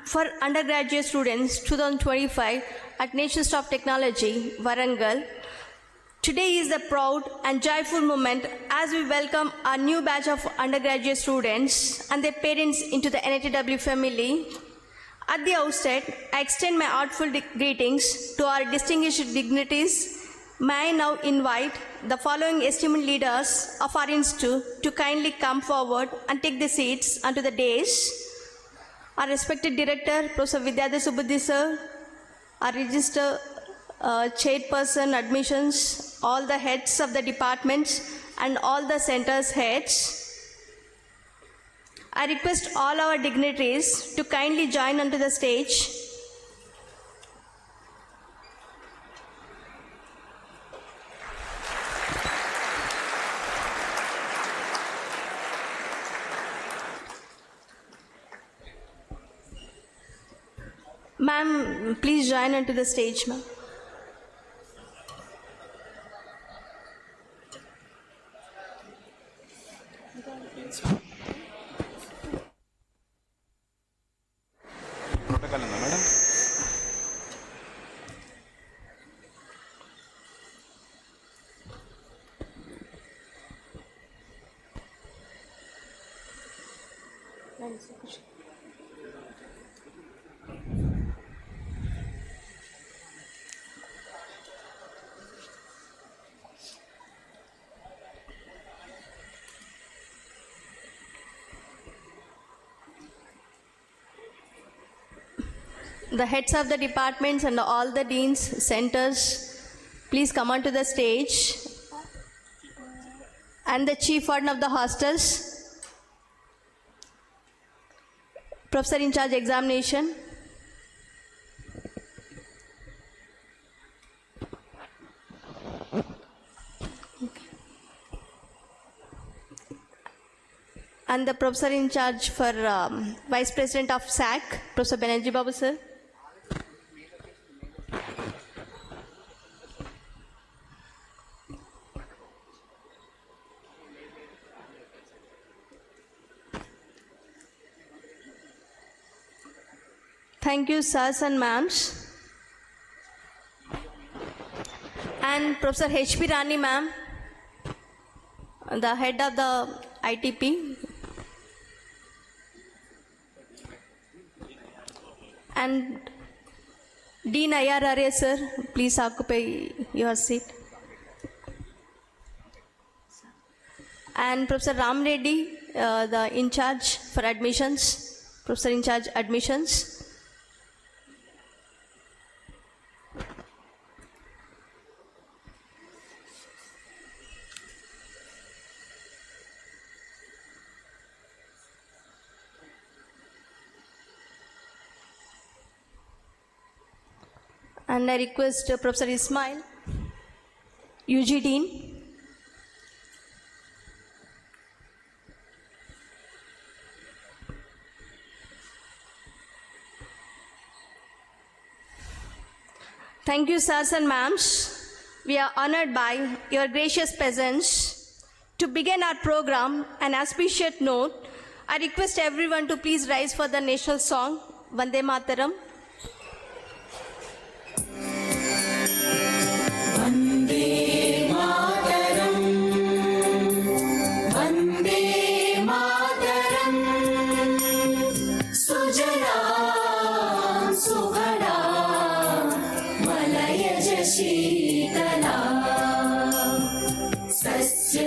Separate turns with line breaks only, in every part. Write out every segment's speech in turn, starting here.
for undergraduate students 2025 at National Institute of Technology, Warangal. Today is a proud and joyful moment as we welcome our new batch of undergraduate students and their parents into the NITW family. At the outset, I extend my heartfelt greetings to our distinguished dignitaries. May I now invite the following esteemed leaders of our institute to kindly come forward and take the seats onto the dais. Our respected director, Professor Vidyadhar Subudhi sir, our register chairperson admissions, all the heads of the departments and all the centers heads. I request all our dignitaries to kindly join onto the stage. Ma'am, please join onto the stage, ma'am.
Protocol, madam.
The heads of the departments and all the deans, centers, please come onto the stage. And the chief warden of the hostels, professor in charge examination, and the professor in charge for vice president of SAC, Professor Banerjee Babu sir. Thank you, sirs and ma'ams. And Professor H.P. Rani ma'am, the head of the ITP. And Dean IRRA sir, please occupy your seat. And Professor Ram Reddy, the in charge for admissions, Professor in charge admissions. And I request Professor Ismail, UG Dean. Thank you, sirs and ma'ams. We are honored by your gracious presence. To begin our program, an auspicious note, I request everyone to please rise for the national song, Vande Mataram.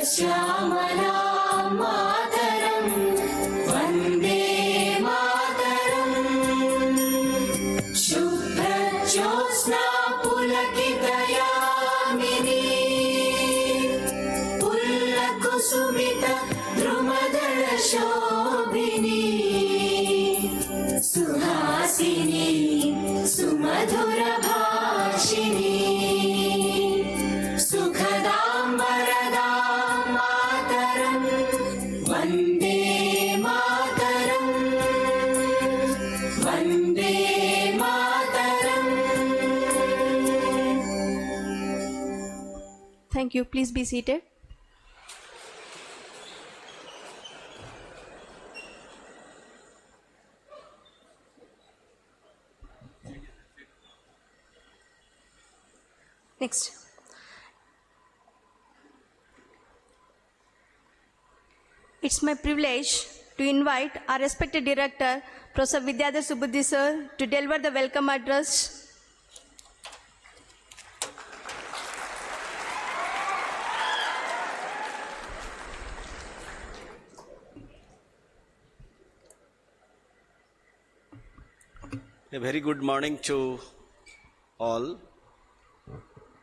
Shyamala मातरं वन्दे मातरं शुभ्रज्योत्स्ना पुलकितयामिनी पुल्लकुसुमित द्रुमदलशोभिनी Suhasini सुमधुरभाषिणी
Thank you. Please be seated. Next. It's my privilege to invite our respected director, Professor Vidyadhar Subudhi sir, to deliver the welcome address.
A very good morning to all,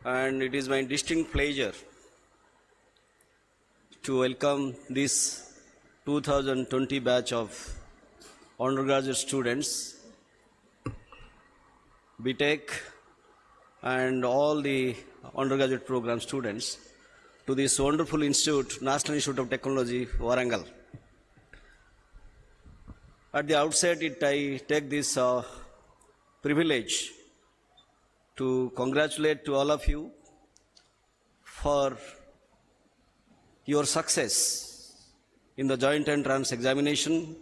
and it is my distinct pleasure to welcome this 2020 batch of undergraduate students, BTech, and all the undergraduate program students to this wonderful institute, National Institute of Technology, Warangal. At the outset, I take this privilege to congratulate to all of you for your success in the joint entrance examination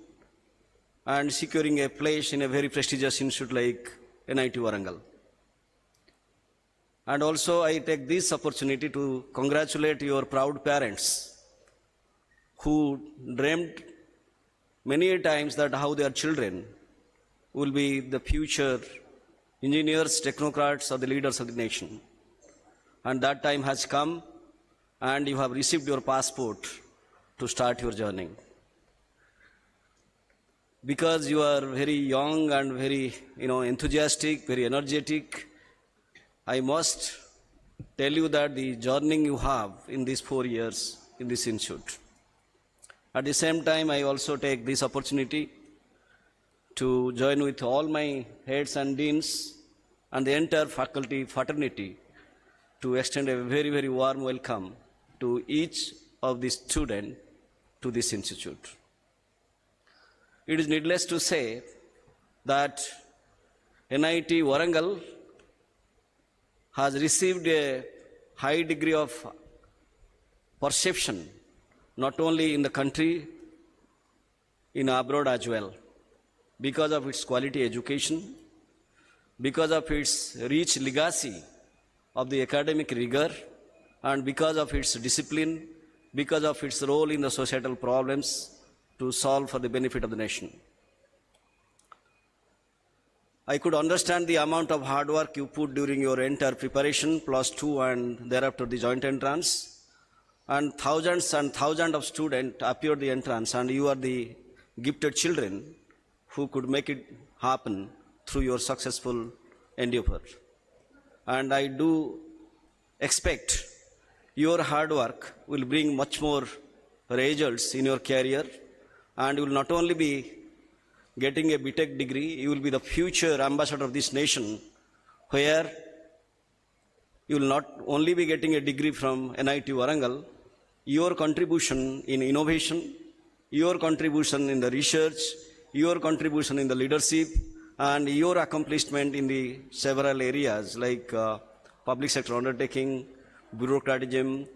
and securing a place in a very prestigious institute like NIT Warangal. And also I take this opportunity to congratulate your proud parents who dreamed many times that how their children will be the future engineers, technocrats, or the leaders of the nation. And that time has come, and you have received your passport to start your journey. Because you are very young and very enthusiastic, very energetic, I must tell you that the journey you have in these 4 years in this institute. At the same time, I also take this opportunity to join with all my heads and deans and the entire faculty fraternity to extend a very, very warm welcome to each of the students to this institute. It is needless to say that NIT Warangal has received a high degree of perception, not only in the country, in abroad as well, because of its quality education, because of its rich legacy of the academic rigor, and because of its discipline, because of its role in the societal problems to solve for the benefit of the nation. I could understand the amount of hard work you put during your entire preparation, +2 and thereafter the joint entrance, and thousands of students appeared the entrance, and you are the gifted children who could make it happen through your successful endeavor. And I do expect your hard work will bring much more results in your career, and you will not only be getting a BTech degree, you will be the future ambassador of this nation, where you will not only be getting a degree from NIT Warangal, your contribution in innovation, your contribution in the research, your contribution in the leadership, and your accomplishment in the several areas like public sector undertaking, bureaucratism,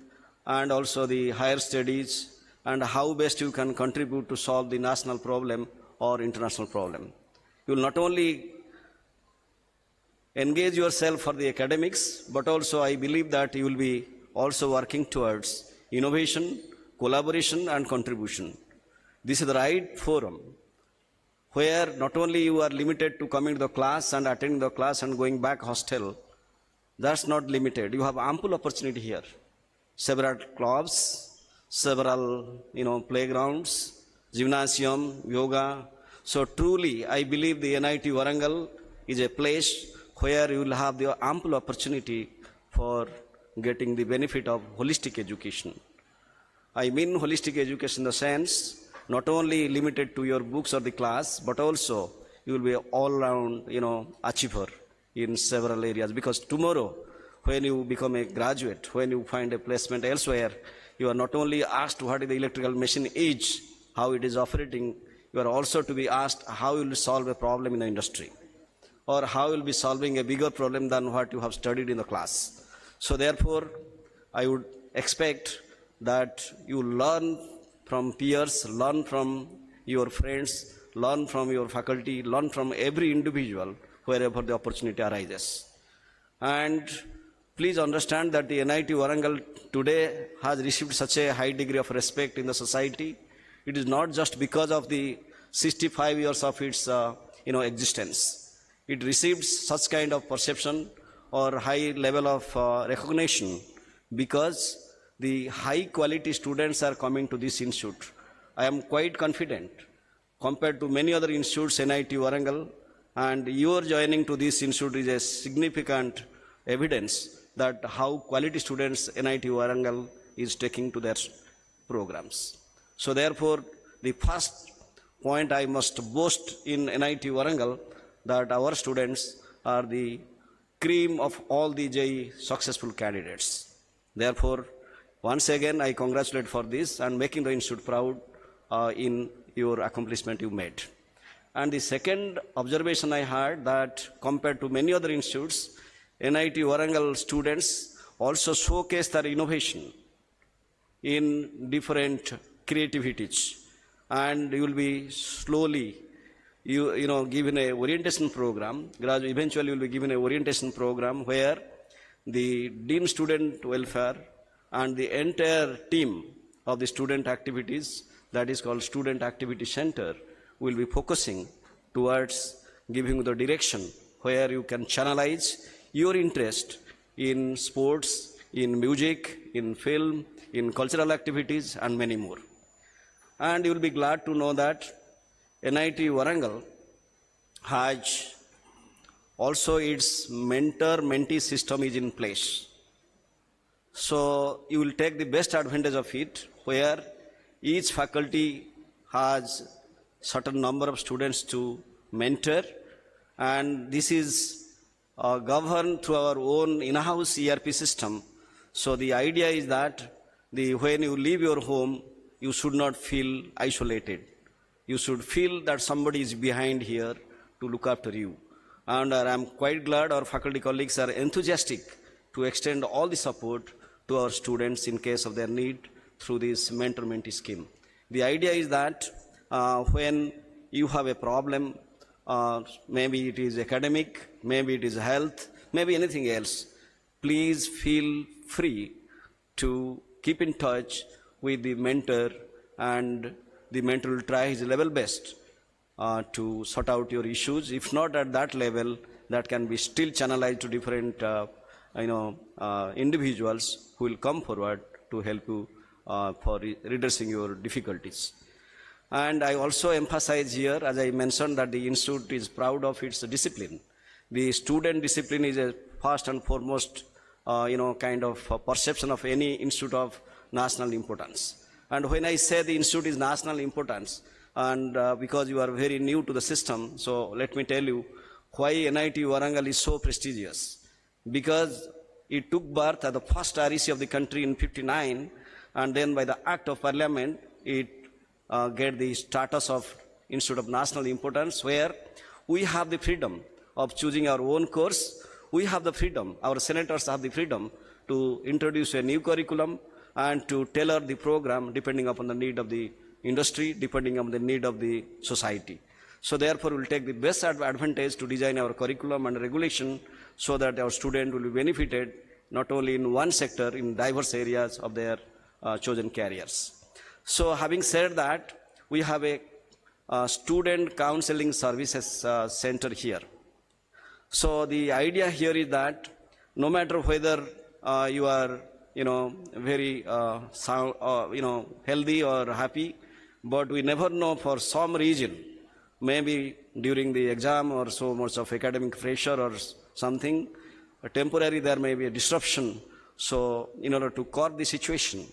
and also the higher studies, and how best you can contribute to solve the national problem or international problem. You will not only engage yourself for the academics, but also I believe that you will be also working towards innovation, collaboration, and contribution. This is the right forum where not only you are limited to coming to the class and attending the class and going back hostel. That's not limited. You have ample opportunity here. Several clubs, several playgrounds, gymnasium, yoga. So truly, I believe the NIT Warangal is a place where you will have the ample opportunity for getting the benefit of holistic education. I mean holistic education in the sense not only limited to your books or the class, but also you will be all-round, achiever in several areas. Because tomorrow, when you become a graduate, when you find a placement elsewhere, you are not only asked what the electrical machine is, how it is operating, you are also to be asked how you will solve a problem in the industry, or how you will be solving a bigger problem than what you have studied in the class. So therefore, I would expect that you learn from peers, learn from your friends, learn from your faculty, learn from every individual wherever the opportunity arises. And please understand that the NIT Warangal today has received such a high degree of respect in the society. It is not just because of the 65 years of its existence. It received such kind of perception or high level of recognition because the high quality students are coming to this institute. I am quite confident compared to many other institutes, NIT Warangal, and your joining to this institute is a significant evidence that how quality students NIT Warangal is taking to their programs. So therefore, the first point I must boast in NIT Warangal that our students are the cream of all the JEE successful candidates. Therefore, once again, I congratulate for this and making the institute proud in your accomplishment you made. And the second observation I had that compared to many other institutes, NIT Warangal students also showcase their innovation in different creativities, and you will be slowly given a orientation program. Gradually, eventually you will be given a orientation program where the Dean Student Welfare and the entire team of the student activities, that is called Student Activity Center, will be focusing towards giving the direction where you can channelize your interest in sports, in music, in film, in cultural activities, and many more. And you will be glad to know that NIT Warangal has also its mentor-mentee system is in place. So you will take the best advantage of it, where each faculty has certain number of students to mentor, and this is governed through our own in-house ERP system. So the idea is that when you leave your home, you should not feel isolated. You should feel that somebody is behind here to look after you. And I am quite glad our faculty colleagues are enthusiastic to extend all the support to our students in case of their need through this mentor-mentee scheme. The idea is that when you have a problem, maybe it is academic, maybe it is health, maybe anything else, please feel free to keep in touch with the mentor, and the mentor will try his level best to sort out your issues. If not at that level, that can be still channelized to different individuals who will come forward to help you for redressing your difficulties. And I also emphasize here, as I mentioned, that the institute is proud of its discipline. The student discipline is a first and foremost, kind of perception of any institute of national importance. And when I say the institute is national importance, and because you are very new to the system, so let me tell you why NIT Warangal is so prestigious. Because it took birth as the first REC of the country in '59, and then by the Act of Parliament, it get the status of Institute of National Importance, where we have the freedom of choosing our own course. We have the freedom, our senators have the freedom to introduce a new curriculum and to tailor the program depending upon the need of the industry, depending on the need of the society. So therefore, we will take the best advantage to design our curriculum and regulation so that our student will be benefited not only in one sector, in diverse areas of their chosen careers. So having said that, we have a student counseling services center here. So the idea here is that no matter whether you are very healthy or happy, but we never know, for some reason, maybe during the exam or so much of academic pressure or something, temporary there may be a disruption. So in order to curb the situation,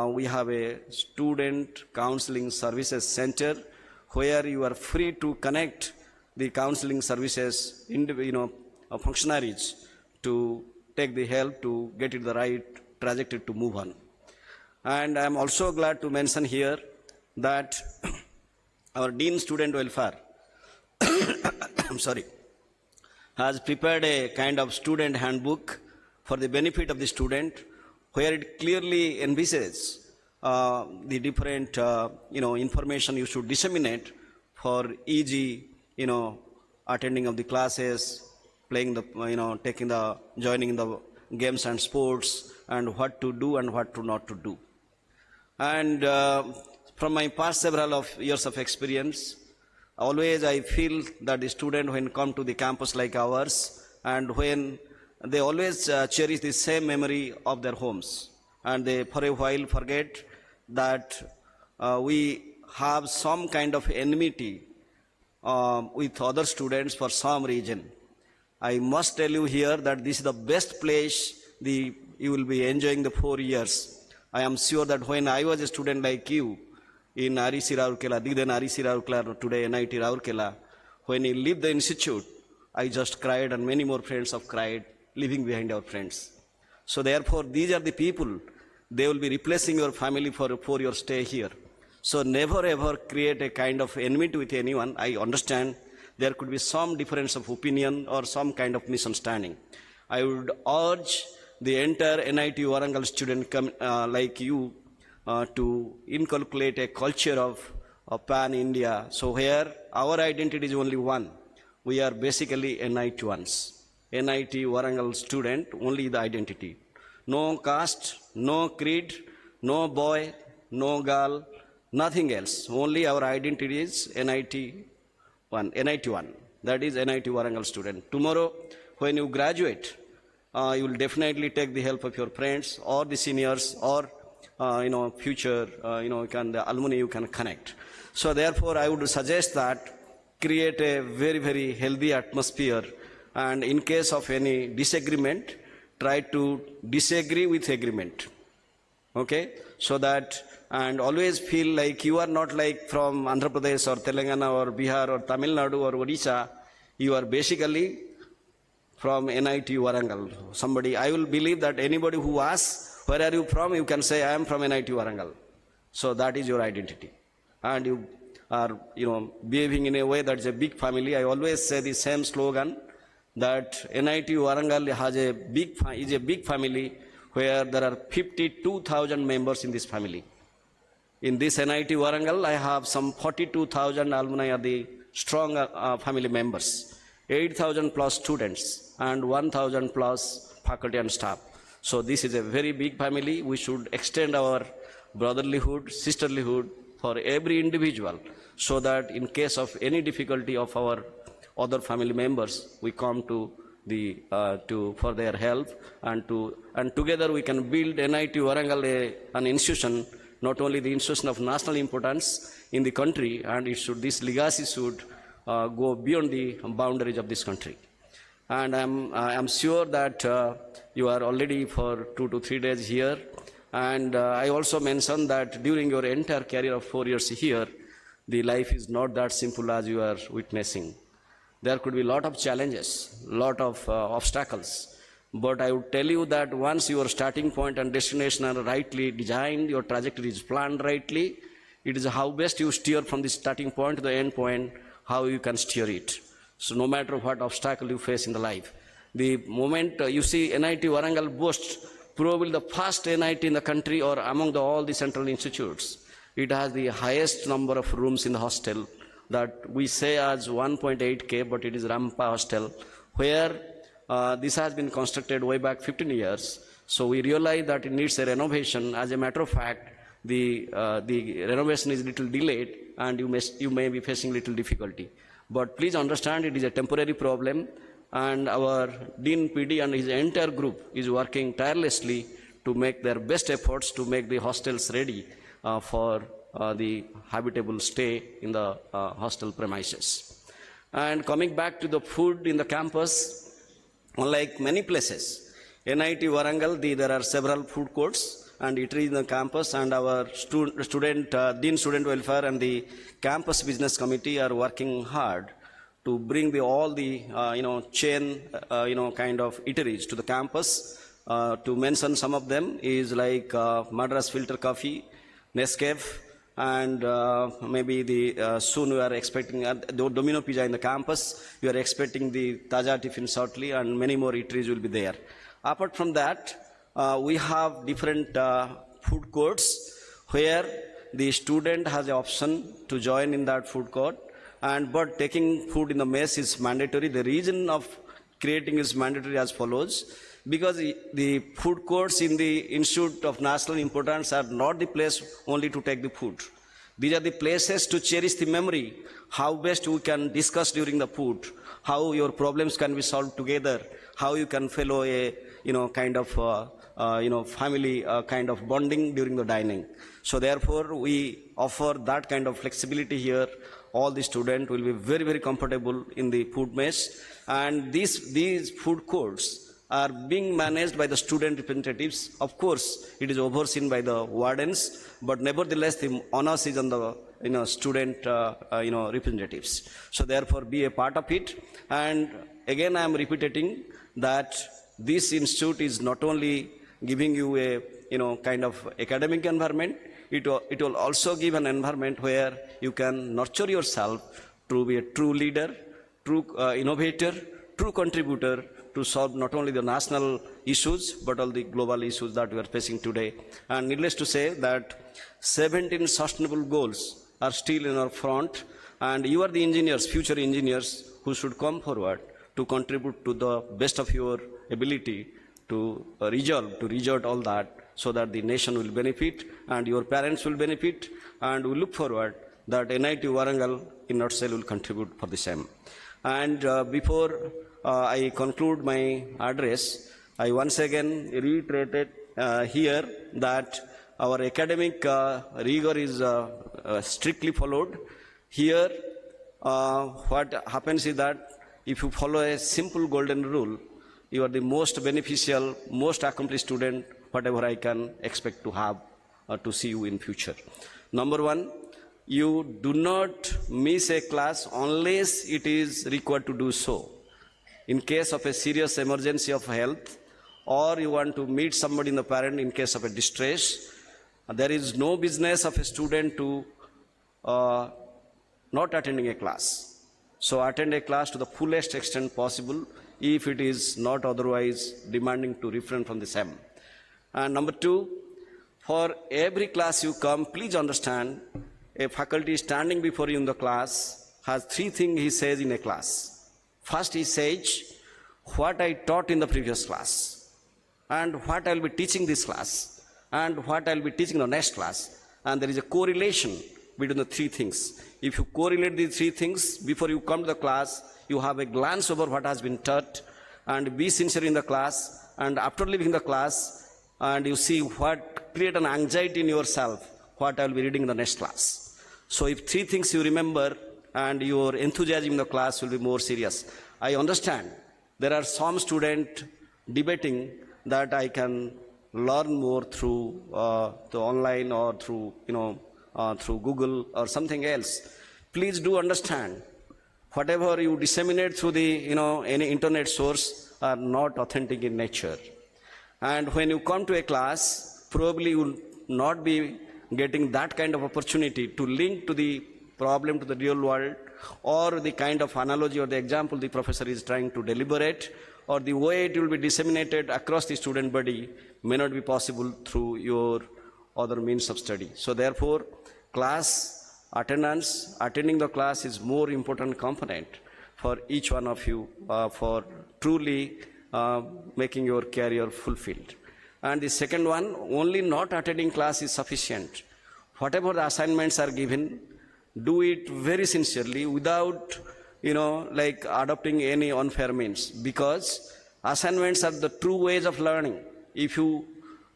we have a student counseling services center where you are free to connect the counseling services, functionaries to take the help to get it the right trajectory to move on. And I am also glad to mention here that our Dean Student Welfare has prepared a kind of student handbook for the benefit of the student, where it clearly envisages the different information you should disseminate for easy attending of the classes, joining in the games and sports and what to do and what to not to do. And from my past several of years of experience, always I feel that the student when come to the campus like ours and when they always cherish the same memory of their homes and they for a while forget that we have some kind of enmity with other students for some reason. I must tell you here that this is the best place you will be enjoying the 4 years. I am sure that when I was a student like you in REC Raurkela, then REC Raurkela, today NIT Raurkela, when he left the institute, I just cried and many more friends have cried, leaving behind our friends. So therefore, these are the people, they will be replacing your family for your stay here. So never ever create a kind of enmity with anyone. I understand there could be some difference of opinion or some kind of misunderstanding. I would urge the entire NIT Warangal student like you to inculcate a culture of pan-India. So here our identity is only one. We are basically NIT ones. NIT Warangal student, only the identity. No caste, no creed, no boy, no girl, nothing else. Only our identity is NIT one. That is NIT Warangal student. Tomorrow, when you graduate, you will definitely take the help of your friends or the seniors or future the alumni you can connect. So therefore, I would suggest that create a very, very healthy atmosphere, and in case of any disagreement, try to disagree with agreement. Okay, so that, and always feel like you are not like from Andhra Pradesh or Telangana or Bihar or Tamil Nadu or Odisha. You are basically from NIT Warangal. I will believe that anybody who asks, where are you from? You can say, I am from NIT Warangal. So that is your identity. And you are, behaving in a way that is a big family. I always say the same slogan that NIT Warangal is a big family where there are 52,000 members in this family. In this NIT Warangal, I have some 42,000 alumni are the strong family members, 8,000 plus students, and 1,000 plus faculty and staff. So this is a very big family. We should extend our brotherlyhood, sisterlyhood for every individual, so that in case of any difficulty of our other family members, we come to for their help, and together we can build NIT Warangal an institution, not only the institution of national importance in the country, and this legacy should go beyond the boundaries of this country. And I'm sure that you are already for 2 to 3 days here. And I also mentioned that during your entire career of 4 years here, the life is not that simple as you are witnessing. There could be a lot of challenges, lot of obstacles. But I would tell you that once your starting point and destination are rightly designed, your trajectory is planned rightly, it is how best you steer from the starting point to the end point, how you can steer it. So no matter what obstacle you face in the life. The moment you see NIT Warangal boasts probably the first NIT in the country or among all the central institutes. It has the highest number of rooms in the hostel that we say as 1.8K, but it is Rampa Hostel, where this has been constructed way back 15 years. So we realize that it needs a renovation. As a matter of fact, the renovation is little delayed, and you may be facing little difficulty. But please understand, it is a temporary problem, and our Dean PD and his entire group is working tirelessly to make their best efforts to make the hostels ready for the habitable stay in the hostel premises. And coming back to the food in the campus, unlike many places, NIT Warangal, there are several food courts and eateries in the campus, and our Dean Student Welfare and the Campus Business Committee are working hard to bring all the chain kind of eateries to the campus. To mention some of them is like Madras Filter Coffee, Nescafe, and maybe soon we are expecting Domino Pizza in the campus. We are expecting the Taja Tiffin shortly, and many more eateries will be there. Apart from that, we have different food courts where the student has the option to join in that food court, but taking food in the mess is mandatory. The reason of creating is mandatory as follows. because the food courts in the Institute of National Importance are not the place only to take the food. These are the places to cherish the memory, how best we can discuss during the food, how your problems can be solved together, how you can follow a kind of family kind of bonding during the dining. So therefore, we offer that kind of flexibility here. All the students will be very, very comfortable in the food mess, and these food courts are being managed by the student representatives. Of course, it is overseen by the wardens, but nevertheless, the onus is on the student representatives. So therefore, be a part of it. And again, I am repeating that this institute is not only giving you a kind of academic environment. It will also give an environment where you can nurture yourself to be a true leader, true innovator, true contributor to solve not only the national issues, but all the global issues that we are facing today. And needless to say that 17 sustainable goals are still in our front, and you are the engineers, future engineers, who should come forward to contribute to the best of your ability to resolve all that, so that the nation will benefit and your parents will benefit, and we look forward that NIT Warangal in Hostel will contribute for the same. And before I conclude my address, I once again reiterated here that our academic rigor is strictly followed. Here, what happens is that if you follow a simple golden rule, you are the most beneficial, most accomplished student, whatever I can expect to have to see you in future. Number one, you do not miss a class unless it is required to do so. In case of a serious emergency of health, or you want to meet somebody in the parent in case of a distress, there is no business of a student to not attending a class. So attend a class to the fullest extent possible, if it is not otherwise demanding to refrain from the same. And number two, for every class you come, please understand, a faculty standing before you in the class has three things he says in a class. First, he says, what I taught in the previous class, and what I will be teaching this class, and what I will be teaching the next class. And there is a correlation between the three things. If you correlate these three things before you come to the class, you have a glance over what has been taught, and be sincere in the class, and after leaving the class, and you see what create an anxiety in yourself, what I will be reading in the next class. So if three things you remember, and your enthusiasm in the class will be more serious. I understand there are some students debating that I can learn more through the online or through through Google or something else. Please do understand, whatever you disseminate through the any internet source are not authentic in nature. And when you come to a class, probably you will not be getting that kind of opportunity to link to the problem to the real world, or the kind of analogy or the example the professor is trying to deliberate, or the way it will be disseminated across the student body may not be possible through your other means of study. So therefore, class attendance, attending the class is more important component for each one of you for truly making your career fulfilled. And the second one, only not attending class is sufficient. Whatever the assignments are given, do it very sincerely without, adopting any unfair means, because assignments are the true ways of learning. If you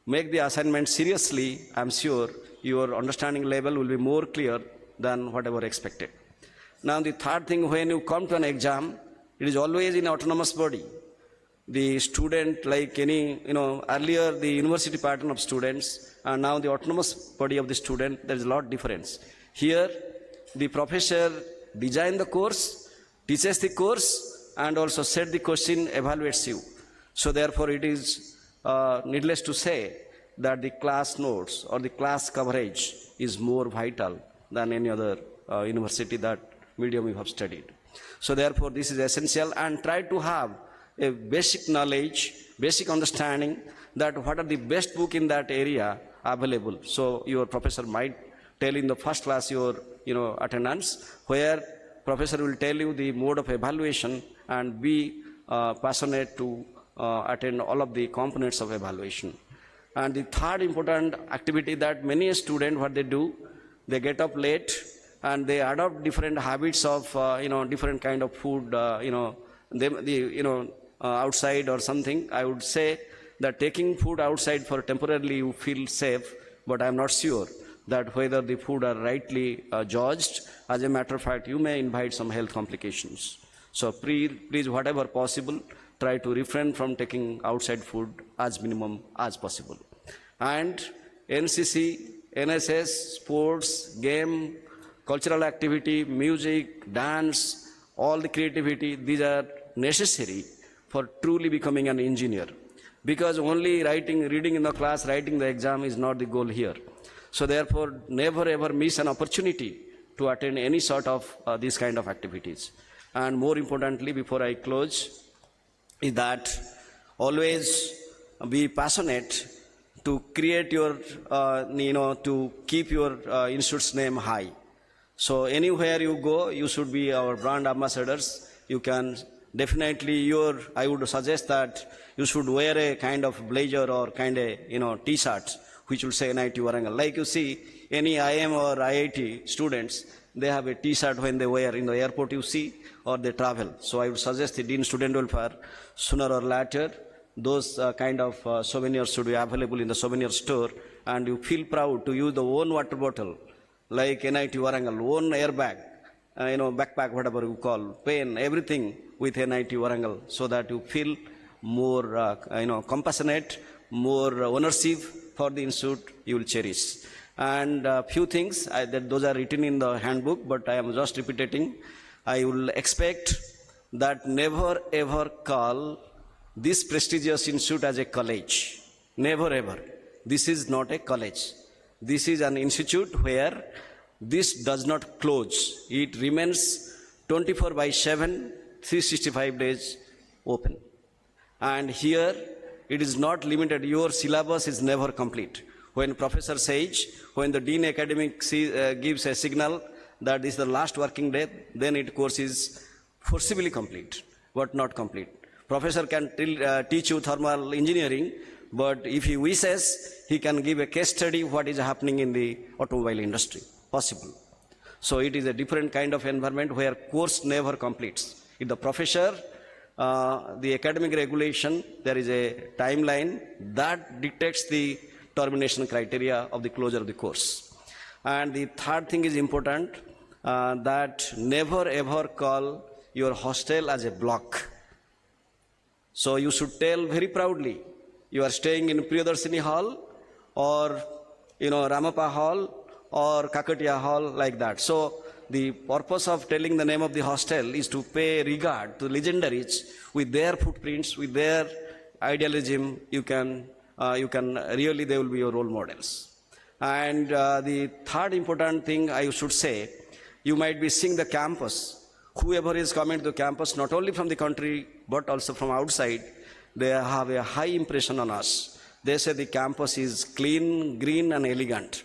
make the assignment seriously, I'm sure your understanding level will be more clear than whatever expected. Now, the third thing, when you come to an exam, it is always in autonomous body. The student, like any, earlier the university pattern of students, and now the autonomous body of the student, there is a lot of difference. Here, the professor designs the course, teaches the course, and also set the question, evaluates you. So therefore, it is needless to say that the class notes or the class coverage is more vital than any other university that medium you have studied. So therefore, this is essential, and try to have a basic knowledge, basic understanding that what are the best book in that area available. So your professor might tell in the first class your attendance, where professor will tell you the mode of evaluation, and be passionate to attend all of the components of evaluation. And the third important activity that many students, what they do, they get up late and they adopt different habits of, different kind of food, outside or something. I would say that taking food outside for temporarily you feel safe, but I'm not sure that whether the food are rightly judged. As a matter of fact, you may invite some health complications. So please, whatever possible, try to refrain from taking outside food as minimum as possible. And NCC, NSS, sports, game, cultural activity, music, dance, all the creativity, these are necessary for truly becoming an engineer. Because only reading in the class, writing the exam is not the goal here. So therefore, never ever miss an opportunity to attend any sort of these kind of activities. And more importantly, before I close, is that always be passionate to create your, to keep your institute's name high. So anywhere you go, you should be our brand ambassadors. You can definitely, I would suggest that you should wear a kind of blazer or kind of, t-shirt, which will say NIT Warangal. Like you see, any IM or IIT students, they have a t-shirt when they wear in the airport, you see, or they travel. So I would suggest the Dean Student Welfare, sooner or later, those kind of souvenirs should be available in the souvenir store, and you feel proud to use the own water bottle, like NIT Warangal, own airbag, backpack, whatever you call, pen, everything with NIT Warangal, so that you feel more, compassionate, more ownership for the institute you will cherish. And few things, those are written in the handbook, but I am just repeating. I will expect that never ever call this prestigious institute as a college. Never ever. This is not a college. This is an institute where this does not close. It remains 24/7, 365 days open. And here it is not limited. Your syllabus is never complete. When professor says, when the dean academic gives a signal that this is the last working day, then it course is forcibly complete, but not complete. Professor can teach you thermal engineering, but if he wishes, he can give a case study what is happening in the automobile industry. Possible. So it is a different kind of environment where course never completes. If the professor, the academic regulation, there is a timeline that dictates the termination criteria of the closure of the course. And the third thing is important, that never ever call your hostel as a block. So you should tell very proudly, you are staying in Priyadarshini Hall or, Ramappa Hall or Kakatiya Hall, like that. So the purpose of telling the name of the hostel is to pay regard to legendaries with their footprints, with their idealism. You can really, they will be your role models. And the third important thing I should say, you might be seeing the campus. Whoever is coming to the campus, not only from the country, but also from outside, they have a high impression on us. They say the campus is clean, green, and elegant.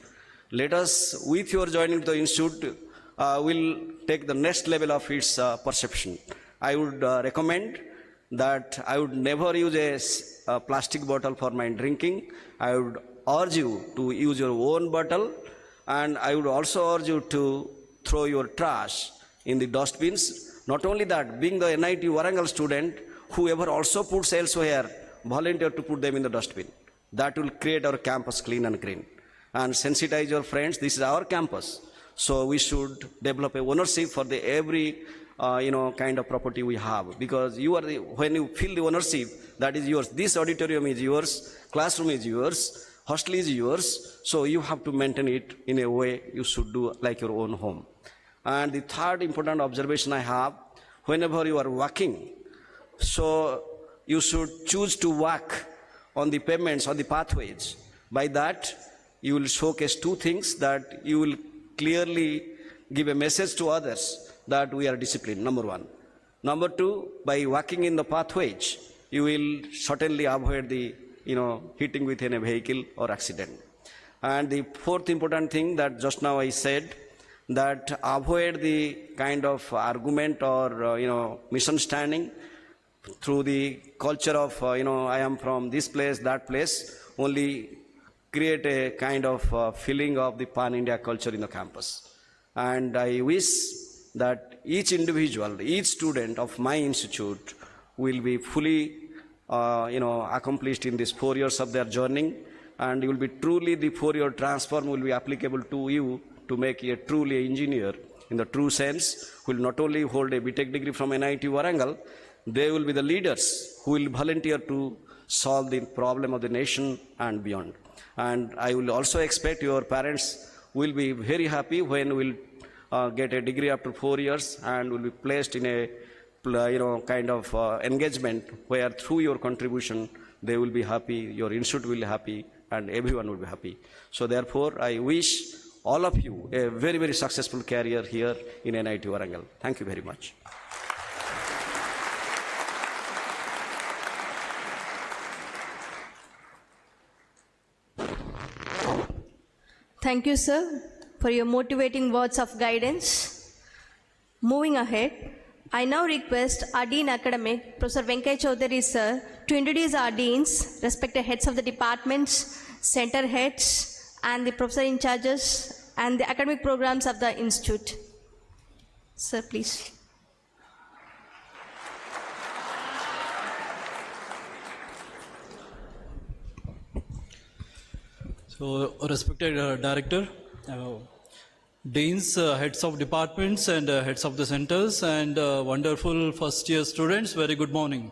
Let us, with your joining to the institute, will take the next level of its perception. I would recommend that I would never use a plastic bottle for my drinking. I would urge you to use your own bottle, and I would also urge you to throw your trash in the dustbins. Not only that, being the NIT Warangal student, whoever also puts elsewhere, volunteer to put them in the dustbin. That will create our campus clean and green. And sensitize your friends, this is our campus. So we should develop a ownership for the every kind of property we have. Because you are when you feel the ownership, that is yours. This auditorium is yours, classroom is yours, hostel is yours. So you have to maintain it in a way you should do like your own home. And the third important observation I have, whenever you are walking, so you should choose to walk on the pavements, on the pathways. By that, you will showcase two things, that you will clearly give a message to others that we are disciplined, number one. Number two, by walking in the pathways, you will certainly avoid the, hitting with any vehicle or accident. And the fourth important thing that just now I said, that avoid the kind of argument or, misunderstanding. through the culture of, I am from this place, that place, only create a kind of feeling of the pan-India culture in the campus. And I wish that each individual, each student of my institute will be fully, accomplished in these 4 years of their journey, and you will be truly, the 4-year transform will be applicable to you to make you truly an engineer in the true sense, who will not only hold a BTech degree from NIT Warangal, they will be the leaders who will volunteer to solve the problem of the nation and beyond. And I will also expect your parents will be very happy when we'll get a degree after 4 years and will be placed in a kind of engagement where through your contribution they will be happy, your institute will be happy, and everyone will be happy. So therefore, I wish all of you a very, very successful career here in NIT Warangal. Thank you very much.
Thank you, sir, for your motivating words of guidance. Moving ahead, I now request our Dean Academic, Professor Venkaya Chaudhary, sir, to introduce our deans, respected heads of the departments, center heads, and the professor in charges, and the academic programs of the institute. Sir, please.
So, respected Director, Deans, heads of departments and heads of the centers, and wonderful first year students, very good morning.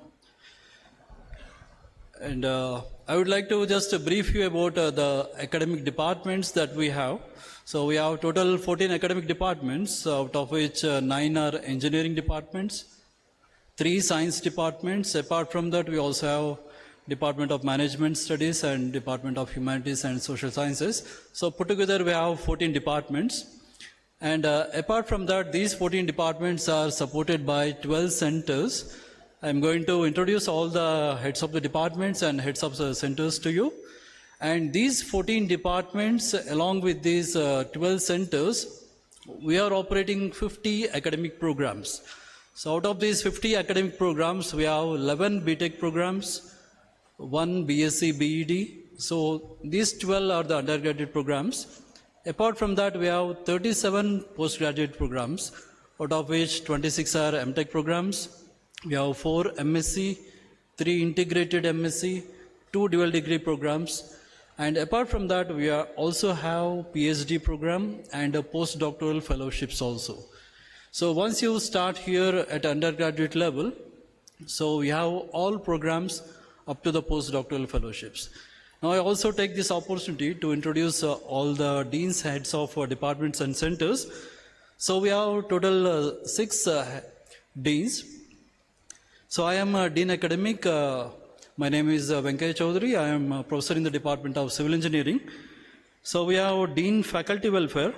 And I would like to just brief you about the academic departments that we have. So we have total 14 academic departments, out of which 9 are engineering departments, 3 science departments. Apart from that, we also have Department of Management Studies and Department of Humanities and Social Sciences. So put together we have 14 departments. And apart from that, these 14 departments are supported by 12 centers. I'm going to introduce all the heads of the departments and heads of the centers to you. And these 14 departments, along with these 12 centers, we are operating 50 academic programs. So out of these 50 academic programs, we have 11 BTech programs, 1 BSc BEd. So these 12 are the undergraduate programs. Apart from that, we have 37 postgraduate programs, out of which 26 are MTech programs. We have 4 MSc, 3 integrated MSc, 2 dual degree programs. And apart from that, we also have PhD program and postdoctoral fellowships also. So once you start here at undergraduate level, so we have all programs up to the postdoctoral fellowships. Now I also take this opportunity to introduce all the deans, heads of departments and centers. So we have total 6 deans. So I am a Dean Academic. My name is Venkaya Chaudhary. I am a professor in the Department of Civil Engineering. So we have Dean Faculty Welfare,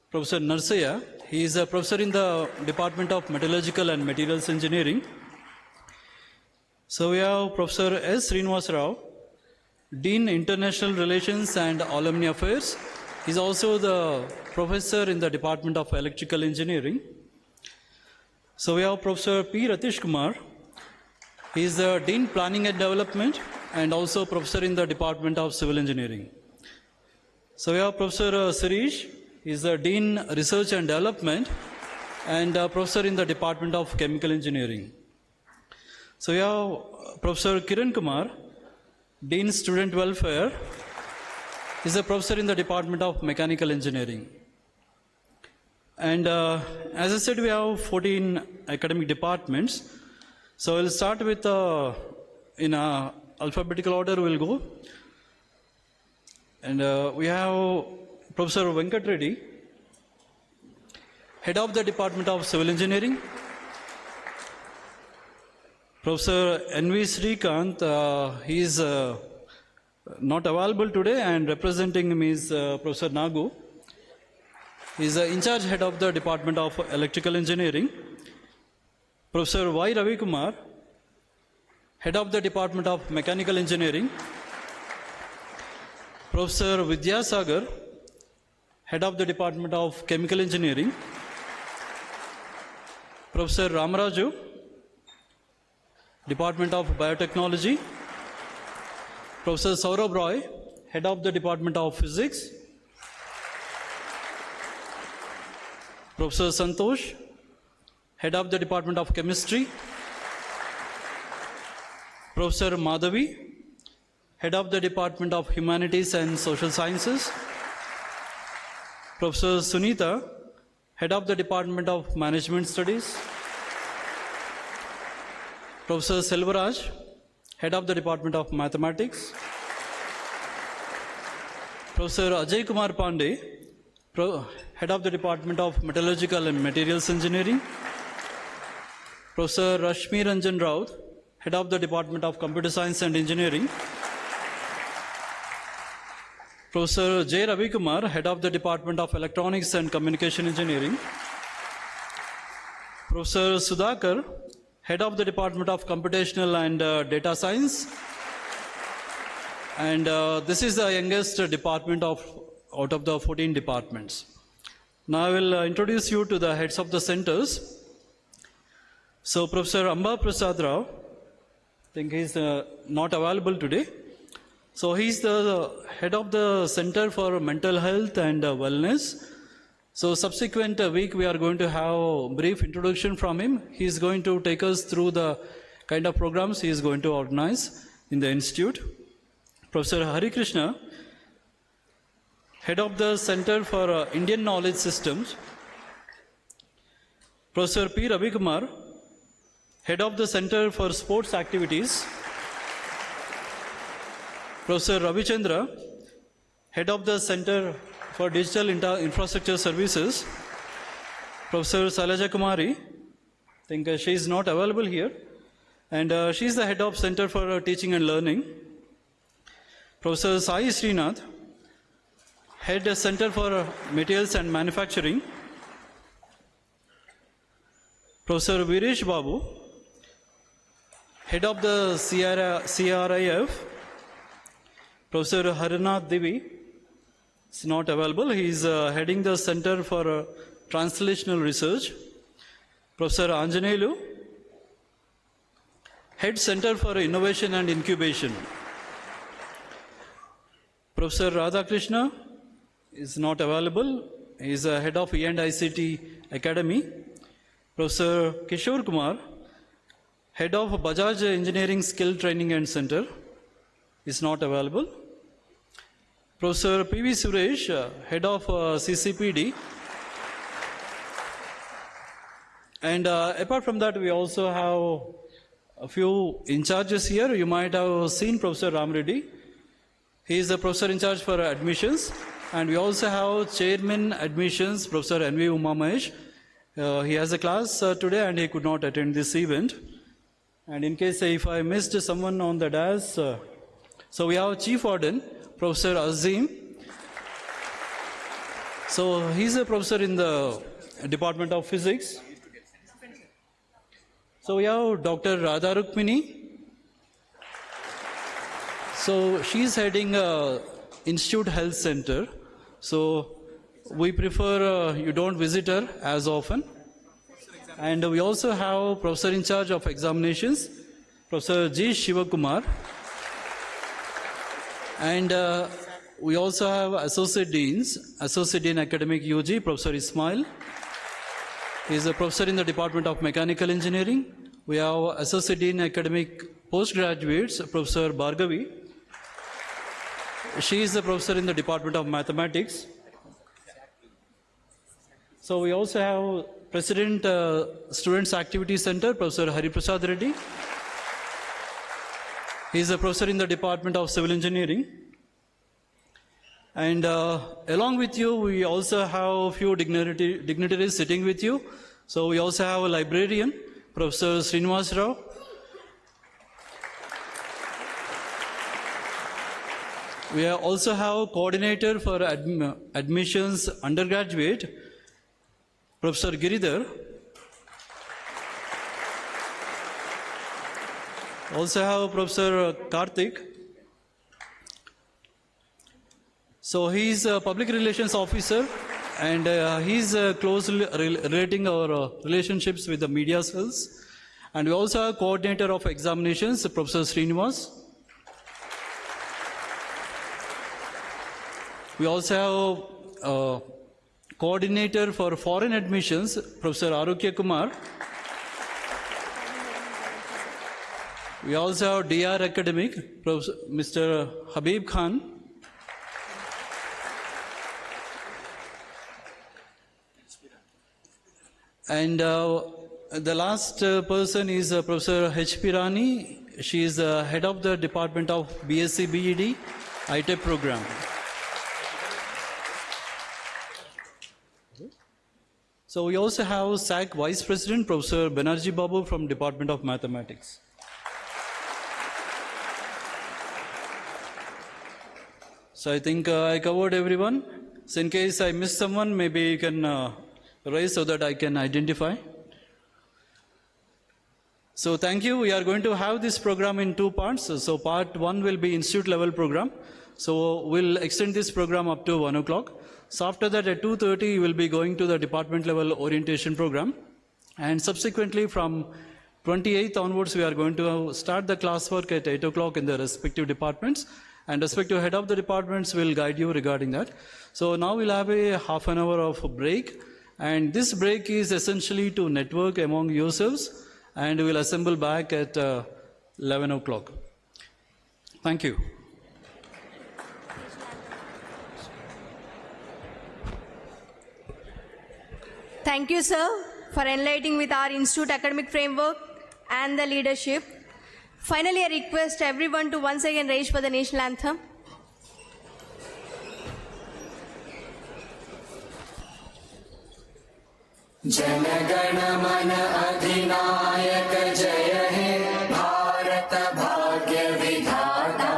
Professor Narsaya. He is a professor in the Department of Metallurgical and Materials Engineering. So we have Professor S. Srinivas Rao, Dean International Relations and Alumni Affairs. He is also the professor in the Department of Electrical Engineering. So we have Professor P. Ratish Kumar. He is the Dean Planning and Development and also professor in the Department of Civil Engineering. So we have Professor Sirish. He is the Dean Research and Development and professor in the Department of Chemical Engineering. So we have Professor Kiran Kumar, Dean Student Welfare. He is a professor in the Department of Mechanical Engineering. And as I said, we have 14 academic departments. So we'll start with, in alphabetical order we'll go. And we have Professor Venkat Reddy, Head of the Department of Civil Engineering. Professor N.V. Srikanth, he is not available today, and representing him is Professor Nagu. He is the in-charge head of the Department of Electrical Engineering. Professor Y. Ravi Kumar, head of the Department of Mechanical Engineering. Professor Vidya Sagar, head of the Department of Chemical Engineering. Professor Ramaraju, Department of Biotechnology. Professor Saurabh Roy, Head of the Department of Physics. Professor Santosh, Head of the Department of Chemistry. Professor Madhavi, Head of the Department of Humanities and Social Sciences. Professor Sunita, Head of the Department of Management Studies. Professor Selvaraj, Head of the Department of Mathematics. Professor Ajay Kumar Pandey, Head of the Department of Metallurgical and Materials Engineering. Professor Rashmi Ranjan Raut, Head of the Department of Computer Science and Engineering. Professor J. Ravi Kumar, Head of the Department of Electronics and Communication Engineering. Professor Sudhakar, Head of the Department of Computational and Data Science. And this is the youngest department out of the 14 departments. Now I will introduce you to the heads of the centers. So Professor Amba Prasad Rao, I think he's not available today. So he's the head of the Center for Mental Health and Wellness. So subsequent week we are going to have a brief introduction from him. He's going to take us through the kind of programs he is going to organize in the institute. Professor Hari Krishna, Head of the Center for Indian Knowledge Systems. Professor P. Ravi Kumar, Head of the Center for Sports Activities. Professor Ravi Chandra, Head of the Center for Digital Infrastructure Services. Professor Salaja Kumari, I think she is not available here, and she is the Head of Center for Teaching and Learning. Professor Sai Srinath, Head Center for Materials and Manufacturing. Professor Viresh Babu, Head of the CRIF. Professor Harinath Devi is not available. He is heading the Center for Translational Research. Professor Anjanelu, Head Center for Innovation and Incubation. Professor Radhakrishna is not available. He is head of E&ICT Academy. Professor Kishore Kumar, Head of Bajaj Engineering Skill Training and Center, is not available. Professor P.V. Suresh, Head of CCPD. And apart from that, we also have a few in charges here. You might have seen Professor Ram Reddy. He is the professor in charge for admissions. And we also have Chairman Admissions, Professor N.V. Uma Mahesh. He has a class today and he could not attend this event. And in case if I missed someone on the dais, so we have Chief Warden, Professor Azim. So he's a professor in the Department of Physics. So we have Dr. Radha Rukmini. So she's heading Institute Health Center. So we prefer you don't visit her as often. And we also have professor in charge of examinations, Professor G. Shivakumar. And we also have Associate Deans, Associate Dean Academic UG, Professor Ismail. He is a professor in the Department of Mechanical Engineering. We have Associate Dean Academic Postgraduates, Professor Bhargavi. She is a professor in the Department of Mathematics. So we also have President Students Activity Center, Professor Hari Prasad Reddy. He is a professor in the Department of Civil Engineering. And along with you, we also have a few dignitaries sitting with you. So we also have a librarian, Professor Srinivas Rao. We also have coordinator for admissions undergraduate, Professor Giridhar. Also have Professor Karthik. So he is a public relations officer and he is closely relating our relationships with the media cells. And we also have coordinator of examinations, Professor Srinivas. We also have coordinator for foreign admissions, Professor Arukya Kumar. We also have DR Academic, Professor Mr. Habib Khan. And the last person is Professor H.P. Rani. She is head of the Department of BSc BEd ITEP program. So we also have SAC Vice President, Professor Banerjee Babu from Department of Mathematics. So I think I covered everyone. So in case I missed someone, maybe you can raise so that I can identify. So thank you. We are going to have this program in two parts. So part one will be institute level program. So we'll extend this program up to 1 o'clock. So after that at 2:30 we will be going to the department level orientation program. And subsequently from 28th onwards we are going to start the classwork at 8 o'clock in the respective departments. And respective head of the departments will guide you regarding that. So now we'll have a half an hour of break. And this break is essentially to network among yourselves. And we'll assemble back at 11 o'clock. Thank you.
Thank you, sir, for enlightening with our institute academic framework and the leadership. Finally, I request everyone to once again raise for the national anthem.
Jana Gana मन अधिनायक जय हे भारत भाग्य विधाता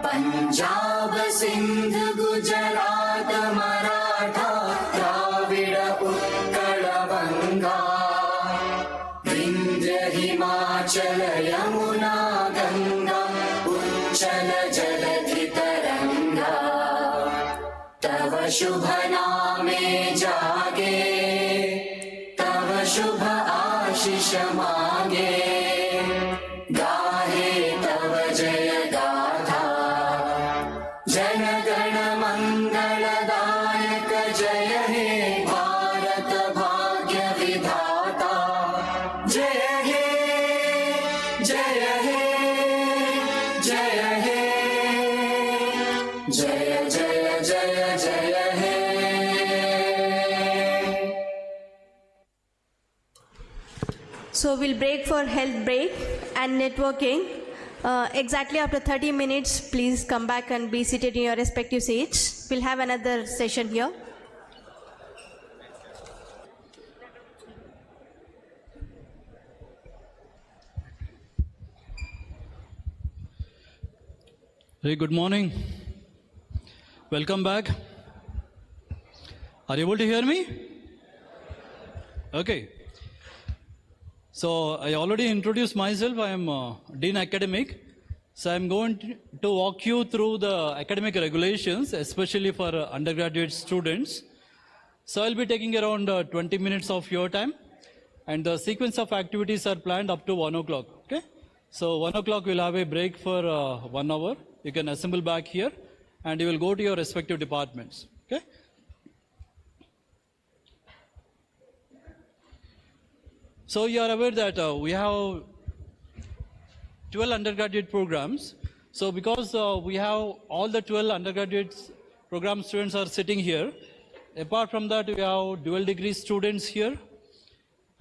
पंजाब सिंध गुजरात मराठा द्राविड़ उत्कल बंगा विंध्य हिमाचल यमुना गंगा उच्चल जलधि तरंगा तव शुभ नामे जागे शुभ आशीष मांगे गाहे तव जय गाथा जन गण मंगलदायक जय हे भारत भाग्य विधाता जय हे जय हे जय हे जय जय जय जय हे.
So we'll break for health break and networking. Exactly after 30 minutes, please come back and be seated in your respective seats. We'll have another session here.
Hey, good morning. Welcome back. Are you able to hear me? Okay. So I already introduced myself. I am Dean Academic. So I'm going to walk you through the academic regulations, especially for undergraduate students. So I'll be taking around 20 minutes of your time. And the sequence of activities are planned up to 1 o'clock. Okay? So 1 o'clock we'll have a break for 1 hour. You can assemble back here and you will go to your respective departments. Okay? So you are aware that we have 12 undergraduate programs. So because we have all the 12 undergraduate program students are sitting here, apart from that we have dual degree students here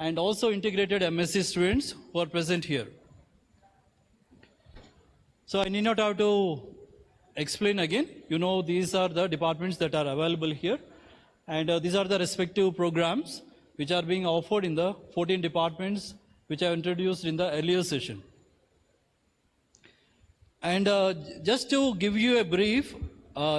and also integrated MSc students who are present here. So I need not have to explain again. You know these are the departments that are available here and these are the respective programs which are being offered in the 14 departments which I introduced in the earlier session. And just to give you a brief,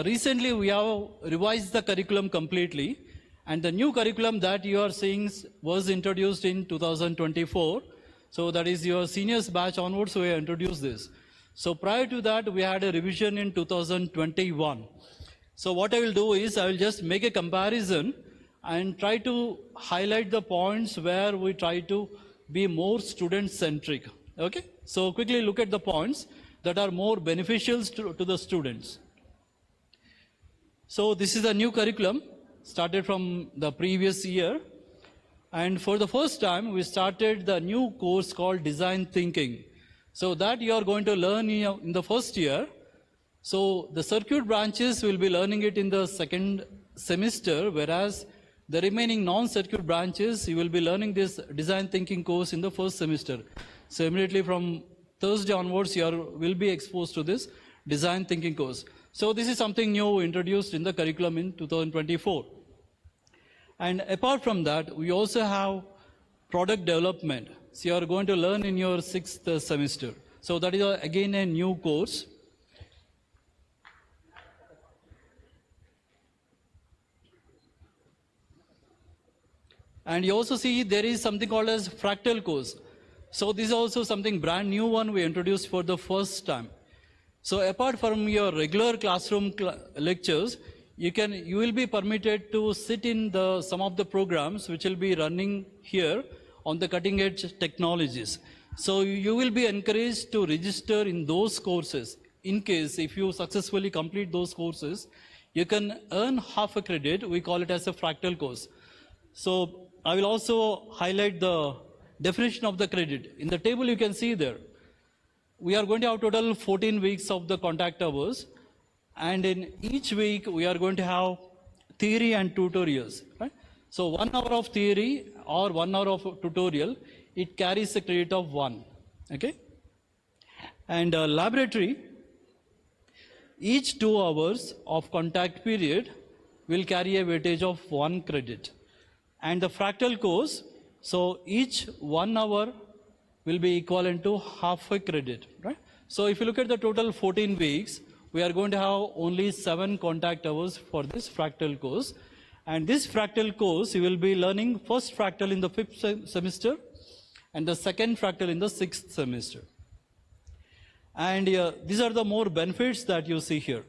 recently we have revised the curriculum completely and the new curriculum that you are seeing was introduced in 2024. So that is your seniors batch onwards we have introduced this. So prior to that we had a revision in 2021. So what I will do is I will just make a comparison and try to highlight the points where we try to be more student-centric. Okay? So quickly look at the points that are more beneficial to the students. So this is a new curriculum, started from the previous year. And for the first time, we started the new course called Design Thinking. So that you are going to learn in the first year. So the circuit branches will be learning it in the second semester, whereas the remaining non-circuit branches, you will be learning this Design Thinking course in the first semester. So immediately from Thursday onwards, you will be exposed to this Design Thinking course. So this is something new introduced in the curriculum in 2024. And apart from that, we also have product development. So you are going to learn in your sixth semester. So that is again a new course. And you also see there is something called as fractal course. So this is also something brand new one we introduced for the first time. So apart from your regular classroom lectures, you will be permitted to sit in some of the programs which will be running here on the cutting edge technologies. So you will be encouraged to register in those courses. In case if you successfully complete those courses, you can earn half a credit. We call it as a fractal course. So I will also highlight the definition of the credit. In the table you can see there, we are going to have total 14 weeks of the contact hours. And in each week, we are going to have theory and tutorials. Right? So 1 hour of theory or 1 hour of tutorial, it carries a credit of 1. Okay? And laboratory, each 2 hours of contact period will carry a weightage of 1 credit. And the fractal course, so each 1 hour will be equivalent to half a credit. Right? So if you look at the total 14 weeks, we are going to have only 7 contact hours for this fractal course. And this fractal course, you will be learning first fractal in the 5th semester and the second fractal in the 6th semester. And these are the more benefits that you see here.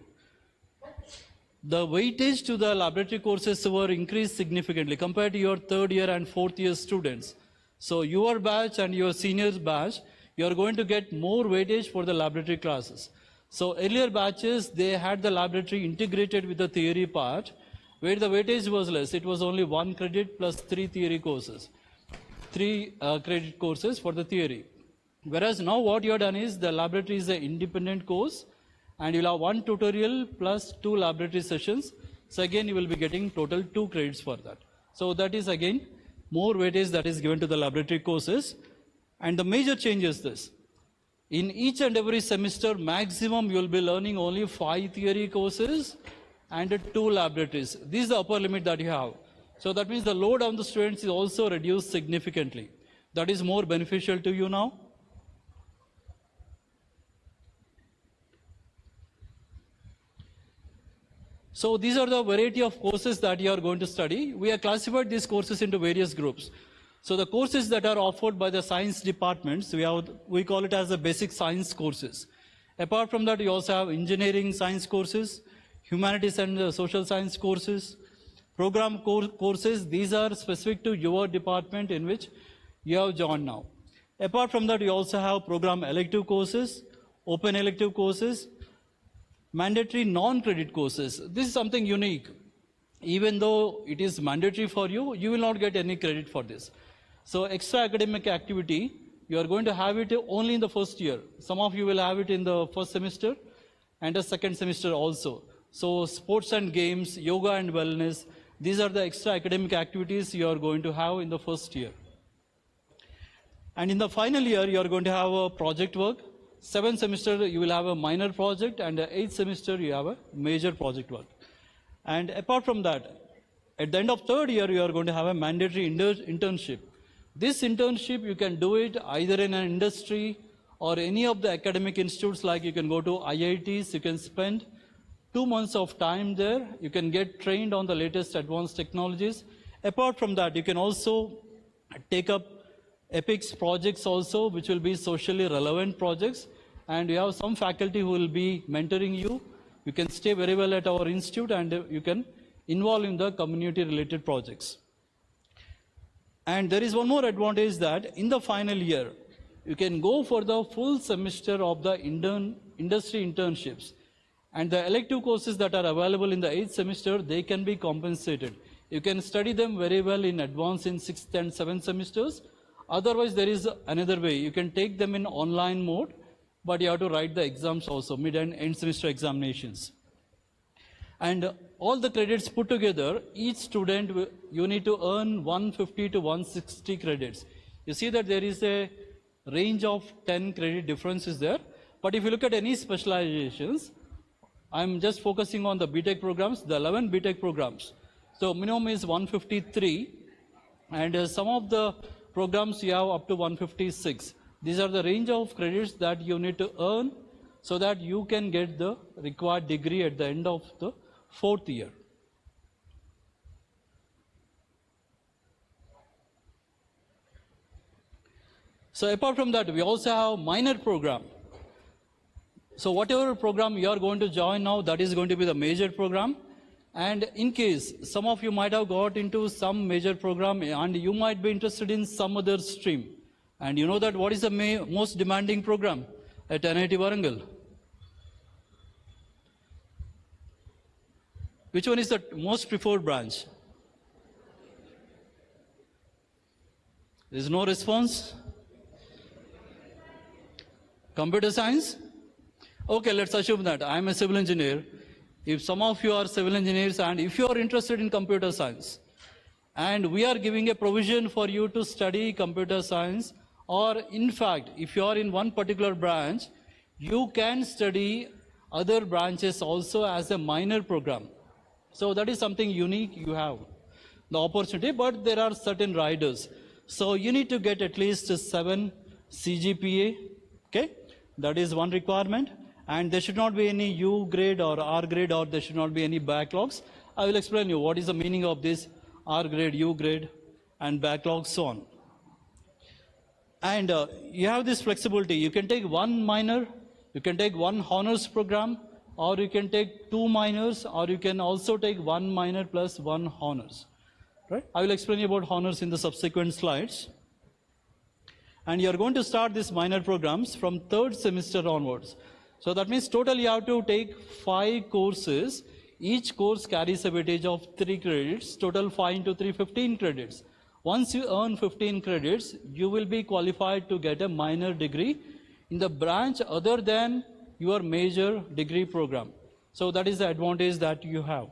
The weightage to the laboratory courses were increased significantly compared to your 3rd year and 4th year students. So your batch and your seniors batch, you are going to get more weightage for the laboratory classes. So earlier batches, they had the laboratory integrated with the theory part, where the weightage was less. It was only 1 credit plus 3 theory courses, 3 credit courses for the theory. Whereas now what you have done is the laboratory is an independent course, and you'll have 1 tutorial plus 2 laboratory sessions. So again, you will be getting total 2 credits for that. So that is again more weightage that is given to the laboratory courses. And the major change is this. In each and every semester, maximum you will be learning only 5 theory courses and 2 laboratories. This is the upper limit that you have. So that means the load on the students is also reduced significantly. That is more beneficial to you now. So these are the variety of courses that you are going to study. We have classified these courses into various groups. So the courses that are offered by the science departments, we call it as the basic science courses. Apart from that, you also have engineering science courses, humanities and social science courses, program courses. These are specific to your department in which you have joined now. Apart from that, you also have program elective courses, open elective courses, mandatory non-credit courses. This is something unique. Even though it is mandatory for you, you will not get any credit for this. So extra academic activity, you are going to have it only in the first year. Some of you will have it in the first semester and the second semester also. So sports and games, yoga and wellness, these are the extra academic activities you are going to have in the first year. And in the final year, you are going to have a project work. 7th semester, you will have a minor project, and the 8th semester, you have a major project work. And apart from that, at the end of 3rd year, you are going to have a mandatory internship. This internship, you can do it either in an industry or any of the academic institutes, like you can go to IITs, you can spend 2 months of time there, you can get trained on the latest advanced technologies. Apart from that, you can also take up EPICS projects also, which will be socially relevant projects, and you have some faculty who will be mentoring you. You can stay very well at our institute and you can involve in the community related projects. And there is one more advantage that in the final year, you can go for the full semester of the industry internships. And the elective courses that are available in the 8th semester, they can be compensated. You can study them very well in advance in 6th and 7th semesters. Otherwise, there is another way. You can take them in online mode, but you have to write the exams also, mid and end semester examinations. And all the credits put together, each student, you need to earn 150 to 160 credits. You see that there is a range of 10 credit differences there. But if you look at any specializations, I'm just focusing on the BTech programs, the 11 BTech programs. So minimum is 153, and some of the programs you have up to 156. These are the range of credits that you need to earn so that you can get the required degree at the end of the 4th year. So apart from that, we also have minor program. So whatever program you are going to join now, that is going to be the major program. And in case some of you might have got into some major program and you might be interested in some other stream. And you know that what is the most demanding program at NIT Warangal? Which one is the most preferred branch? There is no response. Computer science? Okay, let's assume that I am a civil engineer. If some of you are civil engineers and if you are interested in computer science, and we are giving a provision for you to study computer science, or in fact, if you are in one particular branch, you can study other branches also as a minor program. So that is something unique you have, the opportunity, but there are certain riders. So you need to get at least 7 CGPA, okay? That is one requirement. And there should not be any U grade or R grade, or there should not be any backlogs. I will explain you what is the meaning of this R grade, U grade, and backlogs, so on. And you have this flexibility. You can take one minor, you can take one honors program, or you can take 2 minors, or you can also take 1 minor plus 1 honors. Right? I will explain you about honors in the subsequent slides. And you are going to start these minor programs from 3rd semester onwards. So that means total you have to take 5 courses. Each course carries a weightage of 3 credits, total 5 into 3, 15 credits. Once you earn 15 credits, you will be qualified to get a minor degree in the branch other than your major degree program. So that is the advantage that you have.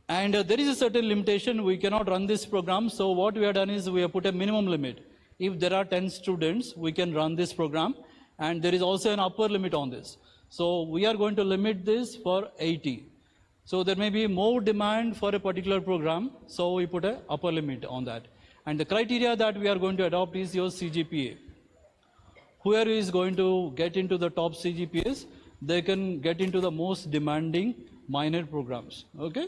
And there is a certain limitation. We cannot run this program. So what we have done is we have put a minimum limit. If there are 10 students, we can run this program. And there is also an upper limit on this. So we are going to limit this for 80. So there may be more demand for a particular program. So we put an upper limit on that. And the criteria that we are going to adopt is your CGPA. Whoever is going to get into the top CGPAs, they can get into the most demanding minor programs. Okay?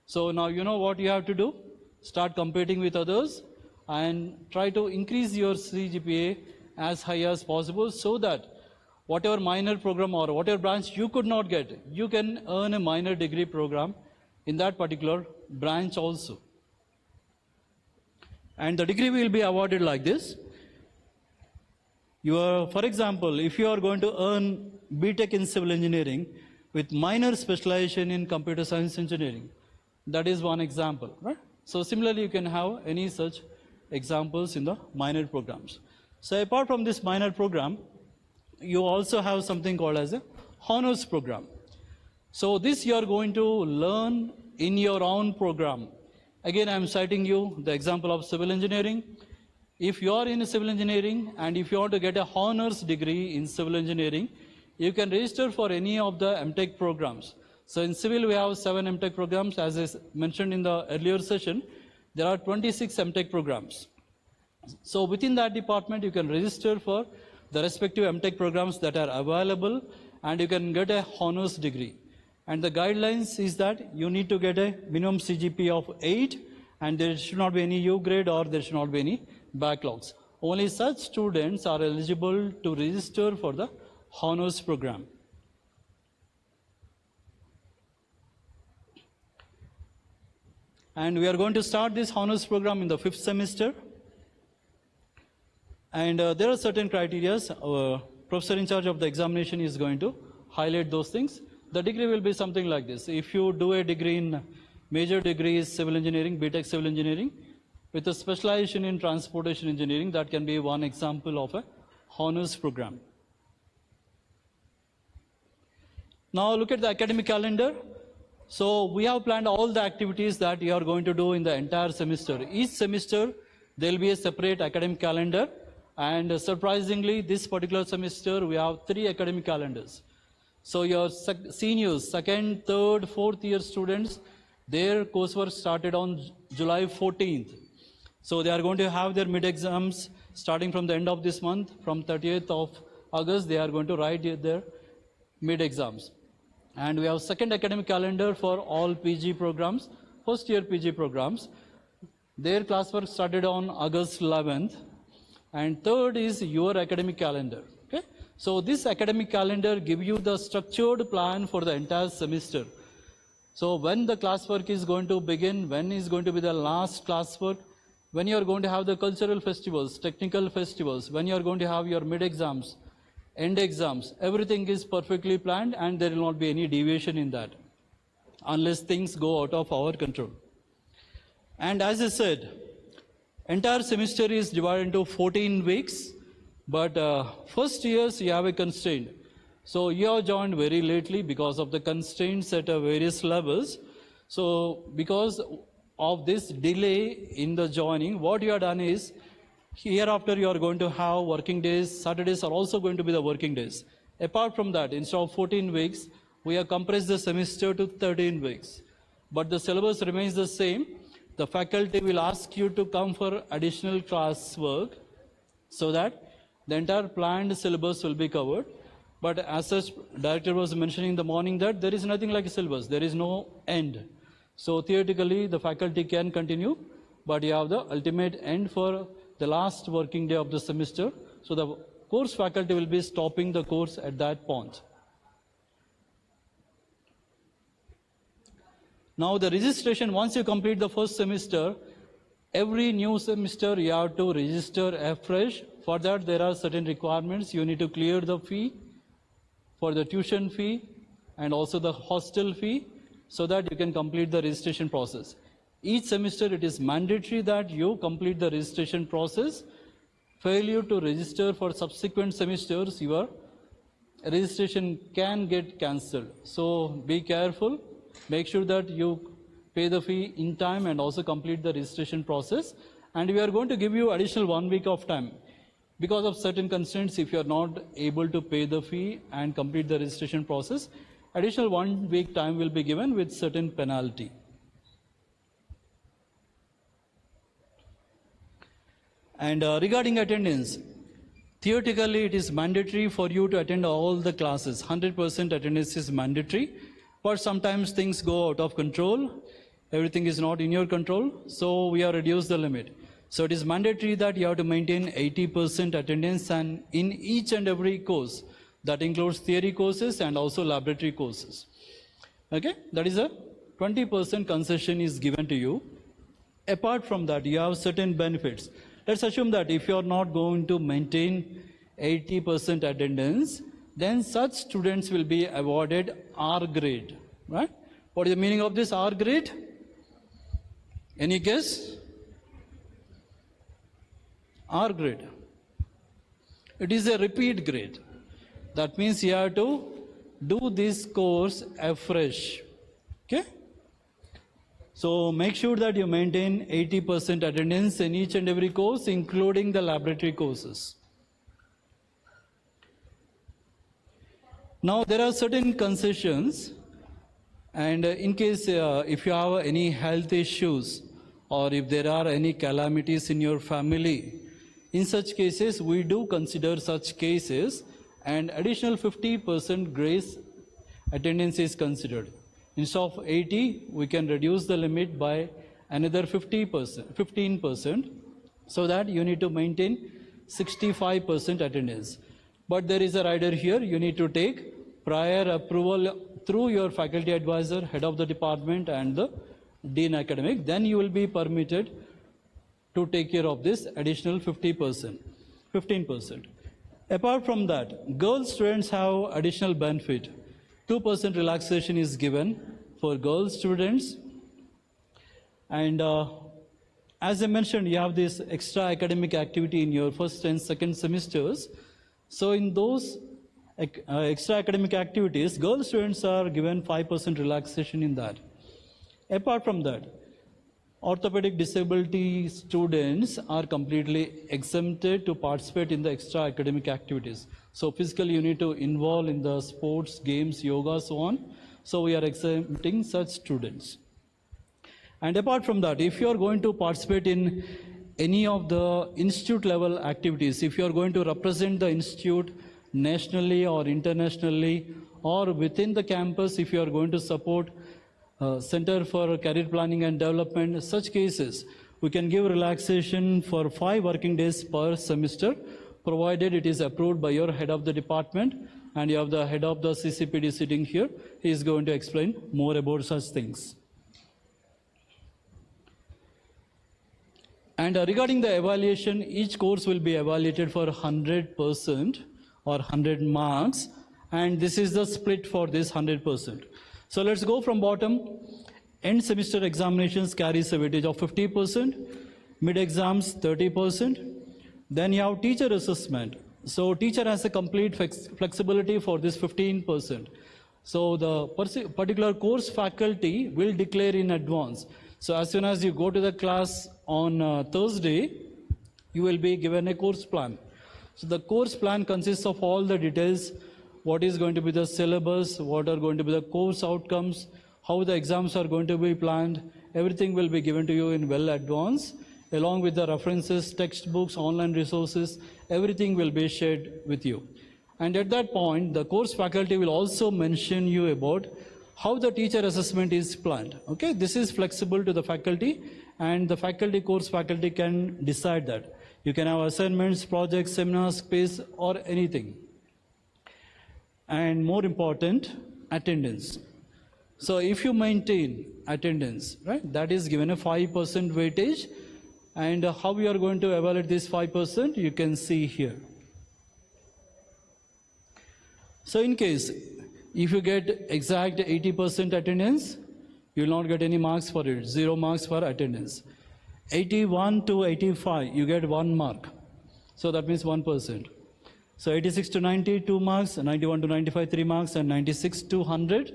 So now you know what you have to do. Start competing with others and try to increase your CGPA as high as possible so that whatever minor program or whatever branch you could not get, you can earn a minor degree program in that particular branch also. And the degree will be awarded like this. For example, if you are going to earn BTech in civil engineering with minor specialization in computer science engineering, that is one example, right? So similarly, you can have any such examples in the minor programs. So apart from this minor program, you also have something called as a honors program. So this you are going to learn in your own program. Again, I am citing you the example of civil engineering. If you are in civil engineering and if you want to get a honors degree in civil engineering, you can register for any of the MTech programs. So in civil, we have 7 MTech programs. As I mentioned in the earlier session, there are 26 MTech programs. So within that department, you can register for the respective MTech programs that are available, and you can get a honors degree. And the guidelines is that you need to get a minimum CGPA of 8, and there should not be any U grade or there should not be any backlogs. Only such students are eligible to register for the honors program. And we are going to start this honors program in the 5th semester. And there are certain criteria. Our professor in charge of the examination is going to highlight those things. The degree will be something like this. If you do a degree in major degree is civil engineering, BTech civil engineering, with a specialization in transportation engineering, that can be one example of a honors program. Now look at the academic calendar. So we have planned all the activities that you are going to do in the entire semester. Each semester there will be a separate academic calendar, and surprisingly this particular semester we have 3 academic calendars. So your seniors, 2nd, 3rd, 4th year students, their coursework started on July 14th. So they are going to have their mid-exams starting from the end of this month. From 30th of August, they are going to write their mid-exams. And we have 2nd academic calendar for all PG programs, first year PG programs. Their classwork started on August 11th. And 3rd is your academic calendar. Okay? So this academic calendar gives you the structured plan for the entire semester. So when the classwork is going to begin, when is going to be the last classwork, when you are going to have the cultural festivals, technical festivals, when you are going to have your mid-exams, end exams, everything is perfectly planned, and there will not be any deviation in that unless things go out of our control. And as I said, entire semester is divided into 14 weeks, but first years you have a constraint. So you have joined very lately because of the constraints at various levels. So because of this delay in the joining, what you have done is, hereafter you are going to have working days. Saturdays are also going to be the working days. Apart from that, instead of 14 weeks, we have compressed the semester to 13 weeks. But the syllabus remains the same. The faculty will ask you to come for additional classwork so that the entire planned syllabus will be covered. But as such, director was mentioning in the morning that there is nothing like a syllabus. There is no end. So theoretically, the faculty can continue, but you have the ultimate end for the last working day of the semester. So the course faculty will be stopping the course at that point. Now the registration, once you complete the first semester, every new semester you have to register afresh. For that, there are certain requirements. You need to clear the fee for the tuition fee and also the hostel fee, so that you can complete the registration process. Each semester it is mandatory that you complete the registration process. Failure to register for subsequent semesters, your registration can get cancelled. So be careful, make sure that you pay the fee in time and also complete the registration process. And we are going to give you additional 1 week of time. Because of certain constraints, if you are not able to pay the fee and complete the registration process, additional 1 week time will be given with certain penalty. And regarding attendance, theoretically it is mandatory for you to attend all the classes. 100% attendance is mandatory, but sometimes things go out of control. Everything is not in your control, so we have reduced the limit. So it is mandatory that you have to maintain 80% attendance, and in each and every course. That includes theory courses and also laboratory courses. Okay, that is a 20% concession is given to you. Apart from that, you have certain benefits. Let's assume that if you are not going to maintain 80% attendance, then such students will be awarded R grade, right? What is the meaning of this R grade? Any guess? R grade. It is a repeat grade. That means you have to do this course afresh. Okay? So make sure that you maintain 80% attendance in each and every course, including the laboratory courses. Now there are certain concessions, and in case if you have any health issues or if there are any calamities in your family, in such cases we do consider such cases, and additional 50% grace attendance is considered. Instead of 80, we can reduce the limit by another 15%, so that you need to maintain 65% attendance. But there is a rider here. You need to take prior approval through your faculty advisor, head of the department, and the D in academic, then you will be permitted to take care of this additional 15%. Apart from that, girl students have additional benefit. 2% relaxation is given for girl students. And as I mentioned, you have this extra academic activity in your first and second semesters. So in those extra academic activities, girl students are given 5% relaxation in that. Apart from that, orthopedic disability students are completely exempted to participate in the extra academic activities. So physically you need to involve in the sports, games, yoga, so on. So we are exempting such students. And apart from that, if you are going to participate in any of the institute level activities, if you are going to represent the institute nationally or internationally, or within the campus, if you are going to support Center for Career Planning and Development, such cases, we can give relaxation for 5 working days per semester, provided it is approved by your head of the department, and you have the head of the CCPD sitting here. He is going to explain more about such things. And regarding the evaluation, each course will be evaluated for 100% or 100 marks, and this is the split for this 100%. So let's go from bottom. End semester examinations carries a weightage of 50%, mid exams 30%. Then you have teacher assessment. So teacher has a complete flexibility for this 15%. So the particular course faculty will declare in advance. So as soon as you go to the class on Thursday, you will be given a course plan. So the course plan consists of all the details: what is going to be the syllabus, what are going to be the course outcomes, how the exams are going to be planned. Everything will be given to you in well advance, along with the references, textbooks, online resources. Everything will be shared with you. And at that point, the course faculty will also mention you about how the teacher assessment is planned. Okay, this is flexible to the faculty, and the course faculty can decide that. You can have assignments, projects, seminars, quiz, or anything. And more important, attendance. So if you maintain attendance, right, that is given a 5% weightage. And how we are going to evaluate this 5%, you can see here. So in case, if you get exact 80% attendance, you will not get any marks for it, 0 marks for attendance. 81 to 85, you get 1 mark. So that means 1%. So 86 to 90, 2 marks, 91 to 95, 3 marks, and 96 to 100,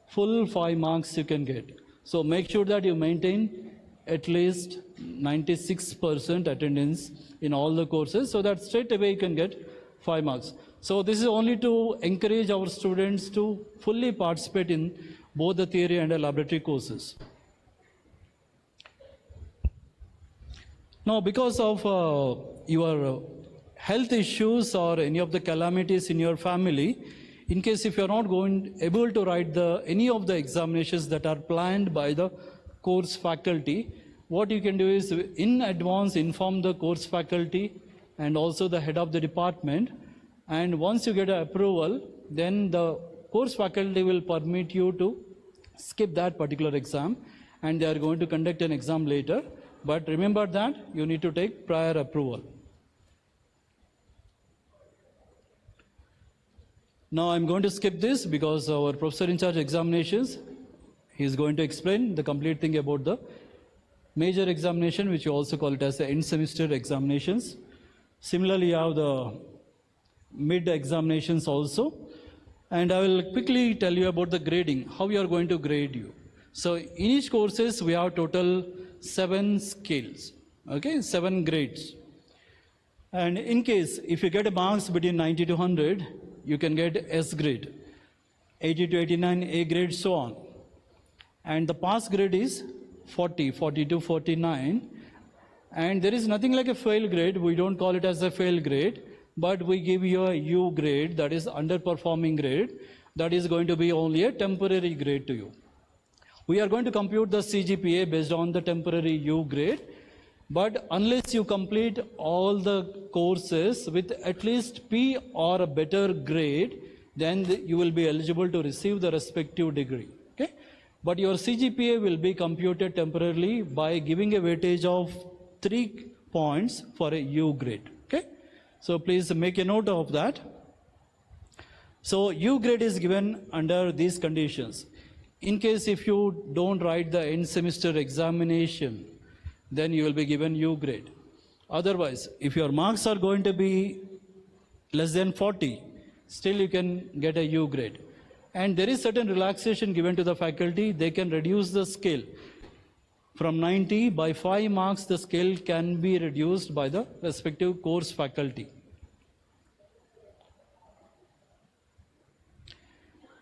full 5 marks you can get. So make sure that you maintain at least 96% attendance in all the courses, so that straight away you can get 5 marks. So this is only to encourage our students to fully participate in both the theory and the laboratory courses. Now, because of your health issues or any of the calamities in your family, in case if you are not able to write any of the examinations that are planned by the course faculty, what you can do is in advance inform the course faculty and also the head of the department, and once you get an approval, then the course faculty will permit you to skip that particular exam, and they are going to conduct an exam later. But remember that you need to take prior approval. Now I'm going to skip this because our professor in charge examinations, he is going to explain the complete thing about the major examination, which you also call it as the end semester examinations. Similarly, you have the mid examinations also. And I will quickly tell you about the grading, how we are going to grade you. So in each courses, we have total 7 scales, okay, 7 grades. And in case, if you get marks between 90 to 100, you can get S grade, 80 to 89, A grade, so on. And the pass grade is 40, 40 to 49. And there is nothing like a fail grade. We don't call it as a fail grade, but we give you a U grade, that is underperforming grade. That is going to be only a temporary grade to you. We are going to compute the CGPA based on the temporary U grade, but unless you complete all the courses with at least P or a better grade, then you will be eligible to receive the respective degree. Okay? but your CGPA will be computed temporarily by giving a weightage of 3 points for a U grade. Okay, so please make a note of that. So U grade is given under these conditions. In case if you don't write the end semester examination, then you will be given U grade. Otherwise, if your marks are going to be less than 40, still you can get a U grade. And there is certain relaxation given to the faculty. They can reduce the scale. From 90, by 5 marks, the scale can be reduced by the respective course faculty.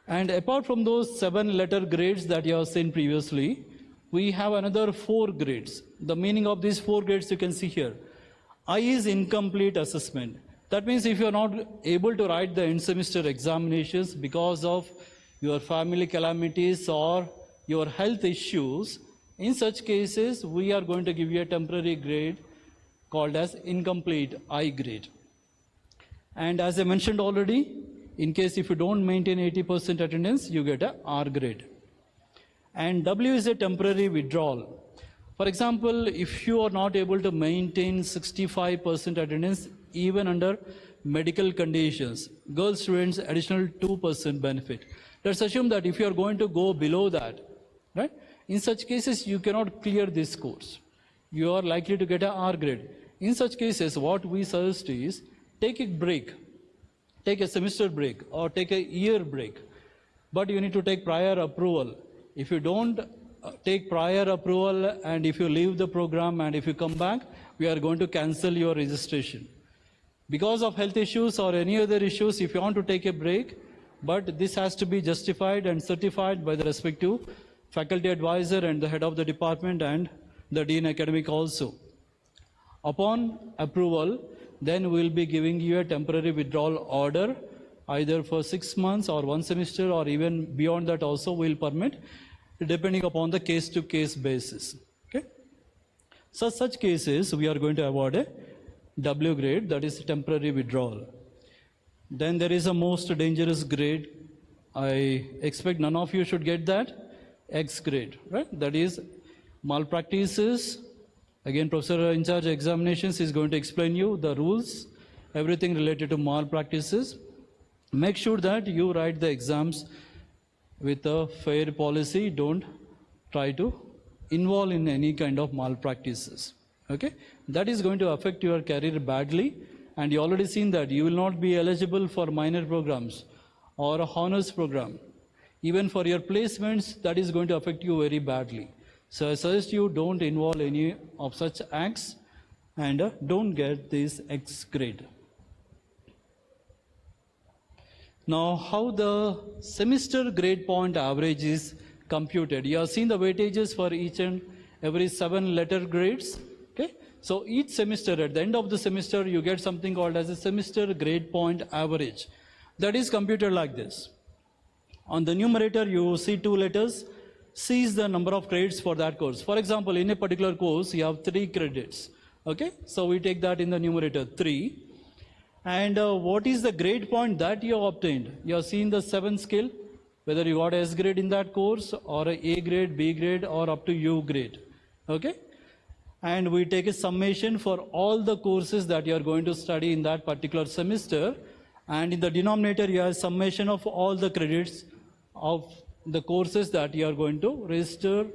And apart from those 7 letter grades that you have seen previously, we have another 4 grades. The meaning of these 4 grades you can see here. I is incomplete assessment. That means if you are not able to write the end semester examinations because of your family calamities or your health issues, in such cases, we are going to give you a temporary grade called as incomplete I grade. And as I mentioned already, in case if you don't maintain 80% attendance, you get a R grade. And W is a temporary withdrawal. For example, if you are not able to maintain 65% attendance even under medical conditions, girl students additional 2% benefit. Let's assume that if you are going to go below that, right? In such cases, you cannot clear this course. You are likely to get a R grade. In such cases, what we suggest is take a break, take a semester break or take a year break. But you need to take prior approval. If you don't take prior approval and if you leave the program and if you come back, we are going to cancel your registration. Because of health issues or any other issues, if you want to take a break, but this has to be justified and certified by the respective faculty advisor and the head of the department and the dean academic also. Upon approval, then we will be giving you a temporary withdrawal order, either for 6 months or 1 semester or even beyond that also we will permit, depending upon the case-to-case basis. Okay? So such cases, we are going to award a W grade, that is temporary withdrawal. Then there is a most dangerous grade. I expect none of you should get that. X grade, right? That is malpractices. Again, professor in charge of examinations is going to explain you the rules, everything related to malpractices. Make sure that you write the exams with a fair policy. Don't try to involve in any kind of malpractices. Okay? That is going to affect your career badly. And you already seen that you will not be eligible for minor programs or a honors program. Even for your placements, that is going to affect you very badly. So I suggest you don't involve any of such acts and don't get this X grade. Now, how the semester grade point average is computed. You have seen the weightages for each and every 7 letter grades. Okay? So each semester, at the end of the semester, you get something called as a semester grade point average. That is computed like this. On the numerator, you see 2 letters. C is the number of credits for that course. For example, in a particular course, you have 3 credits. Okay? So we take that in the numerator, 3. And what is the grade point that you have obtained? You have seen the 7 scale, whether you got S grade in that course or A grade, B grade or up to U grade. Okay? And we take a summation for all the courses that you are going to study in that particular semester. And in the denominator, you have a summation of all the credits of the courses that you are going to register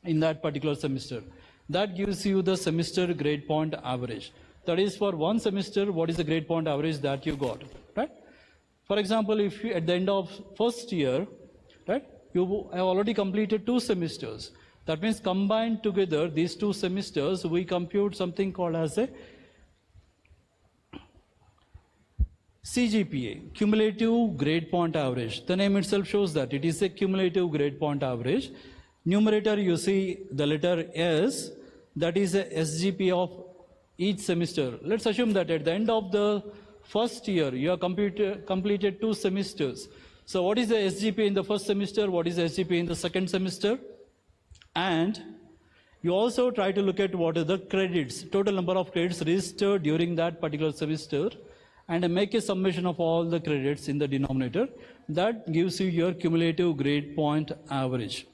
in that particular semester. That gives you the semester grade point average. That is for 1 semester, what is the grade point average that you got, right? For example, if you, at the end of first year, right, you have already completed 2 semesters. That means combined together, these 2 semesters, we compute something called as a CGPA, cumulative grade point average. The name itself shows that it is a cumulative grade point average. Numerator, you see the letter S, that is a SGPA of each semester. Let's assume that at the end of the first year, you have completed 2 semesters. So what is the SGPA in the first semester? What is the SGPA in the second semester? And you also try to look at what are the credits, total number of credits registered during that particular semester, and make a summation of all the credits in the denominator. That gives you your cumulative grade point average.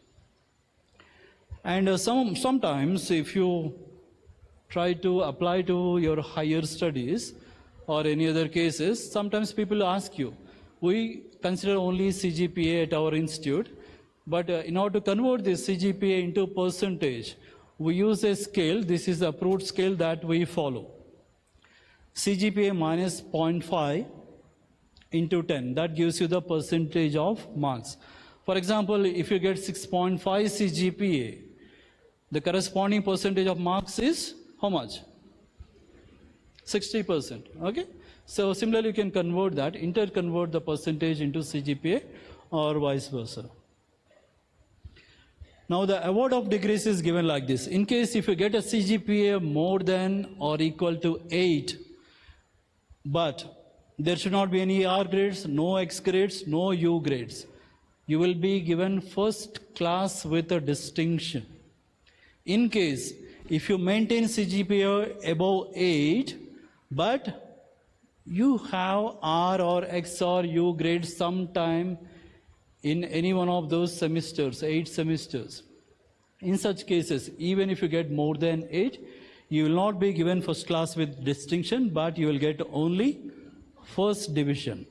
And sometimes if you try to apply to your higher studies or any other cases, sometimes people ask you, we consider only CGPA at our institute, but in order to convert this CGPA into percentage, we use a scale. This is the approved scale that we follow. CGPA minus 0.5 into 10, that gives you the percentage of marks. For example, if you get 6.5 CGPA, the corresponding percentage of marks is how much? 60%, okay? So similarly, you can convert that, interconvert the percentage into CGPA or vice versa. Now the award of degrees is given like this. In case if you get a CGPA more than or equal to 8, but there should not be any R grades, no X grades, no U grades, you will be given first class with a distinction. In case if you maintain CGPA above 8, but you have R or X or U grades sometime in any one of those semesters, 8 semesters. In such cases, even if you get more than 8, you will not be given first class with distinction, but you will get only first division.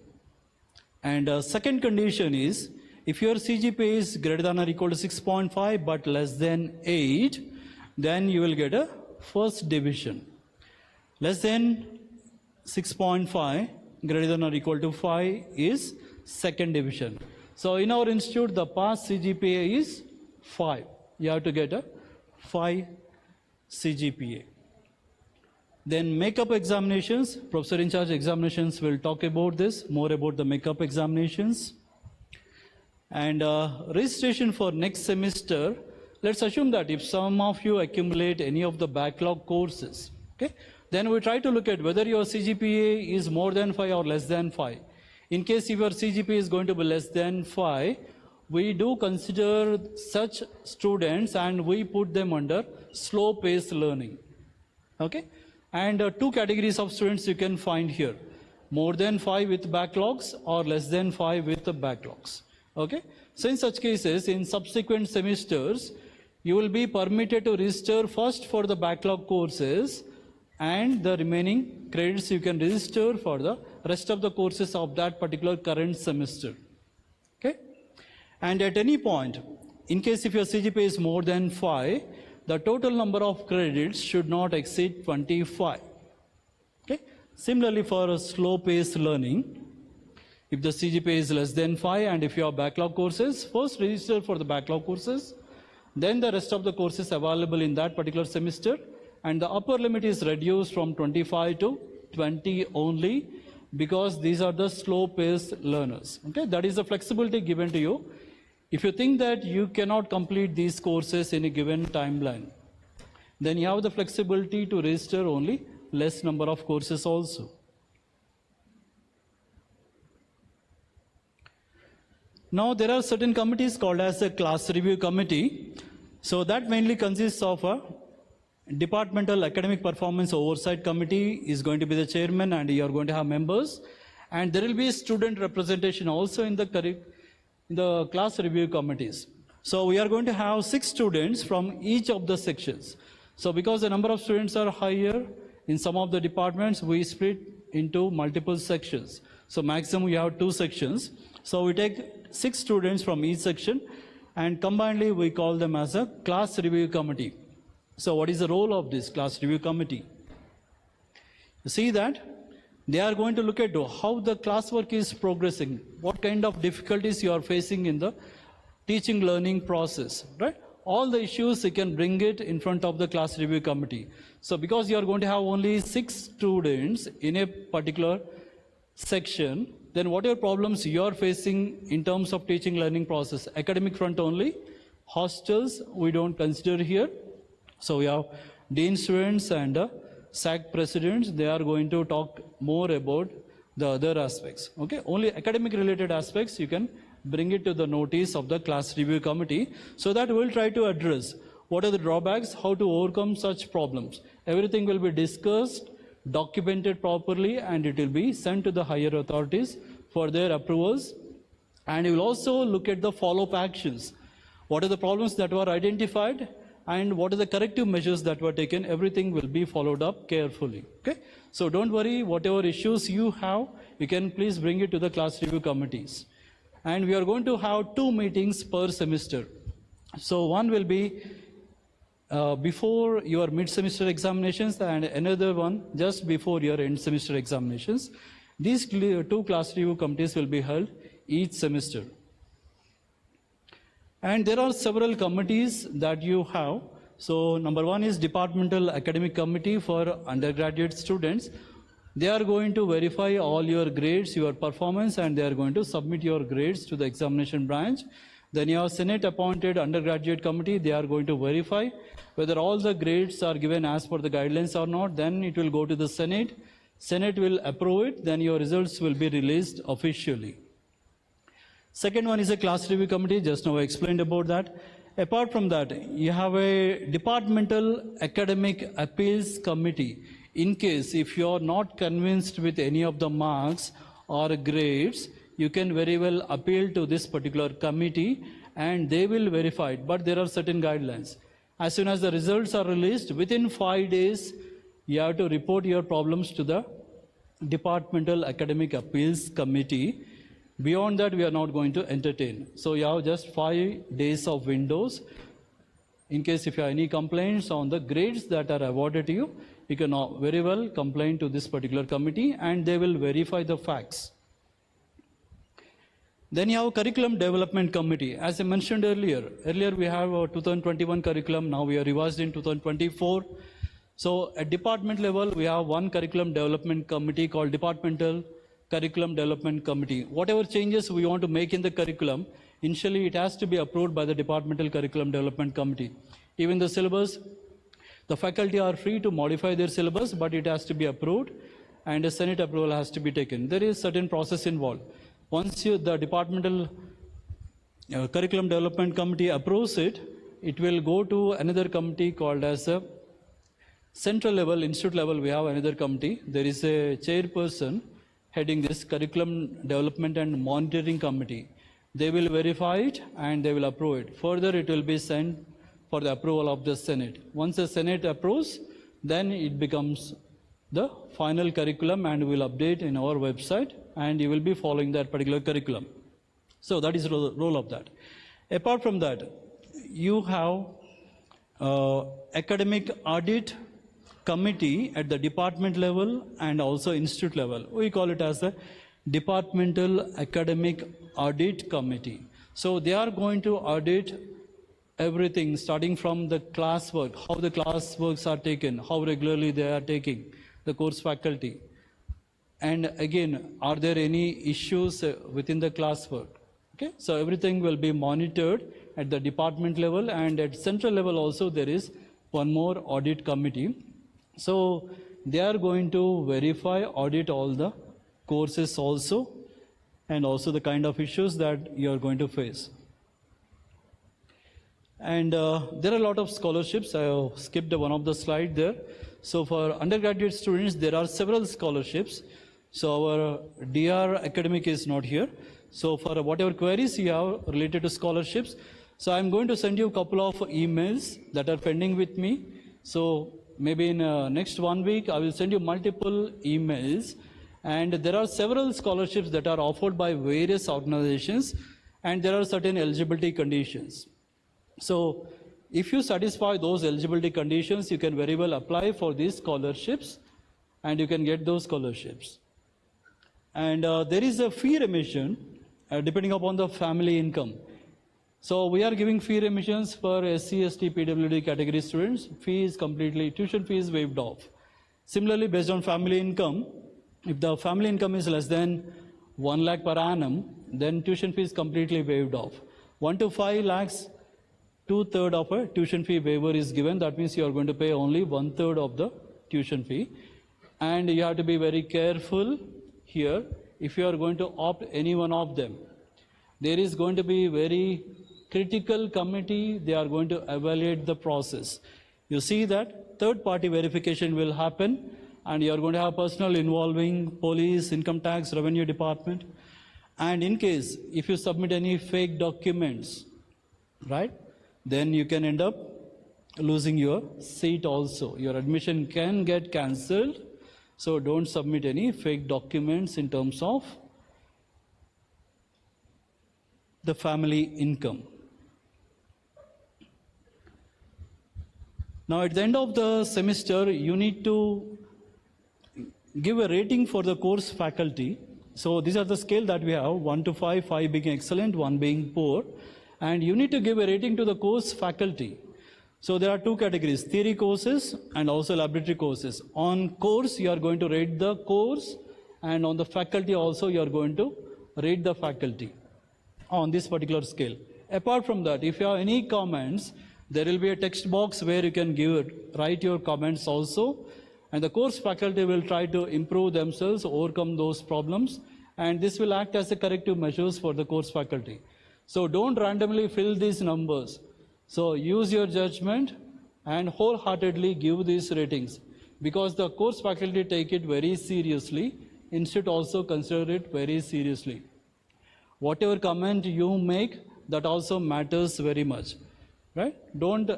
And second condition is, if your CGPA is greater than or equal to 6.5 but less than 8, then you will get a first division. Less than 6.5, greater than or equal to 5 is second division. So in our institute, the pass CGPA is 5. You have to get a 5 CGPA. Then makeup examinations, professor in charge examinations will talk about this, more about the makeup examinations. And registration for next semester, let's assume that if some of you accumulate any of the backlog courses, okay, then we try to look at whether your CGPA is more than 5 or less than 5. In case if your CGPA is going to be less than 5, we do consider such students and we put them under slow-paced learning. Okay? And two categories of students you can find here. More than 5 with backlogs or less than 5 with the backlogs. Okay? So in such cases, in subsequent semesters, you will be permitted to register first for the backlog courses, and the remaining credits you can register for the rest of the courses of that particular current semester. Okay? And at any point, in case if your CGPA is more than 5, the total number of credits should not exceed 25. Okay? Similarly, for a slow-paced learning, if the CGPA is less than 5 and if you have backlog courses, first register for the backlog courses, then the rest of the courses available in that particular semester, and the upper limit is reduced from 25 to 20 only, because these are the slow-paced learners. Okay? That is the flexibility given to you. If you think that you cannot complete these courses in a given timeline, then you have the flexibility to register only less number of courses also. Now there are certain committees called as a class review committee. So that mainly consists of a Departmental Academic Performance Oversight Committee is going to be the chairman, and you are going to have members. And there will be student representation also in the class review committees. So we are going to have 6 students from each of the sections. So because the number of students are higher in some of the departments, we split into multiple sections. So maximum we have 2 sections. So we take 6 students from each section, and combinedly we call them as a class review committee. So what is the role of this class review committee? You see that they are going to look at how the classwork is progressing, what kind of difficulties you are facing in the teaching learning process, right? All the issues you can bring it in front of the class review committee. So because you are going to have only 6 students in a particular section, then whatever problems you are facing in terms of teaching learning process, academic front only, hostels we don't consider here. So we have dean students and SAC presidents, they are going to talk more about the other aspects. Okay, only academic related aspects you can bring it to the notice of the class review committee, so that we'll try to address what are the drawbacks, how to overcome such problems. Everything will be discussed, documented properly, and it will be sent to the higher authorities for their approvals. And you will also look at the follow-up actions. what are the problems that were identified, and what are the corrective measures that were taken. Everything will be followed up carefully. Okay? So don't worry, whatever issues you have, you can please bring it to the class review committees. And we are going to have 2 meetings per semester. So one will be before your mid-semester examinations and another one just before your end semester examinations. These 2 class review committees will be held each semester. And there are several committees that you have. So number 1 is Departmental Academic Committee for undergraduate students. They are going to verify all your grades, your performance, and they are going to submit your grades to the examination branch. Then your Senate appointed undergraduate committee, they are going to verify whether all the grades are given as per the guidelines or not. Then it will go to the Senate. Senate will approve it, then your results will be released officially. Second one is a class review committee, just now I explained about that. Apart from that, you have a Departmental Academic Appeals Committee. In case if you are not convinced with any of the marks or grades, you can very well appeal to this particular committee and they will verify it. But there are certain guidelines. As soon as the results are released, within 5 days, you have to report your problems to the Departmental Academic Appeals Committee. Beyond that, we are not going to entertain. So you have just 5 days of windows. In case if you have any complaints on the grades that are awarded to you, you can very well complain to this particular committee and they will verify the facts. Then you have Curriculum Development Committee. As I mentioned earlier we have our 2021 curriculum, now we are revised in 2024. So at department level, we have one Curriculum Development Committee called Departmental Curriculum Development Committee. Whatever changes we want to make in the curriculum, initially it has to be approved by the Departmental Curriculum Development Committee. Even the syllabus, the faculty are free to modify their syllabus, but it has to be approved and a Senate approval has to be taken. There is certain process involved. Once the Departmental Curriculum Development Committee approves it, it will go to another committee called as a central level, institute level, we have another committee. There is a chairperson heading this Curriculum Development and Monitoring Committee. They will verify it and they will approve it. Further, it will be sent for the approval of the Senate. Once the Senate approves, then it becomes the final curriculum and we will update in our website and you will be following that particular curriculum. So that is the role of that. Apart from that, you have Academic Audit Committee at the department level and also institute level. We call it as the Departmental Academic Audit Committee. So they are going to audit everything starting from the classwork, how the classworks are taken, how regularly they are taking, the course faculty. And again, are there any issues within the classwork? Okay, so everything will be monitored at the department level and at central level also there is one more audit committee. So they are going to verify, audit all the courses also and also the kind of issues that you are going to face. And there are a lot of scholarships. I have skipped one of the slides there. So for undergraduate students, there are several scholarships. So our DR academic is not here. So for whatever queries you have related to scholarships, so I'm going to send you a couple of emails that are pending with me. So maybe in next 1 week, I will send you multiple emails. And there are several scholarships that are offered by various organizations and there are certain eligibility conditions. So if you satisfy those eligibility conditions, you can very well apply for these scholarships and you can get those scholarships. And there is a fee remission depending upon the family income. So we are giving fee remissions for SC, ST, PWD category students. Fee is completely, tuition fee is waived off. Similarly, based on family income, if the family income is less than 1 lakh per annum, then tuition fee is completely waived off. 1 to 5 lakhs, 2/3 of a tuition fee waiver is given. That means you are going to pay only 1/3 of the tuition fee. And you have to be very careful here if you are going to opt any one of them. There is going to be very critical committee. They are going to evaluate the process. You see that third-party verification will happen and you are going to have personnel involving police, income tax, revenue department. And in case if you submit any fake documents, right? Then you can end up losing your seat also. Your admission can get cancelled. So don't submit any fake documents in terms of the family income. Now at the end of the semester, you need to give a rating for the course faculty. So these are the scale that we have, 1 to 5, 5 being excellent, 1 being poor. And you need to give a rating to the course faculty. So there are two categories, theory courses and also laboratory courses. On course, you are going to rate the course, and on the faculty also, you are going to rate the faculty on this particular scale. Apart from that, if you have any comments, there will be a text box where you can write your comments also, and the course faculty will try to improve themselves, overcome those problems, and this will act as a corrective measures for the course faculty. So don't randomly fill these numbers. So use your judgment and wholeheartedly give these ratings, because the course faculty take it very seriously. Institute also consider it very seriously. Whatever comment you make, that also matters very much, right? Don't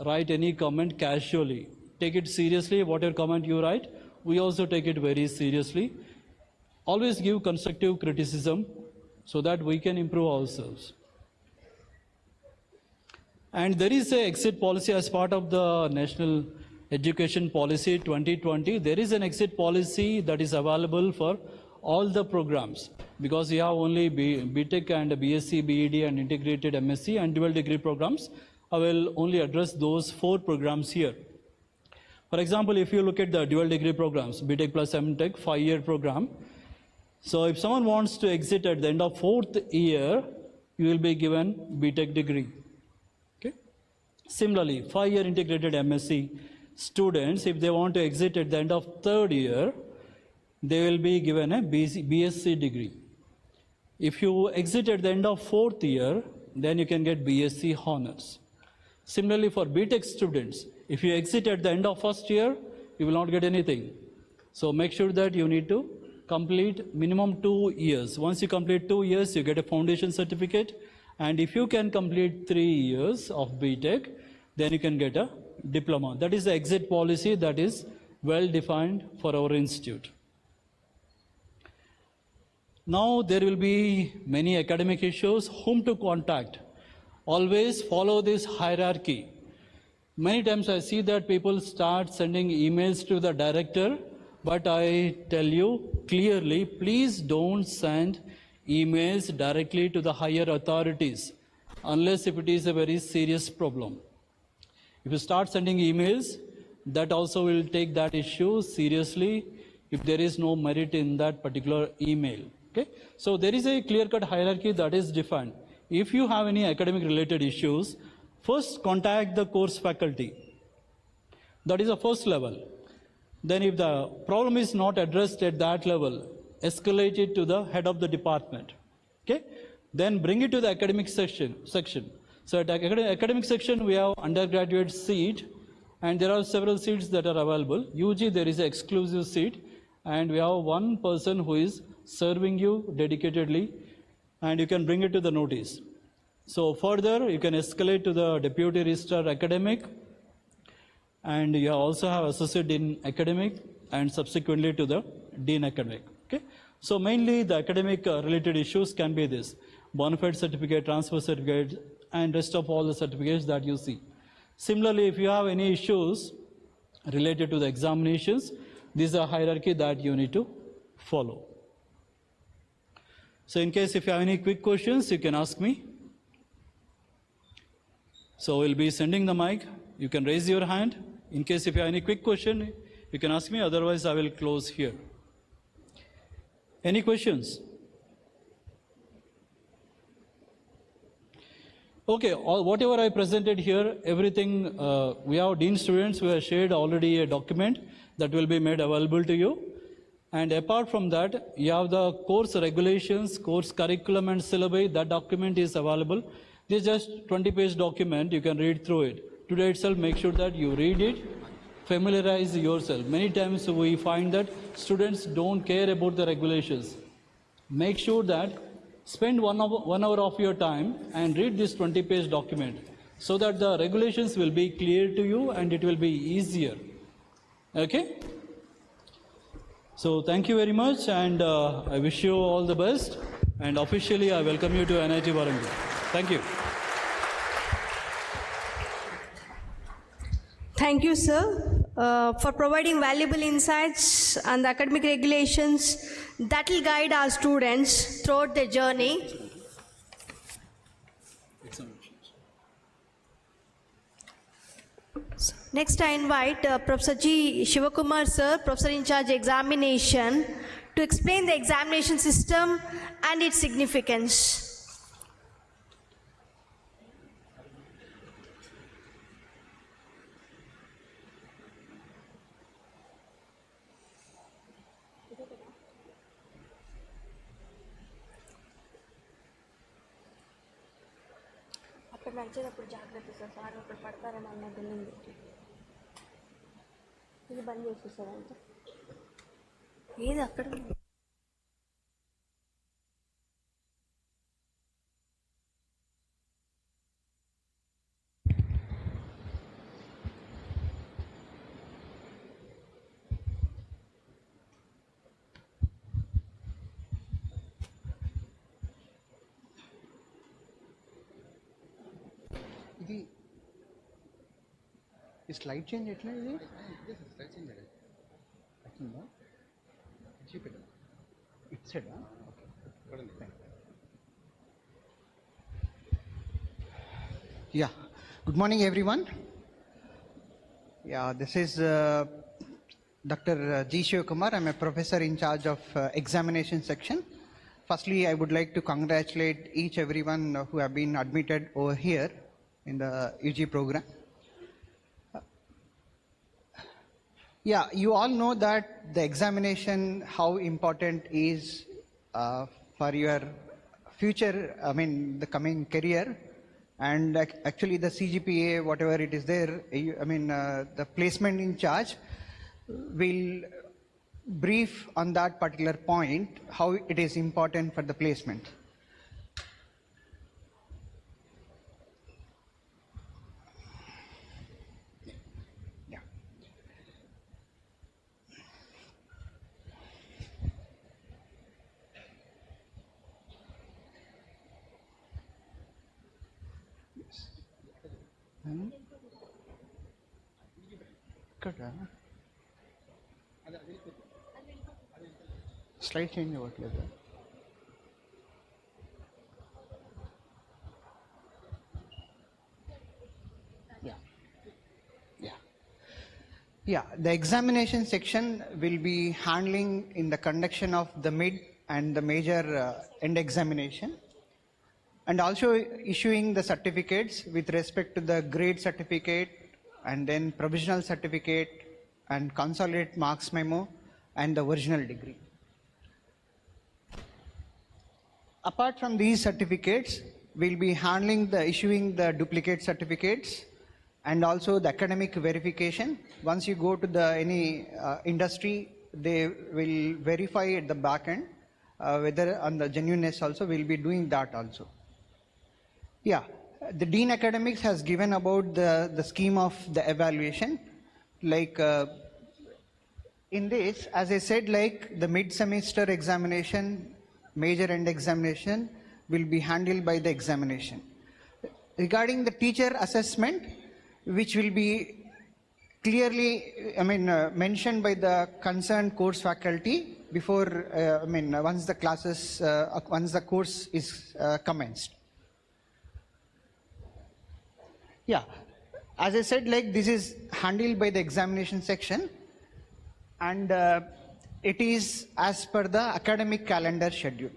write any comment casually. Take it seriously. Whatever comment you write, we also take it very seriously. Always give constructive criticism so that we can improve ourselves. And there is an exit policy as part of the National Education Policy 2020. There is an exit policy that is available for all the programs, because we have only BTech and BSc, BEd and integrated MSc and dual degree programs. I will only address those 4 programs here. For example, if you look at the dual degree programs, BTech plus MTech, 5-year program. So if someone wants to exit at the end of 4th year, you will be given BTech degree. Similarly, 5-year integrated MSc students, if they want to exit at the end of 3rd year, they will be given a BSc degree. If you exit at the end of 4th year, then you can get BSc honors. Similarly, for BTech students, if you exit at the end of 1st year, you will not get anything. So make sure that you need to complete minimum 2 years. Once you complete 2 years, you get a foundation certificate. And if you can complete 3 years of BTech, then you can get a diploma. That is the exit policy that is well defined for our institute. Now there will be many academic issues. Whom to contact? Always follow this hierarchy. Many times I see that people start sending emails to the director, but I tell you clearly, please don't send emails directly to the higher authorities, unless if it is a very serious problem. If you start sending emails, that also will take that issue seriously if there is no merit in that particular email. Okay? So there is a clear-cut hierarchy that is defined. If you have any academic related issues, first contact the course faculty. That is the first level. Then if the problem is not addressed at that level, escalate it to the head of the department. Okay? Then bring it to the academic section. So at academic section, we have undergraduate seat, and there are several seats that are available. UG, there is an exclusive seat, and we have one person who is serving you dedicatedly, and you can bring it to the notice. So further, you can escalate to the deputy registrar academic, and you also have associate dean academic, and subsequently to the dean academic. Okay? So mainly the academic related issues can be this: bona fide certificate, transfer certificate, and rest of all the certificates that you see. Similarly, if you have any issues related to the examinations, this is a hierarchy that you need to follow. So in case if you have any quick questions, you can ask me. So we'll be sending the mic. You can raise your hand. In case if you have any quick question, you can ask me. Otherwise, I will close here. Any questions? Okay, whatever I presented here, everything, we have dean students who have shared already a document that will be made available to you. And apart from that, you have the course regulations, course curriculum and syllabi. That document is available. This is just 20-page document. You can read through it. Today itself, make sure that you read it, familiarize yourself. Many times we find that students don't care about the regulations. Make sure that spend 1 hour of your time and read this 20-page document so that the regulations will be clear to you and it will be easier. Okay? So thank you very much, and I wish you all the best, and officially I welcome you to NIT Warangal. Thank you.
Thank you, sir, for providing valuable insights on the academic regulations that will guide our students throughout their journey. Next, I invite Professor G. Shivakumar, sir, Professor in charge examination, to explain the examination system and its significance. నడిచేటప్పుడు జాగ్రత్త sir sir ఒకరు పడతారని అన్నది ఉంది ఇది బంద్ చేసేసారంటే ఏది అక్కడ
ఇది ఈ స్లైడ్ చేంజ్ ఎట్లా ఇది స్లైడ్ చేంజ్ వచ్చిందా చూపెట్టా ఇట్ సైడా okay yeah good morning everyone yeah this is Dr. G. Shivakumar. I'm a professor in charge of examination section. Firstly, I would like to congratulate everyone who have been admitted over here in the UG program. Yeah, you all know that the examination, how important is for your future, the coming career, and actually the CGPA, whatever it is there, the placement in charge will brief on that particular point, how it is important for the placement. Slide change అవ్వట్లేదు the examination section will be handling in the conduction of the mid and the major end examination, and also issuing the certificates with respect to the grade certificate and then provisional certificate and consolidated marks memo and the original degree. Apart from these certificates, we'll be handling the issuing the duplicate certificates and also the academic verification. Once you go to the any industry, they will verify at the back end whether on the genuineness also we'll be doing that also. Yeah, the Dean Academics has given about the scheme of the evaluation. Like in this, as I said, like the mid-semester examination, major end examination will be handled by the examination. Regarding the teacher assessment, which will be clearly, mentioned by the concerned course faculty before, once the classes, once the course is commenced. Yeah, as I said, like this is handled by the examination section, and it is as per the academic calendar schedule.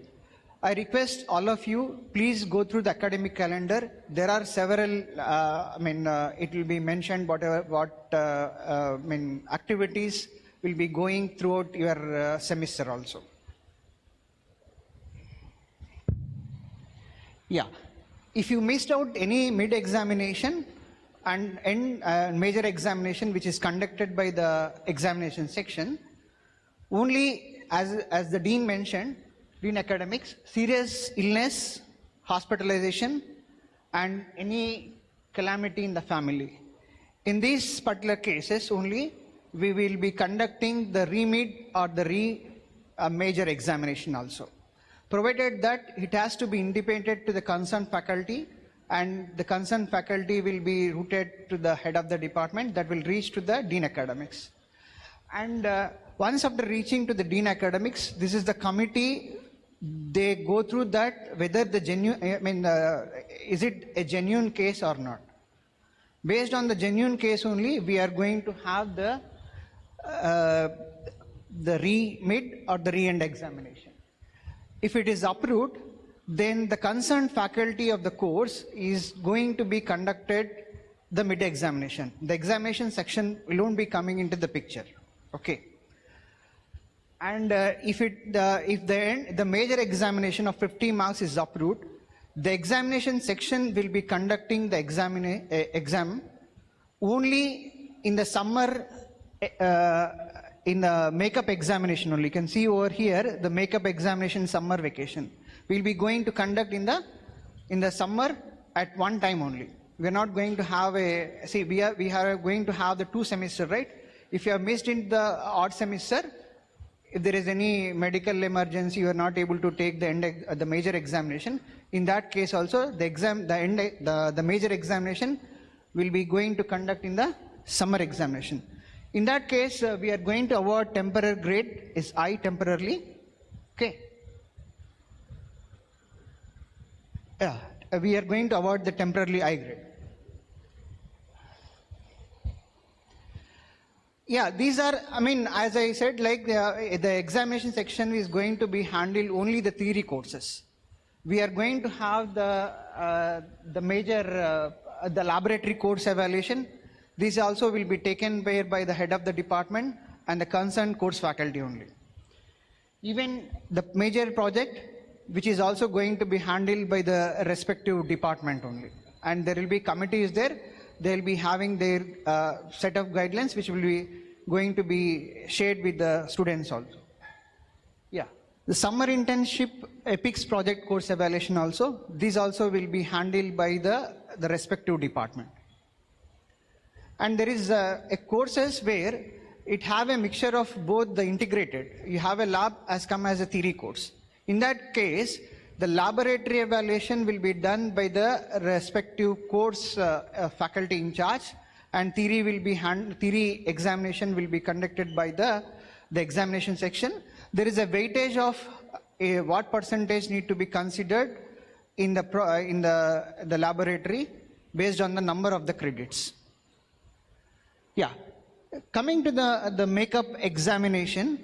I request all of you, please go through the academic calendar. There are several, it will be mentioned what activities will be going throughout your semester also. Yeah, if you missed out any mid-examination and major examination which is conducted by the examination section, only as the Dean mentioned, Dean Academics, serious illness, hospitalization, and any calamity in the family. In these particular cases only, we will be conducting the re-mid or the major examination also, provided that it has to be intimated to the concerned faculty, and the concerned faculty will be routed to the head of the department that will reach to the Dean Academics. And once after reaching to the Dean Academics, this is the committee, they go through that whether the is it a genuine case or not. Based on the genuine case only, we are going to have the re-mid or the re-end examination. If it is approved, then the concerned faculty of the course is going to be conducted the mid examination. The examination section will not be coming into the picture. Okay. And if the major examination of 50 marks is approved, the examination section will be conducting the exam only in the summer, in the makeup examination only. You can see over here the makeup examination summer vacation. We'll be going to conduct in the summer at one time only. We are not going to have we are going to have the 2 semesters, right? If you have missed in the odd semester, if there is any medical emergency, you are not able to take the major examination. In that case also, the major examination will be going to conduct in the summer examination. In that case, we are going to award temporary grade is I temporarily. Okay. Yeah, we are going to award the temporarily I grade. Yeah, these are, as I said, like the examination section is going to be handled only the theory courses. We are going to have the major, the laboratory course evaluation. These also will be taken by the head of the department and the concerned course faculty only. Even the major project, which is also going to be handled by the respective department only. And there will be committees there. They will be having their set of guidelines which will be going to be shared with the students also. Yeah. The summer internship EPICS project course evaluation also, these also will be handled by the respective department. And there is a courses where it have a mixture of both the integrated. You have a lab as come as a theory course. In that case, the laboratory evaluation will be done by the respective course faculty in charge, and theory examination will be conducted by the examination section. There is a weightage of what percentage need to be considered in the laboratory based on the number of the credits. Yeah, coming to the makeup examination,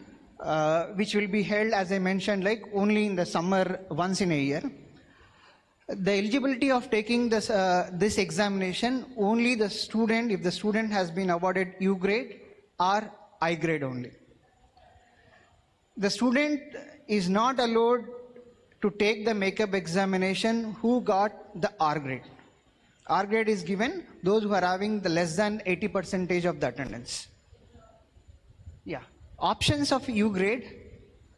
which will be held, as I mentioned, like only in the summer once in a year. The eligibility of taking this examination, only the student, if the student has been awarded U grade or I grade only. The student is not allowed to take the makeup examination who got the R grade. R grade is given those who are having the less than 80% of the attendance. Yeah. Options of U grade,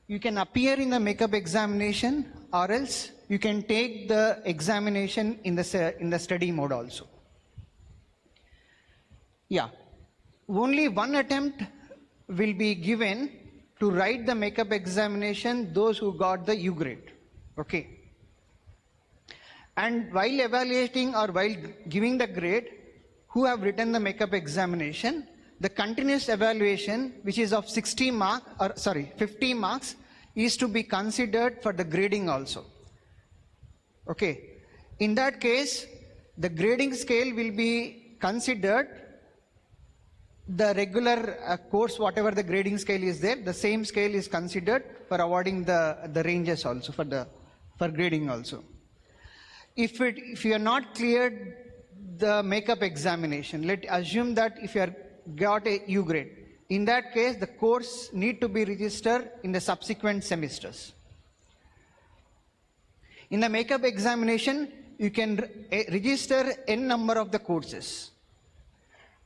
you can appear in the makeup examination, or else you can take the examination in the study mode also. Yeah. Only one attempt will be given to write the makeup examination, those who got the U grade. Okay. And while evaluating or while giving the grade, who have written the makeup examination, the continuous evaluation, which is of 50 marks, is to be considered for the grading also. Okay. In that case, the grading scale will be considered the regular course, whatever the grading scale is there, the same scale is considered for awarding the ranges also, for grading also. If you are not cleared the makeup examination, let's assume that if you are got a U grade, in that case the course need to be registered in the subsequent semesters. In the makeup examination, you can register n number of the courses,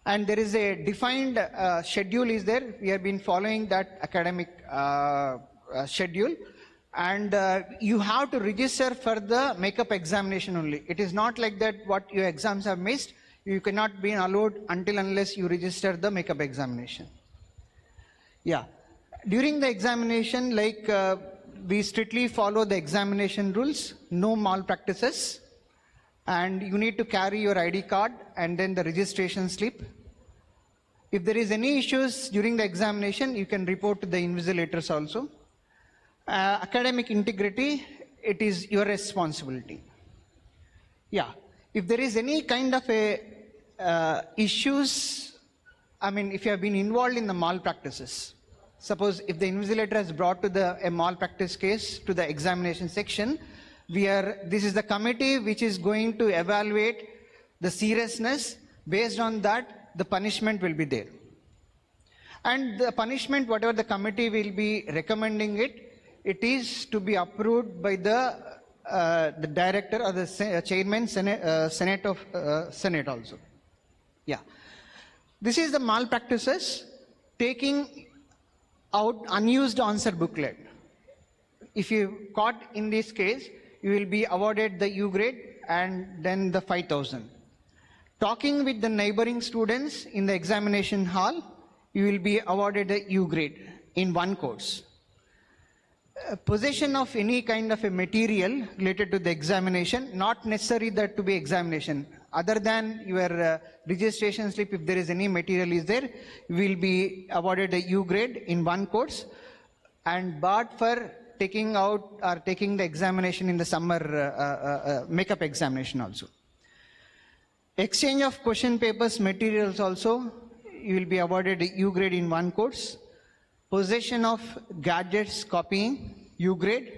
and there is a defined schedule is there. We have been following that academic schedule, and you have to register for the makeup examination only. It is not like that what your exams have missed, you cannot be allowed until unless you register the makeup examination. Yeah. During the examination, like we strictly follow the examination rules, no malpractices, and you need to carry your ID card and then the registration slip. If there is any issues during the examination, you can report to the invigilators also. Academic integrity, it is your responsibility. Yeah. If there is any kind of a issues, I mean, if you have been involved in the malpractices, suppose if the invigilator has brought to a malpractice case to the examination section, this is the committee which is going to evaluate the seriousness. Based on that, the punishment will be there. And the punishment, whatever the committee will be recommending it is to be approved by the director or the chairman, Senate also. Yeah. This is the malpractices, taking out unused answer booklet. If you caught in this case, you will be awarded the U grade and then the 5,000. Talking with the neighboring students in the examination hall, you will be awarded a U grade in one course. Possession of any kind of a material related to the examination, not necessary that to be examination. Other than your registration slip, if there is any material is there, you will be awarded a U grade in one course and barred for taking out or taking the examination in the summer makeup examination also. Exchange of question papers materials also, you will be awarded a U grade in one course. Possession of gadgets copying, U grade,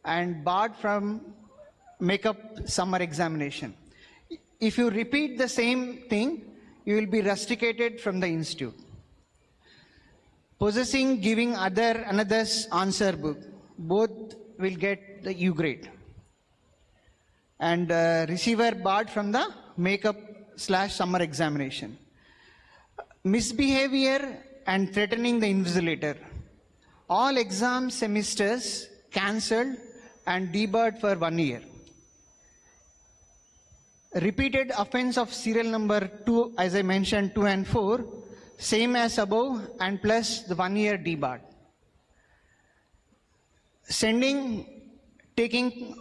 and barred from makeup summer examination. If you repeat the same thing, you will be rusticated from the institute. Possessing, giving another's answer book, both will get the U grade. And receiver barred from the makeup/summer examination. Misbehavior and threatening the invigilator. All exam semesters cancelled and debarred for 1 year. Repeated offense of serial number 2, as I mentioned, 2 and 4, same as above and plus the 1 year debarred. Taking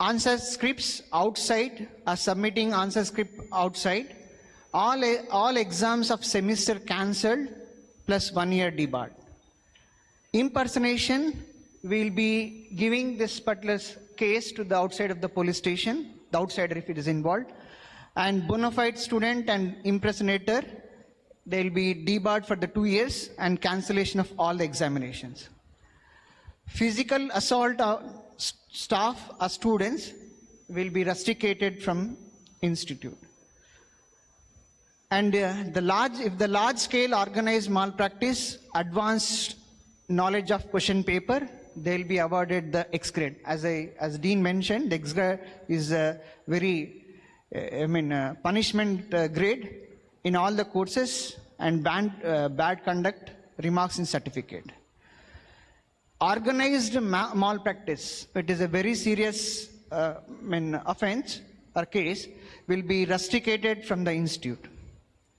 answer scripts outside or submitting answer script outside, all exams of semester cancelled plus 1 year debarred. Impersonation, we will be giving this particular case to the outside of the police station, the outsider if it is involved, and bona fide student and impersonator, they will be debarred for the 2 years and cancellation of all the examinations. Physical assault of staff or students will be rusticated from institute. And if the large scale organized malpractice, advanced knowledge of question paper, they will be awarded the X grade. As Dean mentioned, the X grade is a very, punishment grade in all the courses and bad conduct remarks in certificate. Organized malpractice, it is a very serious offense or case, will be rusticated from the institute.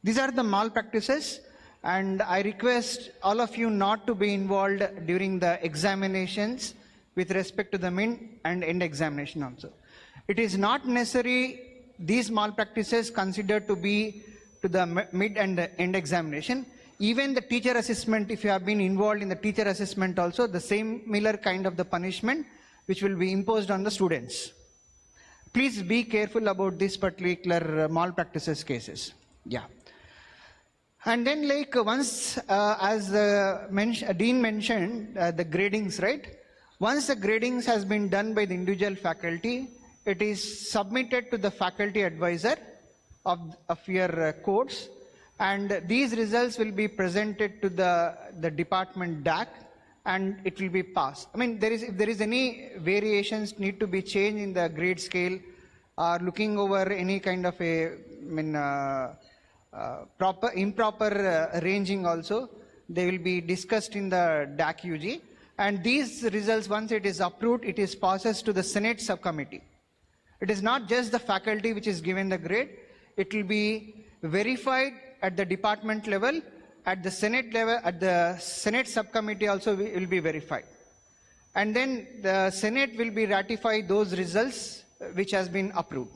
These are the malpractices, and I request all of you not to be involved during the examinations with respect to the mid and end examination also. It is not necessary these malpractices considered to be to the mid and end examination. Even the teacher assessment, if you have been involved in the teacher assessment also, the similar kind of the punishment which will be imposed on the students. Please be careful about this particular malpractices cases. Yeah. And then once, as Dean mentioned, the gradings, right? Once the gradings has been done by the individual faculty, it is submitted to the faculty advisor of your course, and these results will be presented to the department DAC, and it will be passed. If there is any variations need to be changed in the grade scale, or looking over any kind of a improper arranging also, they will be discussed in the DAC UG, And these results, once it is approved, it is processed to the Senate subcommittee. It is not just the faculty which is given the grade. It will be verified at the department level, at the Senate level, at the Senate subcommittee also will be verified. And then the Senate will be ratify those results which has been approved.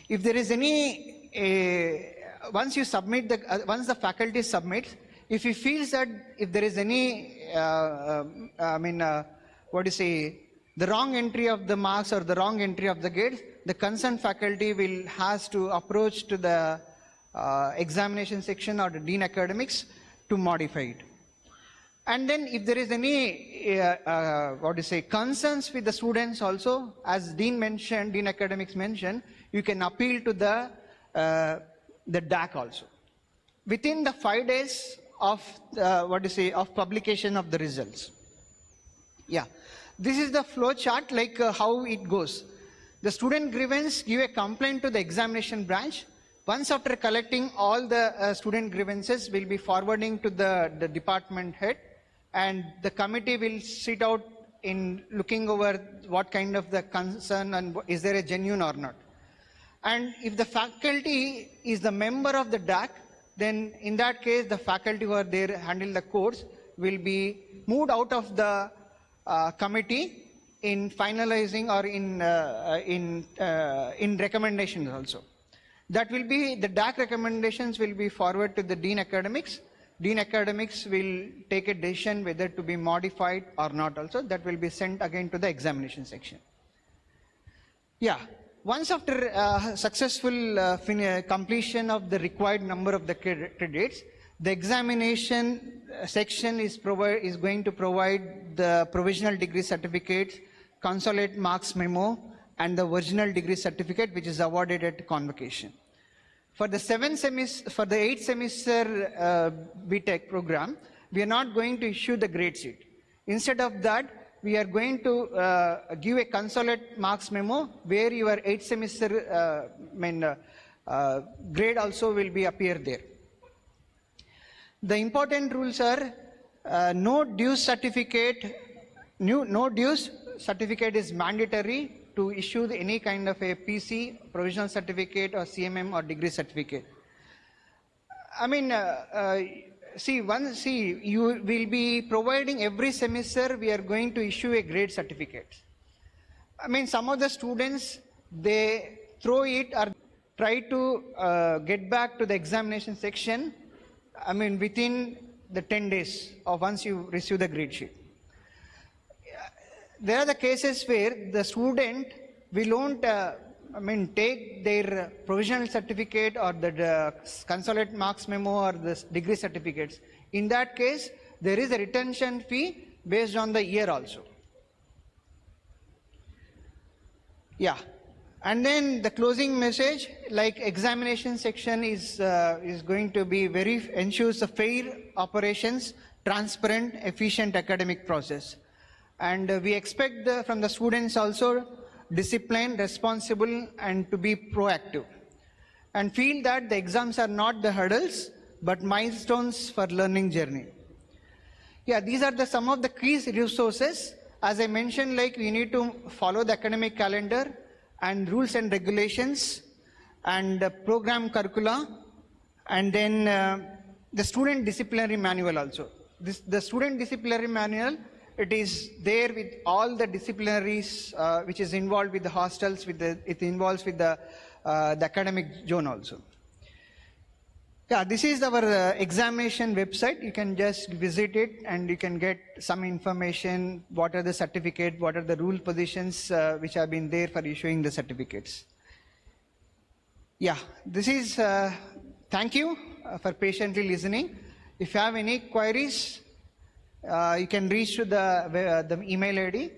If there is any, once you submit once the faculty submits, if he feels that if there is any, the wrong entry of the marks or the wrong entry of the grades, the concerned faculty has to approach to the examination section or the Dean Academics to modify it. And then if there is any, concerns with the students also, as Dean Academics mentioned, you can appeal to the DAC also. Within the 5 days of, of publication of the results. Yeah. This is the flow chart, like how it goes. The student grievance give a complaint to the examination branch. Once after collecting all the student grievances, will be forwarding to the department head, and the committee will sit out in looking over what kind of the concern and is there a genuine or not. And if the faculty is the member of the DAC, then in that case, the faculty who are there handle the course will be moved out of the committee in finalizing or in recommendations also. That will be, the DAC recommendations will be forwarded to the Dean Academics. Dean Academics will take a decision whether to be modified or not also. That will be sent again to the examination section. Yeah. Once after successful completion of the required number of the credits, the examination section is going to provide the provisional degree certificate, consolidate marks memo, and the original degree certificate which is awarded at convocation. For the 8th semester BTech program, we are not going to issue the grade sheet. Instead of that, we are going to give a consolidate marks memo where your 8th semester grade also will be appear there. The important rules are no dues certificate is mandatory to issue any kind of a PC, provisional certificate or CMM or degree certificate. I mean, you will be providing every semester, we are going to issue a grade certificate. I mean, some of the students, they throw it or try to get back to the examination section, I mean, within the 10 days of once you receive the grade sheet. There are the cases where the student will not take their provisional certificate or the consolidate marks memo or the degree certificates. In that case, there is a retention fee based on the year also. Yeah. And then the closing message, like examination section is going to be ensures the fair operations, transparent, efficient academic process. And we expect from the students also disciplined, responsible, and to be proactive. And feel that the exams are not the hurdles, but milestones for learning journey. Yeah, these are some of the key resources. As I mentioned, like we need to follow the academic calendar and rules and regulations and program curricula, and then the student disciplinary manual also. The student disciplinary manual, it is there with all the disciplinaries which is involved with the hostels, it involves with the academic zone also. Yeah, this is our examination website. You can just visit it and you can get some information, what are the certificate, what are the rule positions which have been there for issuing the certificates. Yeah, this is, thank you for patiently listening. If you have any queries, you can reach to the email ID.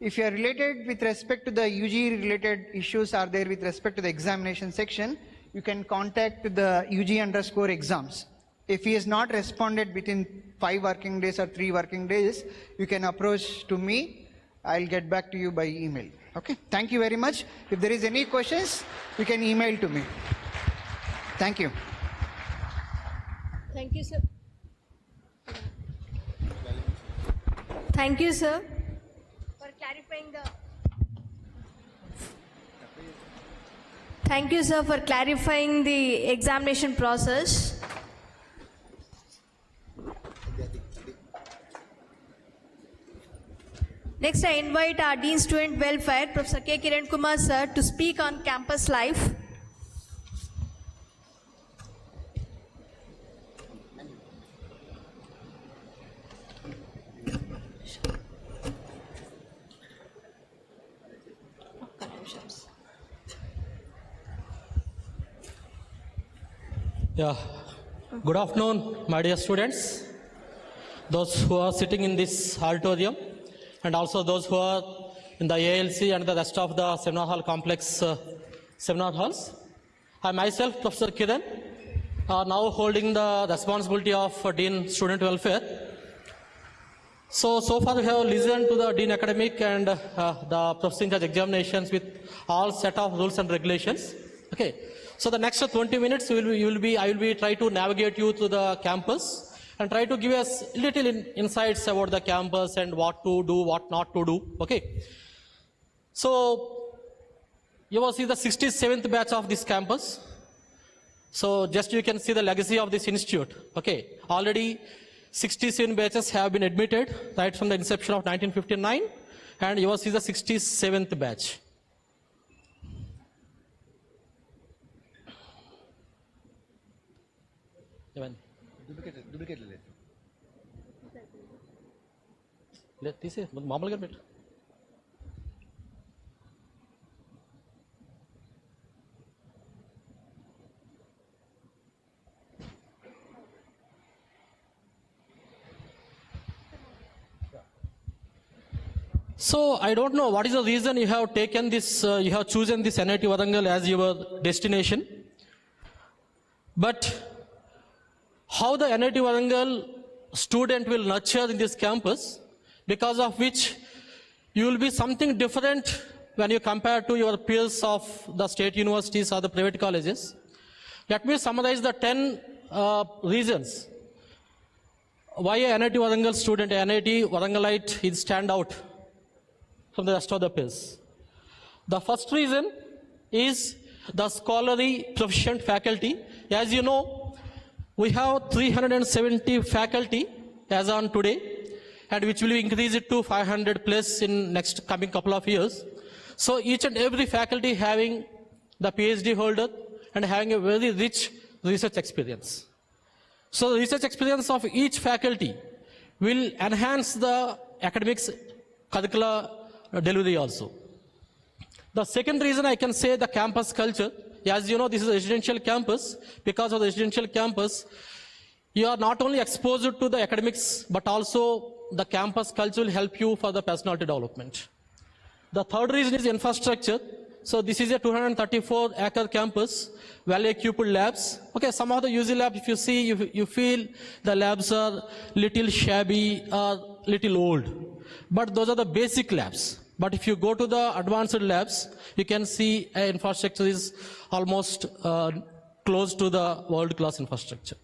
If you are related with respect to the UG related issues are there with respect to the examination section, you can contact the UG_exams. If he has not responded within 5 working days or 3 working days, you can approach to me. I'll get back to you by email. Okay. Thank you very much. If there is any questions, you can email to me. Thank you.
Thank you, sir. Thank you, sir, for clarifying the. Thank you, sir, for clarifying the examination process. Next, I invite our Dean Student Welfare, Professor K. Kiran Kumar, sir, to speak on campus life.
Yeah. Good afternoon, my dear students, those who are sitting in this auditorium, and also those who are in the ALC and the rest of the seminar hall complex seminar halls. I myself, Professor Kiran, are now holding the responsibility of Dean Student Welfare. So far we have listened to the Dean Academic and the Professor in Charge examinations with all set of rules and regulations. Okay. So the next 20 minutes I will be try to navigate you through the campus and try to give us little insights about the campus and what to do, what not to do. Okay. So you will see the 67th batch of this campus. So just you can see the legacy of this institute. Okay. Already 67 batches have been admitted right from the inception of 1959, and you will see the 67th batch. తీసే మామూలుగా పెట్టు. So I don't know what is the reason you have taken this, you have chosen this NIT Warangal as your destination. But how the NIT Warangal student will nurture in this campus, because of which you will be something different when you compare to your peers of the state universities or the private colleges. Let me summarize the 10 reasons why a NIT Warangal student, a NIT Warangalite is stand out from the rest of the peers. The first reason is the scholarly proficient faculty. As you know, we have 370 faculty as on today, and which will increase it to 500 plus in next coming couple of years. So each and every faculty having the PhD holder and having a very rich research experience. So the research experience of each faculty will enhance the academics curricula delivery also. The second reason I can say the campus culture. As you know, this is a residential campus. Because of the residential campus, you are not only exposed to the academics, but also the campus culture will help you for the personality development. The third reason is infrastructure. So this is a 234-acre campus, well-equipped labs. Okay, some of the UG labs, if you see, you feel the labs are little shabby or little old. But those are the basic labs. But if you go to the advanced labs, you can see infrastructure is almost close to the world-class infrastructure.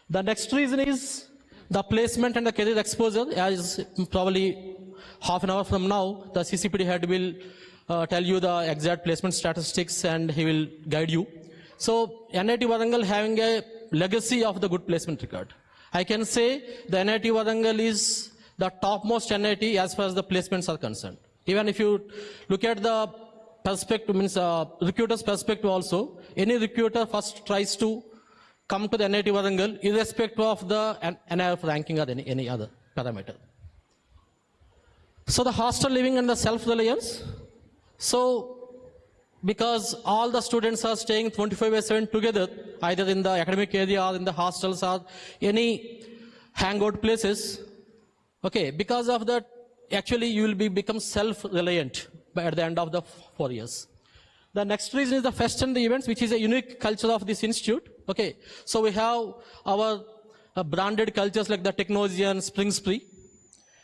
The next reason is the placement and the career exposure. As probably half an hour from now, the CCPD head will tell you the exact placement statistics and he will guide you. So NIT Warangal having a legacy of the good placement record. I can say the NIT Warangal is the topmost NIT as far as the placements are concerned. Even if you look at the perspective, means recruiter's perspective also, any recruiter first tries to come to the NIT Warangal irrespective of the NIF ranking or any other parameter. So the hostel living and the self-reliance. So because all the students are staying 25/7 together, either in the academic area or in the hostels or any hangout places, okay, because of that, actually you will become self-reliant at the end of the 4 years. The next reason is the fest and the events, which is a unique culture of this institute. Okay, so we have our branded cultures like the Technosian, Spring Spree,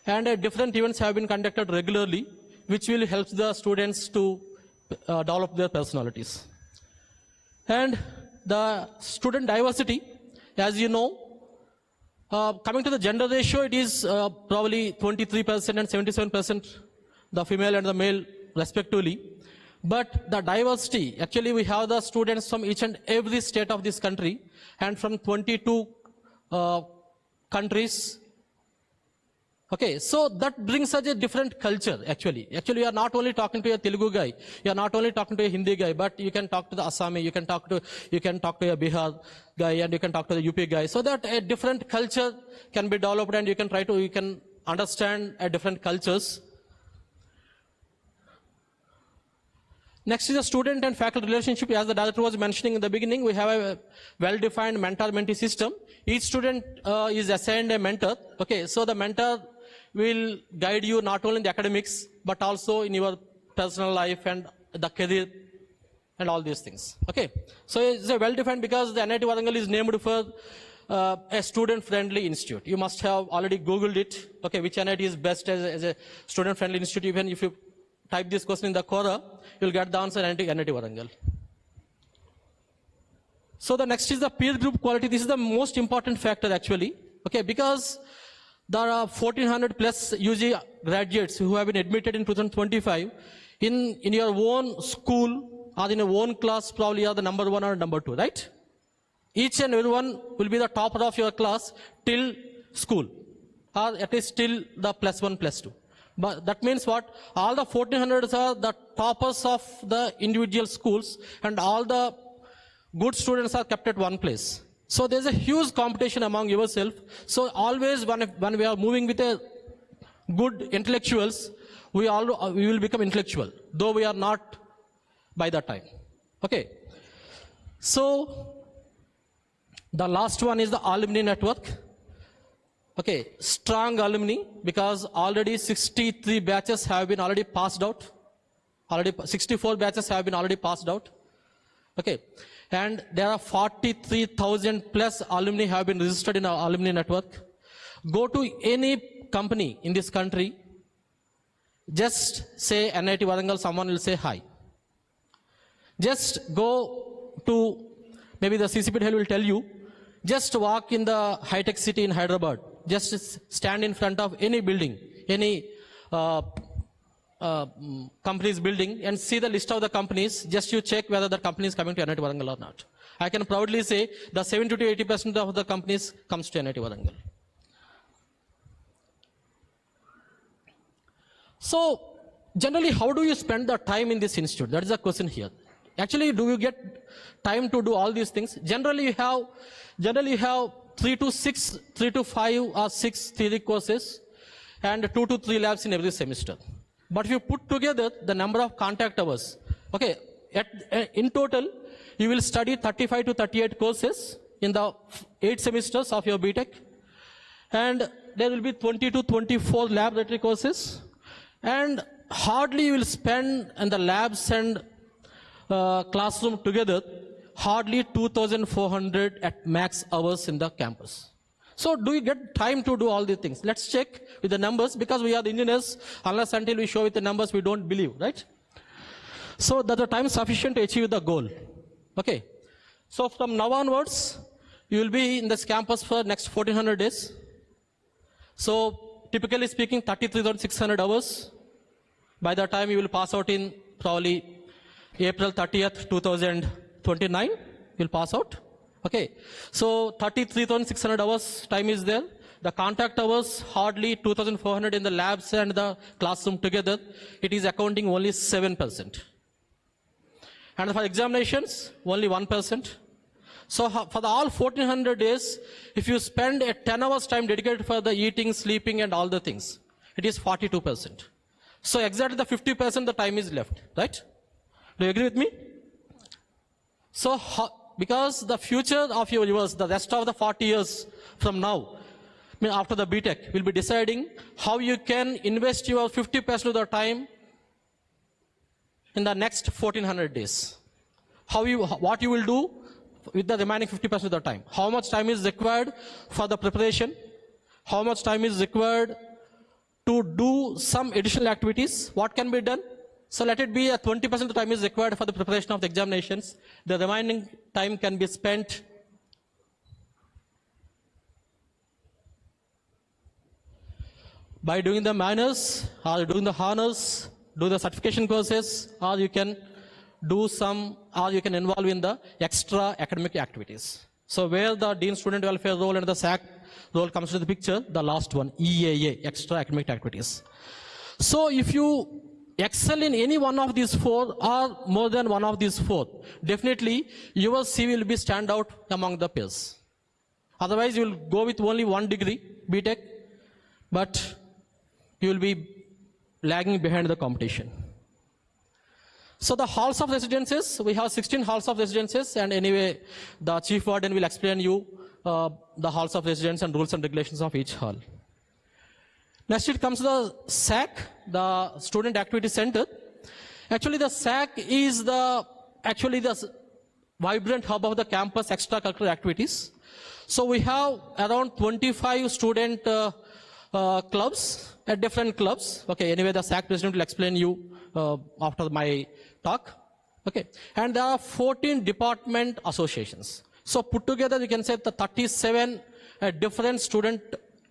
and different events have been conducted regularly, which will help the students to develop their personalities. And the student diversity, as you know, Coming to the gender ratio, it is probably 23% and 77%, the female and the male respectively. But the diversity, actually we have the students from each and every state of this country and from 22 countries. Okay, so that brings such a different culture actually. Actually, you are not only talking to a Telugu guy, you are not only talking to a Hindi guy, but you can talk to the Assami, you can talk to a Bihar guy, and you can talk to the UP guy, so that a different culture can be developed and you can understand different cultures. Next is the student and faculty relationship. As the director was mentioning in the beginning, we have a well-defined mentor-mentee system. Each student is assigned a mentor. Okay, so the mentor will guide you not only in the academics, but also in your personal life and the career and all these things. Okay, so it's a well-defined because the NIT Warangal is named for a student-friendly institute. You must have already Googled it. Okay, which NIT is best as a student-friendly institute. Even if you type this question in the Quora, you'll get the answer NIT Warangal. So the next is the peer group quality. This is the most important factor actually. Okay, because there are 1400 plus UG graduates who have been admitted in 2025. In your own school or in your own class, probably you are the number 1 or number 2, right? Each and everyone will be the topper of your class till school, or at least till the +1, +2. But that means what? All the 1400s are the toppers of the individual schools, and all the good students are kept at one place. So there's a huge competition among yourself. So always when we are moving with a good intellectuals, we will become intellectual, though we are not by that time. Okay. So the last one is the alumni network. Okay, strong alumni, because already 63 batches have been already passed out. 64 batches have been already passed out. Okay, and there are 43,000 plus alumni have been registered in our alumni network. Go to any company in this country, just say NIT Warangal, someone will say hi. Just go to, maybe the CCP Delhi will tell you, just walk in the high-tech city in Hyderabad. Just stand in front of any building, any company's building, and see the list of the companies. Just you check whether the company is coming to NIT Warangal or not. I can proudly say the 70 to 80% of the companies comes to NIT Warangal. So generally, how do you spend the time in this institute? That is the question here. Actually, do you get time to do all these things? Generally, you have 3 to 5 or 6 theory courses and 2 to 3 labs in every semester. But if you put together the number of contact hours, okay, in total, you will study 35 to 38 courses in the 8 semesters of your BTech, and there will be 20 to 24 laboratory courses, and hardly you will spend in the labs and classroom together hardly 2,400 at max hours in the campus. So do you get time to do all these things? Let's check with the numbers, because we are the engineers. Unless until we show with the numbers, we don't believe, right? So that the time sufficient to achieve the goal. Okay. So from now onwards, you will be in this campus for next 1400 days. So typically speaking, 33,600 hours. By the time you will pass out in probably April 30th, 2029, you'll pass out. Okay, so 33,600 hours time is there. The contact hours hardly 2,400 in the labs and the classroom together. It is accounting only 7%. And for examinations, only 1%. So for the all 1400 days, if you spend a 10 hours time dedicated for the eating, sleeping and all the things, it is 42%. So exactly the 50% the time is left, right? Do you agree with me? So, because the future of your universe, the rest of the 40 years from now, I mean after the BTech, will be deciding how you can invest your 50% of the time in the next 1400 days. What you will do with the remaining 50% of the time. How much time is required for the preparation? How much time is required to do some additional activities? What can be done? So let it be a 20% of the time is required for the preparation of the examinations. The remaining time can be spent by doing the minors or doing the honors, do the certification courses, or you can do some, or you can involve in the extra academic activities. So where the Dean Student Welfare role and the SAC role comes into the picture, the last one, EAA, extra academic activities. So if you excel in any one of these four or more than one of these four, definitely your CV will be stand out among the peers. Otherwise, you will go with only one degree, BTech, but you will be lagging behind the competition. So the halls of residences, we have 16 halls of residences, and anyway, the chief warden will explain you the halls of residence and rules and regulations of each hall. Next, it comes to the SAC, the Student Activity Center. Actually, the SAC is the vibrant hub of the campus extracurricular activities. So we have around 25 student clubs at different clubs. Okay, anyway, the SAC president will explain you after my talk. Okay, and there are 14 department associations. So put together, you can say the 37 different student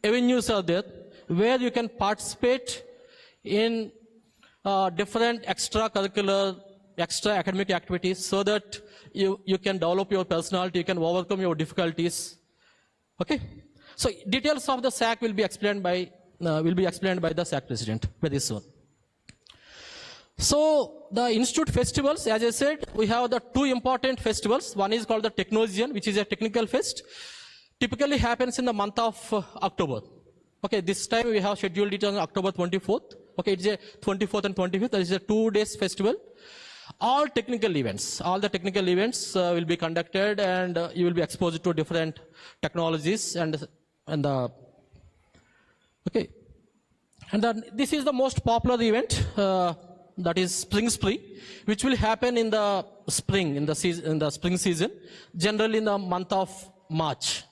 avenues are there, where you can participate in different extracurricular, extra academic activities, so that you can develop your personality, you can overcome your difficulties. Okay, so details of the SAC will be explained by the SAC president very soon. So the institute festivals, as I said, we have the two important festivals. One is called the Technosian, which is a technical fest. Typically happens in the month of October. Okay, this time we have scheduled it on October 24th. Okay, it's a 24th and 25th. That is a 2 days festival. All the technical events will be conducted, and you will be exposed to different technologies and this is the most popular event. That is Spring Spree, which will happen in the spring, in the spring season, generally in the month of March,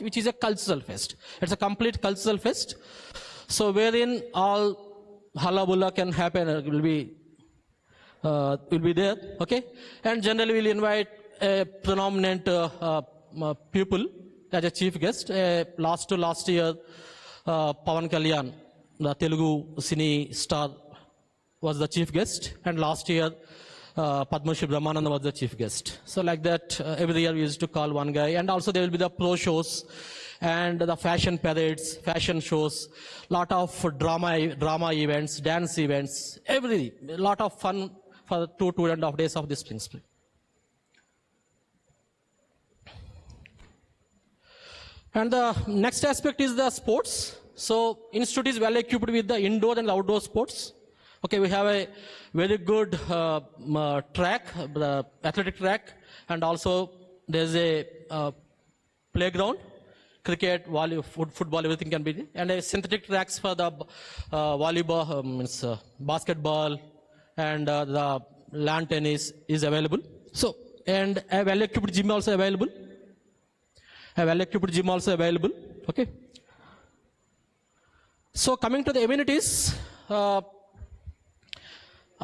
which is a cultural fest. It's a complete cultural fest. So wherein all halabulla can happen, will be there, okay? And generally we'll invite a prominent people as a chief guest. Last year, Pawan Kalyan, the Telugu cine star, was the chief guest, and last year Padma Shri Brahmananda was the chief guest. So like that, every year we used to call one guy, and also there will be the pro shows and the fashion parades, fashion shows, lot of drama events, dance events, a lot of fun for 2.5 days of this Spring Spree. And the next aspect is the sports. So institute is well equipped with the indoor and outdoor sports. Okay, we have a very good track, the athletic track, and also there's a playground, cricket, volleyball, football, everything can be there, and a synthetic tracks for the volleyball, basketball, and the lawn tennis is available. So, and a well-equipped gym also available. Okay. So coming to the amenities,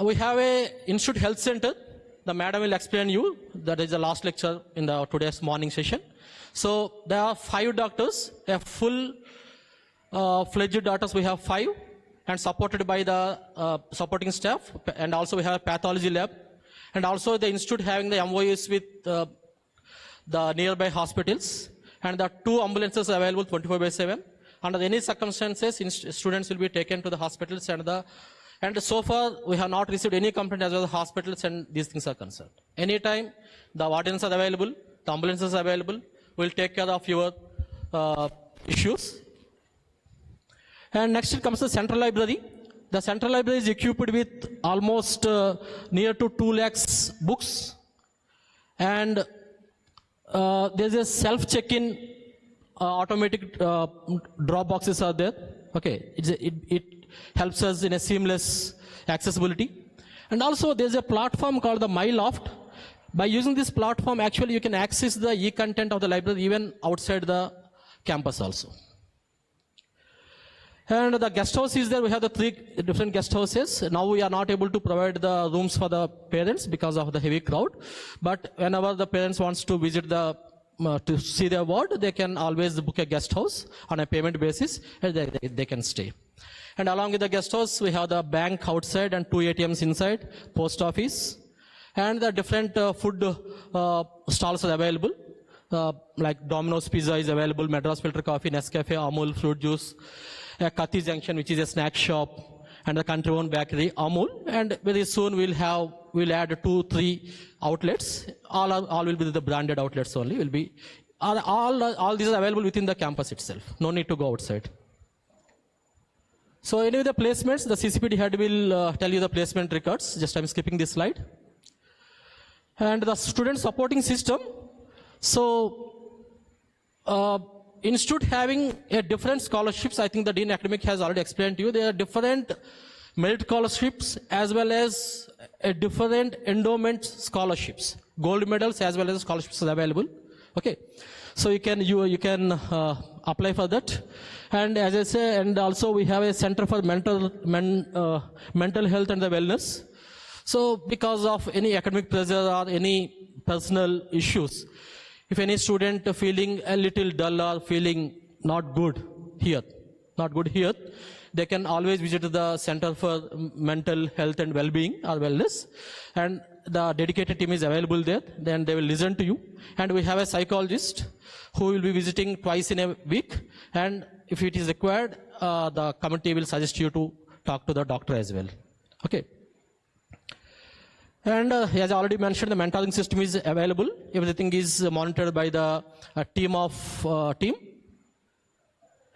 we have a institute health center. The madam will explain you. That is the last lecture in the today's morning session. So there are 5 doctors, a full fledged doctors. We have 5, and supported by the supporting staff. And also we have a pathology lab. And also the institute having the MOUs with the nearby hospitals. And the 2 ambulances available 24/7. Under any circumstances, students will be taken to the hospitals, and so far we have not received any complaint as well as the hospitals and these things are concerned. Anytime the wardens are available, the ambulances are available, we'll take care of your issues. And next it comes to the central library. The central library is equipped with almost near to 2 lakhs books, and there's a self-check-in automatic drop boxes are there. Okay, it helps us in a seamless accessibility. And also there's a platform called the My Loft. By using this platform, actually you can access the e-content of the library even outside the campus also. And the guest house is there. We have the 3 different guest houses. Now we are not able to provide the rooms for the parents because of the heavy crowd. But whenever the parents wants to visit the to see their ward, they can always book a guest house on a payment basis, and they can stay. And along with the guest house, we have the bank outside and 2 ATMs inside, post office, and the different food stalls are available. Like Domino's Pizza is available, Madras Filter Coffee, Nescafe, Amul, Fruit Juice, Kathi Junction, which is a snack shop, and the country-owned bakery, Amul. And very soon we'll add 2-3 outlets. All will be the branded outlets only. Will be all these are available within the campus itself. No need to go outside. So anyway, the placements, the CCPD head will tell you the placement records. Just I'm skipping this slide. And the student supporting system. So, institute having a different scholarships, I think the Dean Academic has already explained to you. There are different merit scholarships as well as a different endowment scholarships. Gold medals as well as scholarships are available. Okay. So you can apply for that. And as I say, and also we have a center for mental health and the wellness. So because of any academic pressure or any personal issues, if any student feeling a little dull or feeling not good here, they can always visit the Center for Mental Health and Well-being or Wellness, and the dedicated team is available there. Then they will listen to you. And we have a psychologist who will be visiting twice in a week. And if it is required, the committee will suggest you to talk to the doctor as well. Okay. And as I already mentioned, the mentoring system is available. Everything is monitored by the team.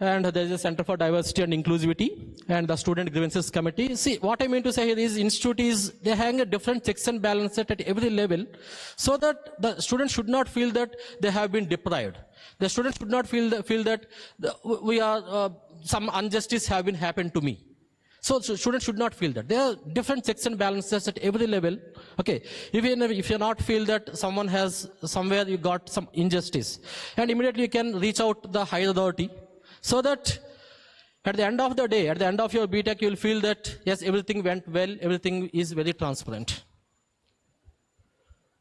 And there is a Center for Diversity and Inclusivity and the Student Grievances Committee. See, what I mean to say here is institute is, they hang a different checks and balances at every level, so that the students should not feel that they have been deprived. The students should not feel that some injustice have been happened to me. So students should not feel that. There are different checks and balances at every level. Okay, if you not feel that someone has, somewhere you got some injustice, and immediately you can reach out to the higher authority, so that at the end of the day, at the end of your BTech, you will feel that yes, everything went well, everything is very transparent.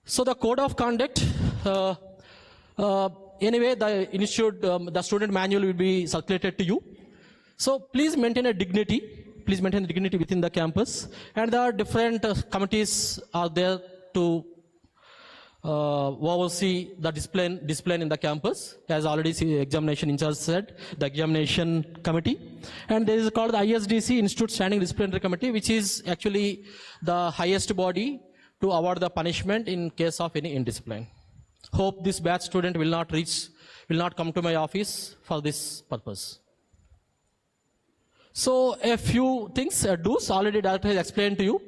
So the code of conduct, anyway, the institute, the student manual will be circulated to you. So please maintain a dignity. Please maintain the dignity within the campus. And there are different committees are there to oversee the discipline in the campus. As already the examination in charge said, the examination committee. And there is called the ISDC, Institute Standing Disciplinary Committee, which is actually the highest body to award the punishment in case of any indiscipline. Hope this batch student will not come to my office for this purpose. So a few things, do's, already Director has explained to you.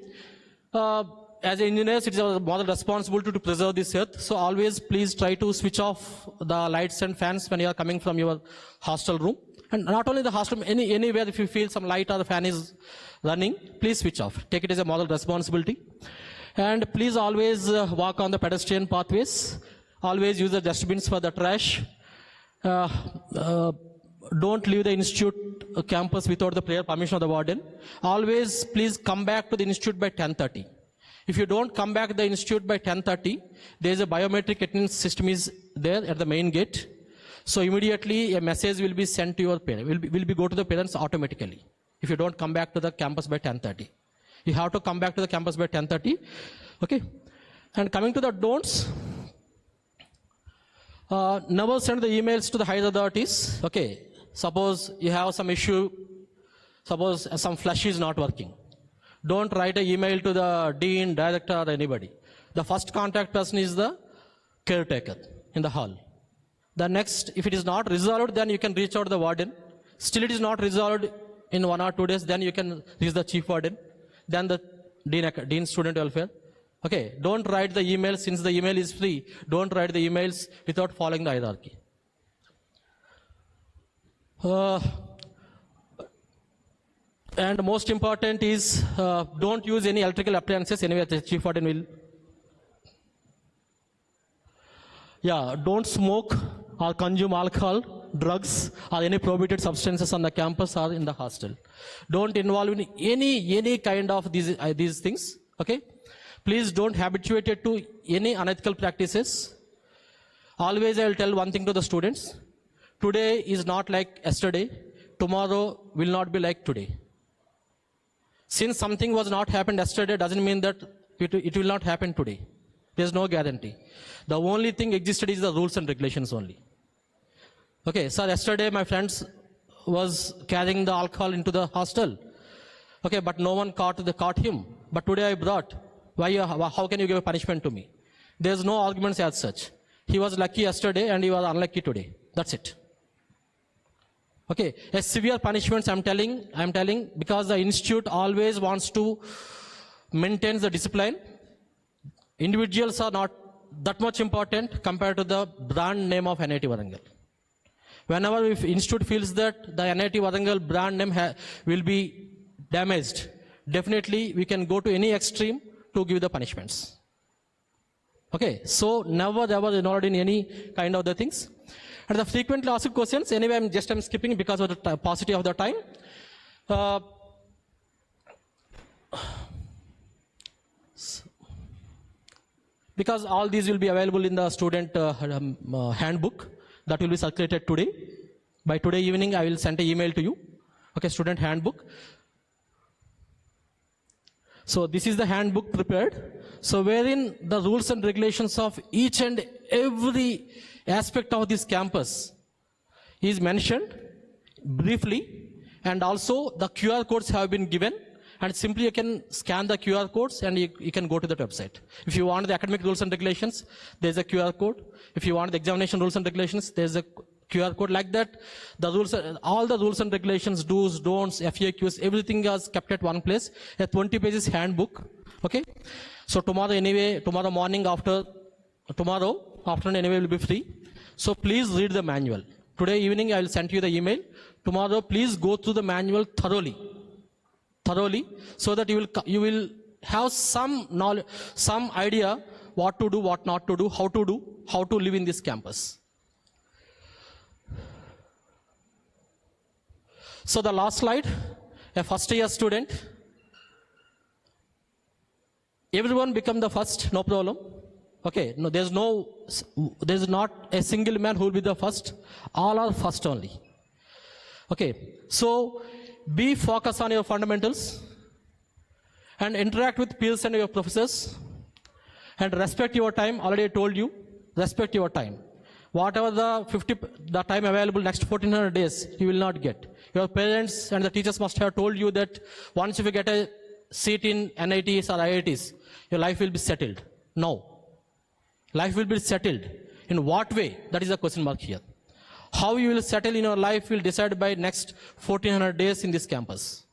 As engineers, it is our moral responsibility to preserve this earth. So always please try to switch off the lights and fans when you are coming from your hostel room. And not only the hostel, anywhere if you feel some light or the fan is running, please switch off. Take it as a moral responsibility. And please always walk on the pedestrian pathways. Always use the dustbins for the trash. Don't leave the institute campus without the prior permission of the warden. Always please come back to the institute by 10:30. If you don't come back to the institute by 10:30, there is a biometric attendance system is there at the main gate. So immediately a message will be sent to your parents, will be go to the parents automatically. If you don't come back to the campus by 10:30. You have to come back to the campus by 10:30. Okay. And coming to the don'ts, never send the emails to the higher authorities. Okay. Suppose you have some issue, suppose some flush is not working. Don't write an email to the dean, director, or anybody. The first contact person is the caretaker in the hall. The next, if it is not resolved, then you can reach out to the warden. Still it is not resolved in 1 or 2 days, then you can reach the chief warden, then the dean student welfare. Okay, don't write the email, since the email is free. Don't write the emails without following the hierarchy. And most important is, don't use any electrical appliances. Anyway, the chief warden will. Yeah, don't smoke or consume alcohol, drugs, or any prohibited substances on the campus or in the hostel. Don't involve in any kind of these things. Okay. Please don't habituate it to any unethical practices. always I will tell one thing to the students. Today is not like yesterday. Tomorrow will not be like today. Since something was not happened yesterday doesn't mean that it will not happen today. There's no guarantee. The only thing existed is the rules and regulations only. Okay, so yesterday my friends was carrying the alcohol into the hostel. Okay, but no one caught him. But today I brought. How can you give a punishment to me? There's no arguments as such. He was lucky yesterday and he was unlucky today. That's it. Okay, a severe punishments I'm telling because the institute always wants to maintain the discipline. Individuals are not that much important compared to the brand name of NIT Warangal. Whenever if institute feels that the NIT Warangal brand name will be damaged, definitely we can go to any extreme to give the punishments. Okay, so never ever involved in any kind of the things. And the frequently asked questions, anyway, I'm skipping because of the paucity of the time. Because all these will be available in the student handbook that will be circulated today. By today evening, I will send an email to you. Okay, student handbook. So this is the handbook prepared. So wherein the rules and regulations of each and every aspect of this campus is mentioned briefly, and also the QR codes have been given, and simply you can scan the QR codes and you can go to that website. If you want the academic rules and regulations, there's a QR code. If you want the examination rules and regulations, there's a QR code. Like that, the rules, all the rules and regulations, do's, don'ts, FAQs, everything is kept at one place. A 20 pages handbook. Okay. So tomorrow morning tomorrow afternoon anyway will be free. So please read the manual. Today evening I will send you the email. Tomorrow please go through the manual thoroughly, so that you will have some knowledge, some idea what to do, what not to do, how to live in this campus. So the last slide, a first year student. Everyone become the first, no problem. Okay, no, there's not a single man who will be the first. All are first only. Okay, so be focused on your fundamentals and interact with peers and your professors and respect your time. Already I told you, respect your time. Whatever the time available next 1400 days, you will not get. Your parents and the teachers must have told you that once if you get a seat in NITs or IITs, your life will be settled. No. Life will be settled. In what way? That is a question mark here. How you will settle in your life will decide by next 1400 days in this campus.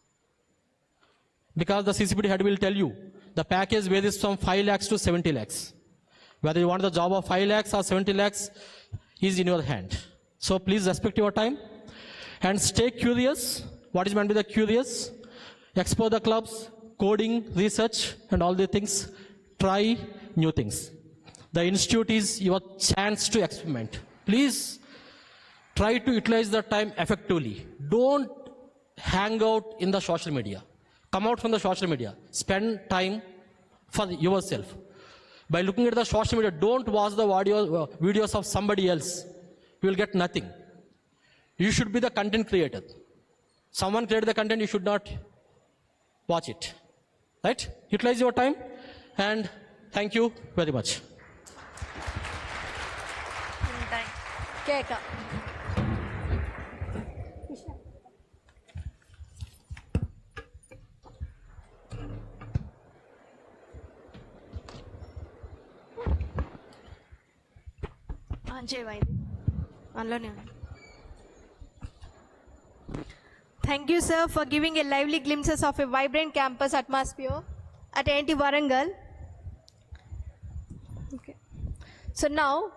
Because the CCPD head will tell you, the package varies from 5 lakhs to 70 lakhs. Whether you want the job of 5 lakhs or 70 lakhs is in your hand. So please respect your time and stay curious. What is meant by the curious? Explore the clubs, coding, research, and all the things. Try new things. The institute is your chance to experiment. Please try to utilize the time effectively. Don't hang out in the social media. Come out from the social media. Spend time for yourself. By looking at the social media, don't watch the videos of somebody else. You will get nothing. You should be the content creator. Someone created the content, you should not watch it. Right? Utilize your time, and thank you very much.
Keka. Thank you, sir, for giving a lively glimpses of a vibrant campus atmosphere at NIT Warangal. Okay. So now,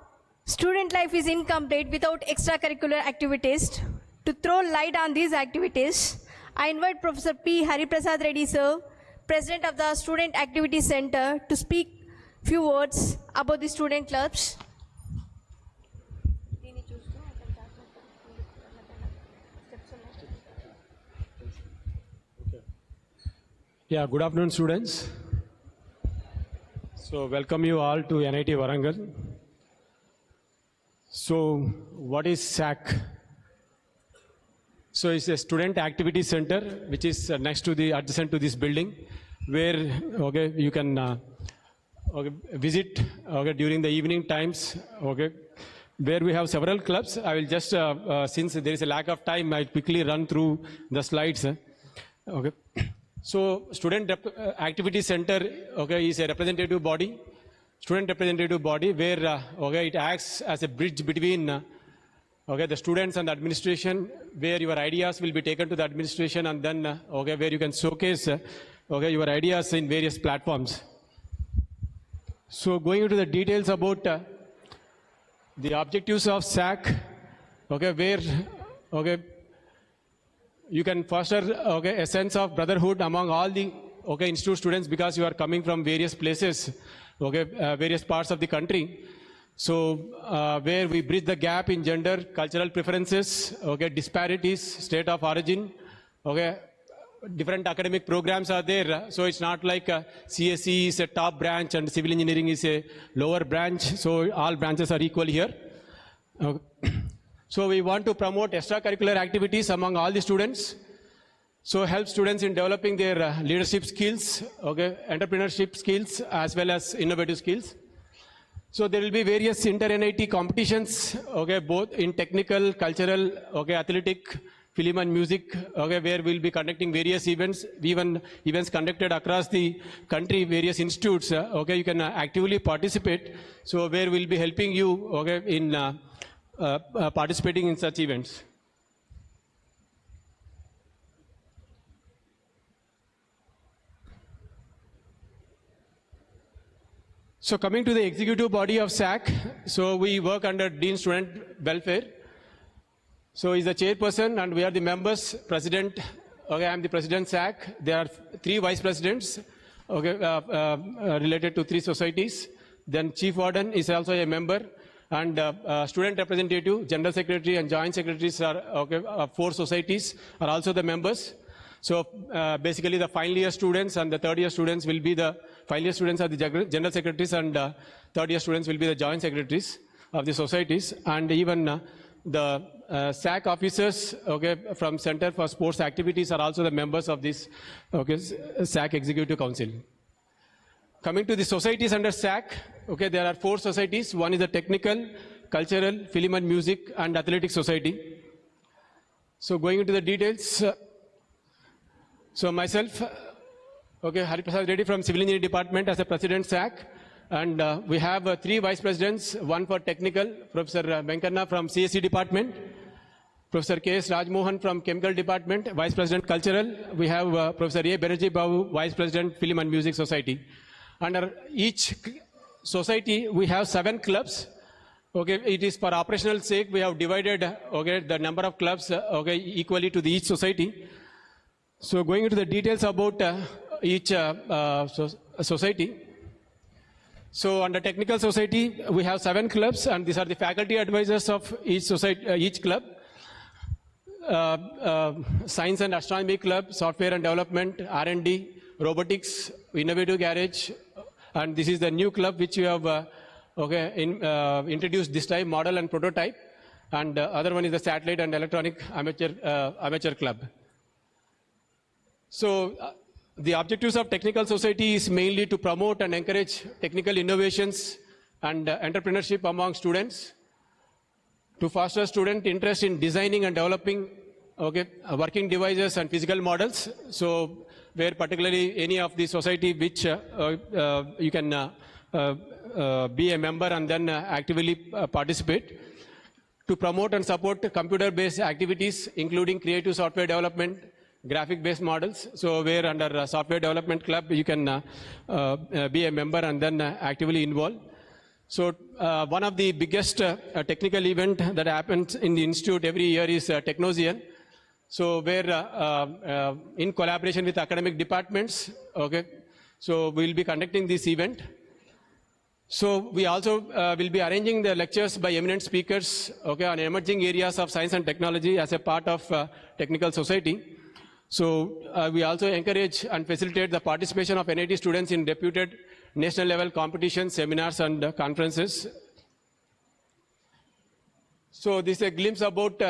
student life is incomplete without extracurricular activities. To throw light on these activities, I invite Professor P. Hariprasad Reddy, sir, President of the Student Activity Center, to speak few words about the student clubs.
Yeah, good afternoon, students. So welcome you all to NIT Warangal. So what is SAC? So it's a student activity center, which is next to the adjacent to this building, where you can visit during the evening times. Where we have several clubs. I will just since there is a lack of time, I'll quickly run through the slides. So student activity center is a representative body, student representative body, where it acts as a bridge between the students and the administration, where your ideas will be taken to the administration, and then where you can showcase your ideas in various platforms. So going into the details about the objectives of SAC, where you can foster a sense of brotherhood among all the institute students, because you are coming from various places, various parts of the country. So where we bridge the gap in gender, cultural preferences, disparities, state of origin, different academic programs are there. So it's not like CSE is a top branch and civil engineering is a lower branch. So all branches are equal here. So we want to promote extracurricular activities among all the students. So help students in developing their leadership skills, entrepreneurship skills, as well as innovative skills. So there will be various inter-NIT competitions, both in technical, cultural, athletic, film and music, where we'll be conducting various events, even events conducted across the country, various institutes, you can actively participate. So where we'll be helping you, in participating in such events. So coming to the executive body of SAC, so we work under Dean Student Welfare. So he's the chairperson and we are the members, president. I'm the president SAC. There are 3 vice presidents, related to 3 societies. Then chief warden is also a member, and student representative, general secretary and joint secretaries are 4 societies are also the members. So basically the final year students and the third year students will be the, final year students are the general secretaries, and third year students will be the joint secretaries of the societies. And even the SAC officers from Center for Sports Activities are also the members of this SAC Executive Council. Coming to the societies under SAC, there are 4 societies. One is the Technical, Cultural, Film and Music and Athletic Society. So going into the details, so myself, Hari Prasad Reddy from Civil Engineering Department as a President SAC, and we have 3 Vice Presidents, one for Technical, Professor Venkanna from CSE Department, Professor K.S. Rajmohan from Chemical Department, Vice President Cultural. We have Professor A. Banerjee Babu, Vice President Film and Music Society. Under each society, we have 7 clubs. It is for operational sake, we have divided the number of clubs equally to each society. So going into the details about each society. So under Technical Society, we have 7 clubs, and these are the faculty advisors of each society, each club. Science and Astronomy Club, Software and Development, R&D, Robotics, Innovative Garage, and this is the new club which we have introduced this time, Model and Prototype, and other one is the Satellite and Electronic Amateur Club. So the objectives of Technical Society is mainly to promote and encourage technical innovations and entrepreneurship among students, to foster student interest in designing and developing working devices and physical models. So where particularly any of the society which you can be a member and then actively participate, to promote and support computer-based activities, including creative software development, graphic-based models. So where under Software Development Club, you can be a member and then actively involved. So one of the biggest technical event that happens in the institute every year is Technosian. So where in collaboration with academic departments, so we'll be conducting this event. So we also will be arranging the lectures by eminent speakers on emerging areas of science and technology as a part of Technical Society. So we also encourage and facilitate the participation of NIT students in reputed national level competitions, seminars and conferences. So this is a glimpse about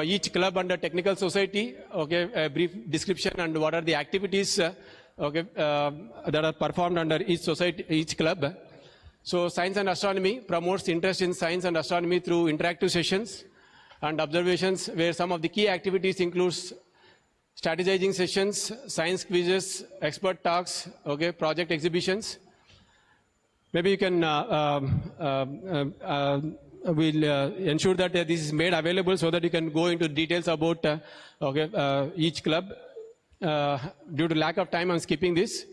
each club under technical society. Okay, a brief description and what are the activities that are performed under each society, each club. So science and astronomy promotes interest in science and astronomy through interactive sessions and observations, where some of the key activities includes strategizing sessions, science quizzes, expert talks, okay, project exhibitions. Maybe you can we'll ensure that this is made available so that you can go into details about each club. Due to lack of time, I'm skipping this.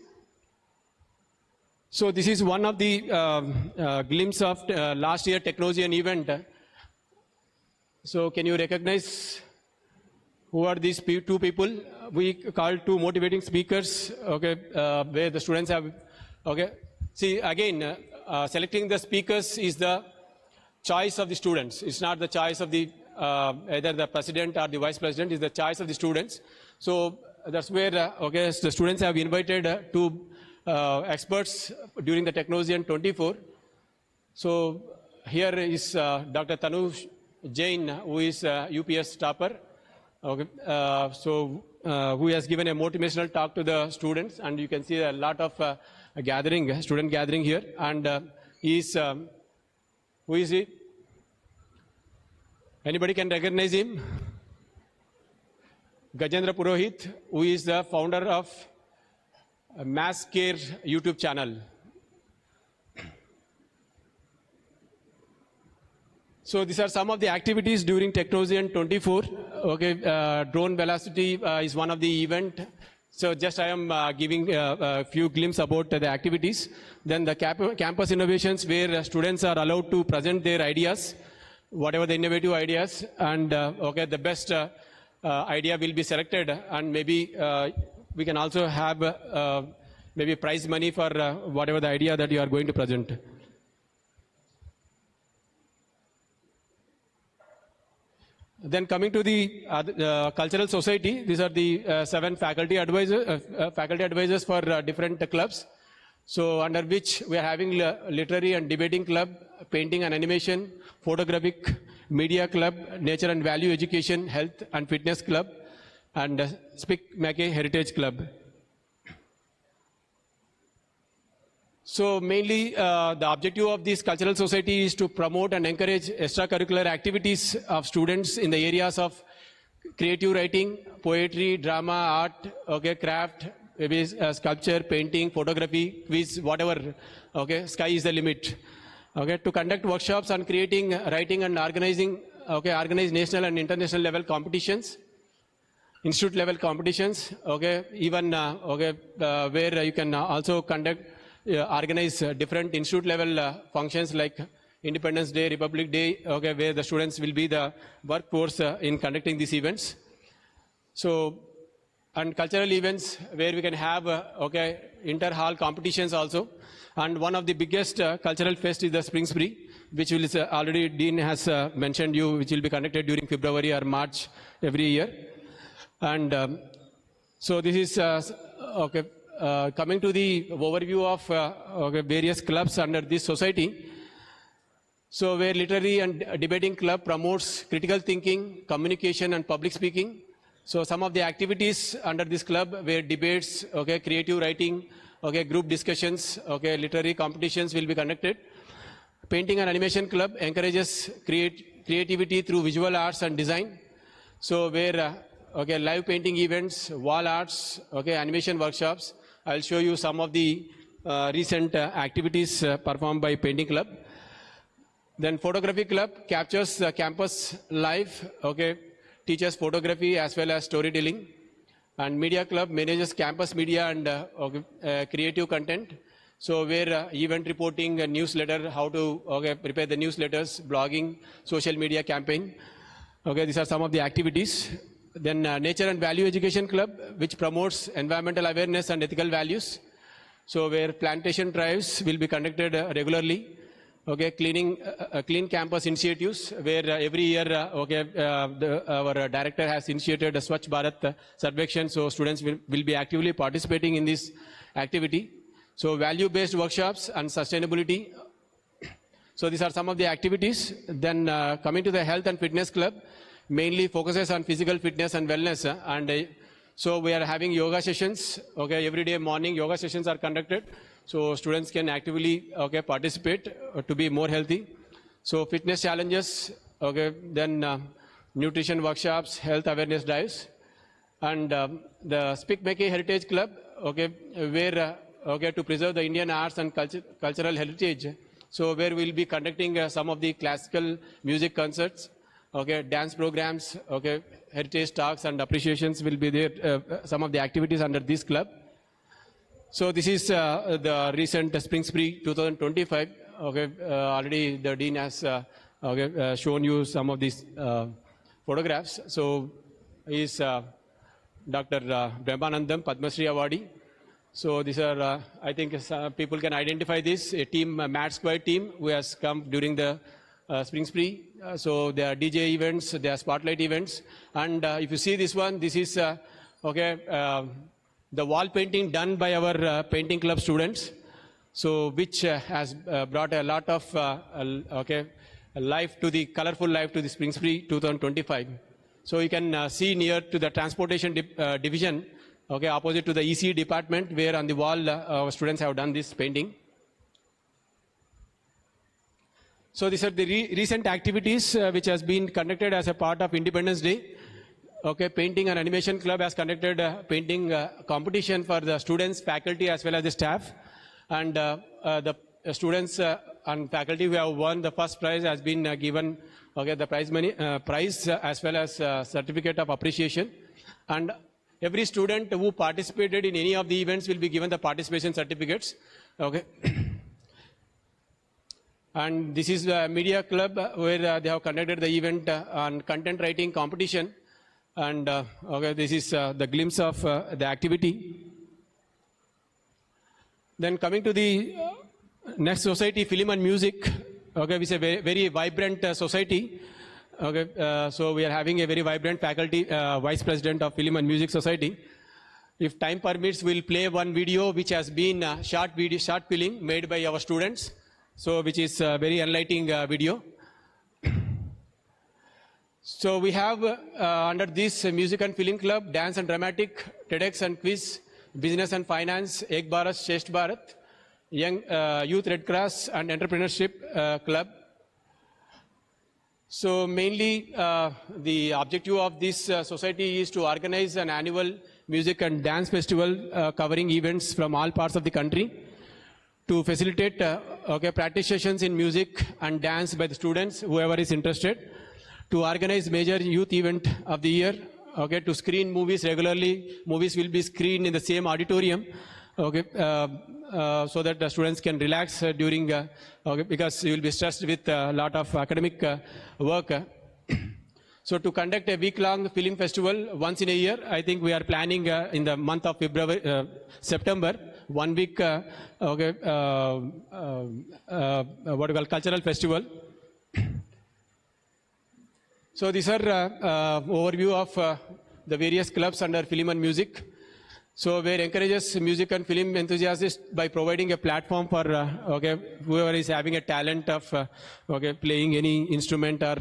So this is one of the glimpse of last year Technosian event. So can you recognize who are these two people? We call two motivating speakers, okay, where the students have, okay. See, again, selecting the speakers is the choice of the students. It's not the choice of the, either the president or the vice president, it's the choice of the students. So that's where, okay, the students have invited two experts during the Technosian 24. So here is Dr. Tanuj Jain, who is UPS topper, okay, who has given a motivational talk to the students, and you can see a lot of student gathering here, and who is he? Anybody can recognize him? Gajendra Purohit, who is the founder of Mass Care YouTube channel. So these are some of the activities during Technosian 24. Okay, drone velocity is one of the event. So just I am giving a few glimpses about the activities. Then the campus innovations, where students are allowed to present their ideas, whatever the innovative ideas, and okay, the best idea will be selected, and maybe we can also have maybe prize money for whatever the idea that you are going to present. Then coming to the cultural society, these are the 7 faculty advisors for different clubs. So under which we are having literary and debating club, painting and animation, photographic, media club, nature and value education, health and fitness club, and Speak Mackay Heritage Club. So mainly the objective of this cultural society is to promote and encourage extracurricular activities of students in the areas of creative writing, poetry, drama, art, okay, craft, maybe sculpture, painting, photography, quiz, whatever, okay, sky is the limit. Okay, to conduct workshops on creating, writing and organizing, okay, organize national and international level competitions, institute level competitions, okay, even, okay, where you can also conduct, organize different institute level functions like Independence Day, Republic Day, okay, where the students will be the workforce in conducting these events. So, and cultural events where we can have, okay, inter-hall competitions also. And one of the biggest cultural fest is the Spring Spree, which will already Dean has mentioned you, which will be conducted during February or March every year. And so this is, okay, coming to the overview of okay, various clubs under this society. So where literary and debating club promotes critical thinking, communication and public speaking. So some of the activities under this club where debates, okay, creative writing, okay, group discussions, okay, literary competitions will be conducted. Painting and animation club encourages creativity through visual arts and design. So where okay, live painting events, wall arts, okay, animation workshops. I'll show you some of the recent activities performed by painting club. Then photography club captures the campus life, okay, teaches photography as well as storytelling. And media club manages campus media and creative content. So where event reporting, newsletter, how to okay, prepare the newsletters, blogging, social media campaign. Okay, these are some of the activities. Then nature and value education club, which promotes environmental awareness and ethical values. So where plantation drives will be conducted regularly. Okay, clean campus initiatives, where every year, okay, our director has initiated a Swachh Bharat Sarvekshan, so students will be actively participating in this activity. So value-based workshops and sustainability. So these are some of the activities. Then coming to the health and fitness club, mainly focuses on physical fitness and wellness. So we are having yoga sessions. Okay, every day morning yoga sessions are conducted. So students can actively participate to be more healthy. So fitness challenges. Okay, then nutrition workshops, health awareness drives, and the Speak Make Heritage Club. Okay, where to preserve the Indian arts and cultural heritage. So where we'll be conducting some of the classical music concerts, okay, dance programs, okay, heritage talks and appreciations will be there, some of the activities under this club. So this is the recent Spring Spree 2025. Okay, already the Dean has shown you some of these photographs. So he is Dr. Brahmanandam, Padma Shri Awardee. So these are, I think people can identify this, a team, a Mad Square team who has come during the Spring Spree. So there are DJ events, there are spotlight events. And if you see this one, this is, the wall painting done by our painting club students. So which has brought a lot of, life to the, colorful life to the Spring Spree 2025. So you can see near to the transportation division, okay, opposite to the EC department, where on the wall our students have done this painting. So these are the recent activities which has been conducted as a part of Independence Day. Okay, Painting and Animation Club has conducted a painting competition for the students, faculty as well as the staff. And the students and faculty who have won the first prize has been given the prize money, prize as well as certificate of appreciation. And every student who participated in any of the events will be given the participation certificates. Okay. And this is the media club where they have conducted the event on content writing competition. And this is the glimpse of the activity. Then coming to the next society, Film and Music. Okay, which is a very, very vibrant society. Okay, so we are having a very vibrant faculty, Vice President of Film and Music Society. If time permits, we'll play one video which has been short film made by our students. So which is a very enlightening video. So we have under this Music and Film Club, Dance and Dramatic, TEDx and Quiz, Business and Finance, Ek Bharat, Shresth Bharat, Young Youth Red Cross and Entrepreneurship Club. So mainly the objective of this society is to organize an annual music and dance festival covering events from all parts of the country to facilitate practice sessions in music and dance by the students, whoever is interested, to organize major youth event of the year, okay, to screen movies regularly. Movies will be screened in the same auditorium, okay, so that the students can relax during, because you will be stressed with a lot of academic work. So to conduct a week-long film festival once in a year, I think we are planning in the month of September, 1 week, what we call cultural festival. So these are overview of the various clubs under film and music. So where encourages music and film enthusiasts by providing a platform for whoever is having a talent of playing any instrument or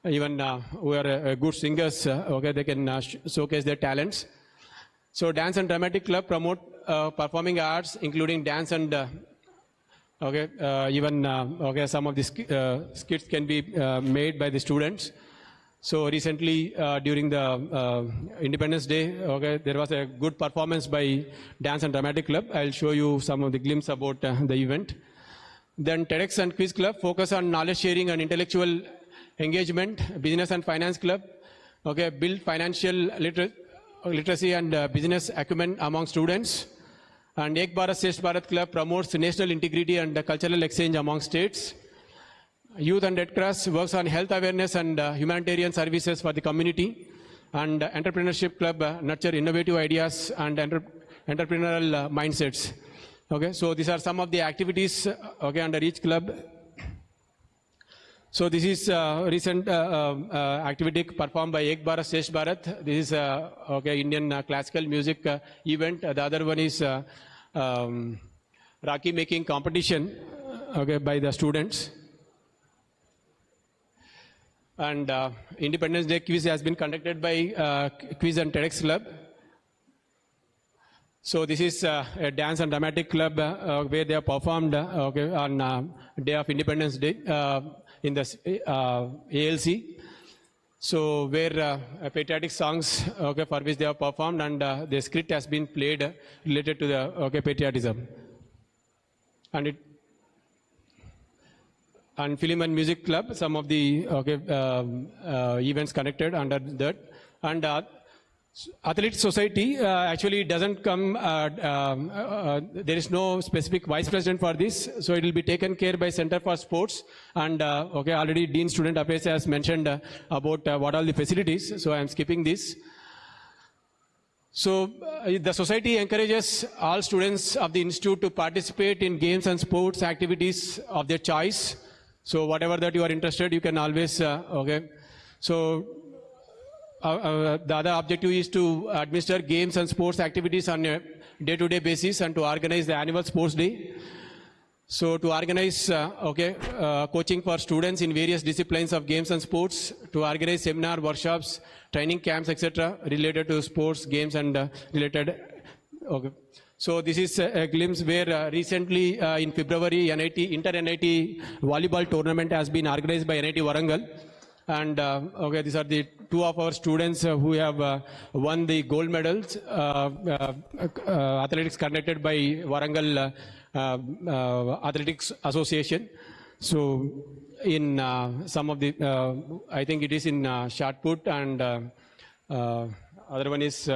even who are good singers, they can showcase their talents. So Dance and Dramatic Club promote performing arts, including dance and even some of the skits can be made by the students. So recently during the Independence Day, there was a good performance by Dance and Dramatic Club. I'll show you some of the glimpse about the event. Then TEDx and Quiz Club focus on knowledge sharing and intellectual engagement. Business and Finance Club, build financial literacy and business acumen among students. And Ek Bharat Shresth Bharat Club promotes national integrity and cultural exchange among states. Youth and Red Cross works on health awareness and humanitarian services for the community. And Entrepreneurship Club nurture innovative ideas and entrepreneurial mindsets. So these are some of the activities under each club. So this is recent activity performed by Ek Bharat Shresth Bharat. This is Indian classical music event. The other one is Rakhi making competition. okay, by the students. And Independence Day quiz has been conducted by Quiz and TEDx Club. So this is a dance and dramatic club where they have performed okay, on Day of Independence Day in the ALC. So where patriotic songs okay, for which they have performed, and the script has been played related to the okay, patriotism. And Film and Music Club, some of the okay, events connected under that. And Athlete Society actually doesn't come, there is no specific vice president for this, so it will be taken care by Center for Sports. And okay, already Dean Student Affairs has mentioned about what are the facilities, so I am skipping this. So the society encourages all students of the institute to participate in games and sports activities of their choice. So whatever that you are interested, you can always, okay. So the other objective is to administer games and sports activities on a day-to-day basis and to organize the annual sports day. So to organize okay, coaching for students in various disciplines of games and sports, to organize seminar, workshops, training camps, etc. related to sports, games and related. Okay. So this is a glimpse where recently in February, Inter-NIT volleyball tournament has been organized by NIT Warangal. And okay, these are the two of our students who have won the gold medals, athletics conducted by Warangal Athletics Association. So in some of the, I think it is in shot put, and other one is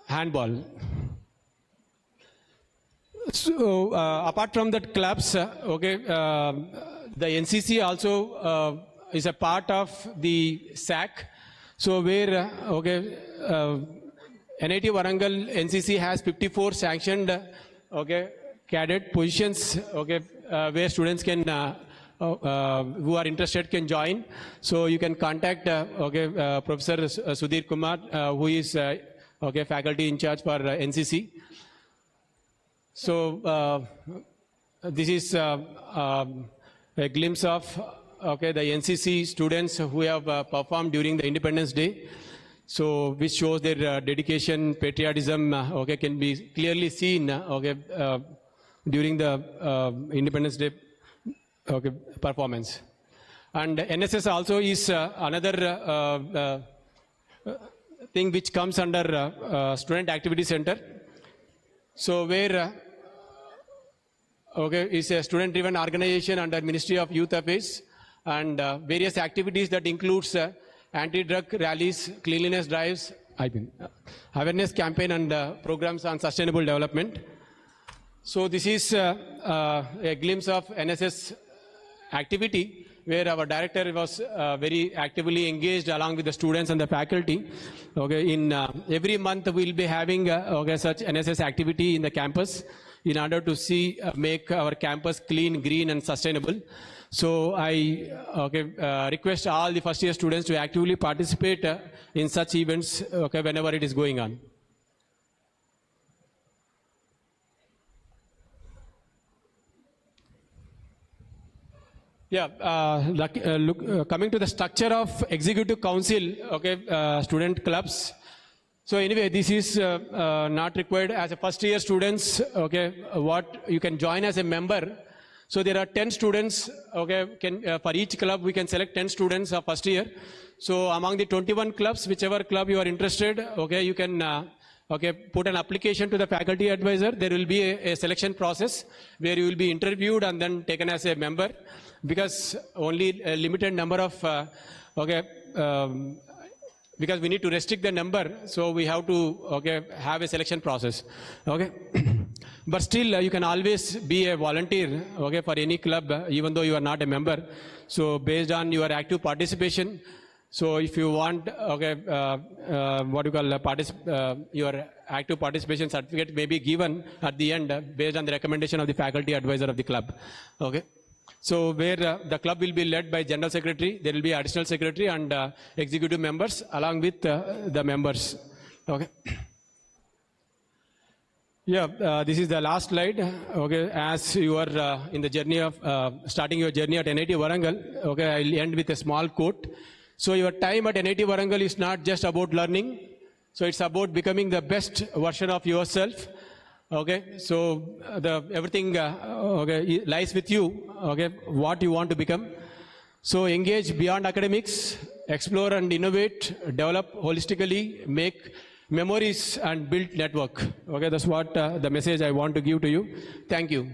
handball. So apart from that clubs, okay, the NCC also is a part of the SAC. So where, okay, NIT Warangal NCC has 54 sanctioned, okay, cadet positions, okay, where students can, who are interested can join. So you can contact, okay, Professor Sudhir Kumar, who is, okay, faculty in charge for NCC. So this is a glimpse of okay, the NCC students who have performed during the Independence Day. So which shows their dedication, patriotism, okay, can be clearly seen okay, during the Independence Day okay, performance. And NSS also is another thing which comes under Student Activity Center. So where okay, is a student-driven organization under Ministry of Youth Affairs, and various activities that includes anti-drug rallies, cleanliness drives, awareness campaign, and programs on sustainable development. So this is a glimpse of NSS activity where our director was very actively engaged along with the students and the faculty. Okay, in every month we'll be having okay, such NSS activity in the campus in order to see make our campus clean, green, and sustainable. So I okay, request all the first year students to actively participate in such events okay, whenever it is going on. Yeah, coming to the structure of executive council, okay, student clubs. So anyway, this is not required as a first year students, okay, what you can join as a member. So there are 10 students, okay, for each club we can select 10 students of first year. So among the 21 clubs, whichever club you are interested, okay, you can okay, put an application to the faculty advisor. There will be a selection process where you will be interviewed and then taken as a member, because only a limited number of, okay, because we need to restrict the number, so we have to okay, have a selection process. Okay. But still, you can always be a volunteer okay, for any club, even though you are not a member. So based on your active participation, so if you want okay, what you call your active participation certificate may be given at the end based on the recommendation of the faculty advisor of the club. Okay. So where the club will be led by general secretary, there will be additional secretary and executive members along with the members. Okay. Yeah, this is the last slide. Okay, as you are in the journey of starting your journey at NIT Warangal, okay, I'll end with a small quote. So your time at NIT Warangal is not just about learning. So it's about becoming the best version of yourself. Okay, so everything okay, lies with you. Okay, what you want to become. So engage beyond academics, explore and innovate, develop holistically, make memories and build network. Okay, that's what the message I want to give to you. Thank you.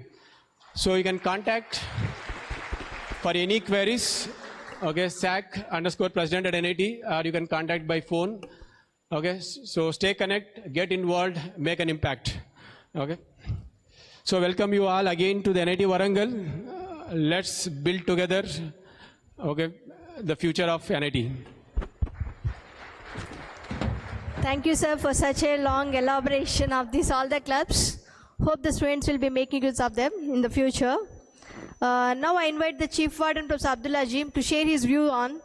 So you can contact for any queries, okay, SAC_president at NIT, or you can contact by phone. Okay, so stay connected, get involved, make an impact. Okay. So welcome you all again to the NIT Warangal. Let's build together, okay, the future of NIT.
Thank you, sir, for such a long elaboration of all the clubs. Hope the students will be making use of them in the future. Now I invite the Chief Warden, Professor Abdullah Ajim, to share his view on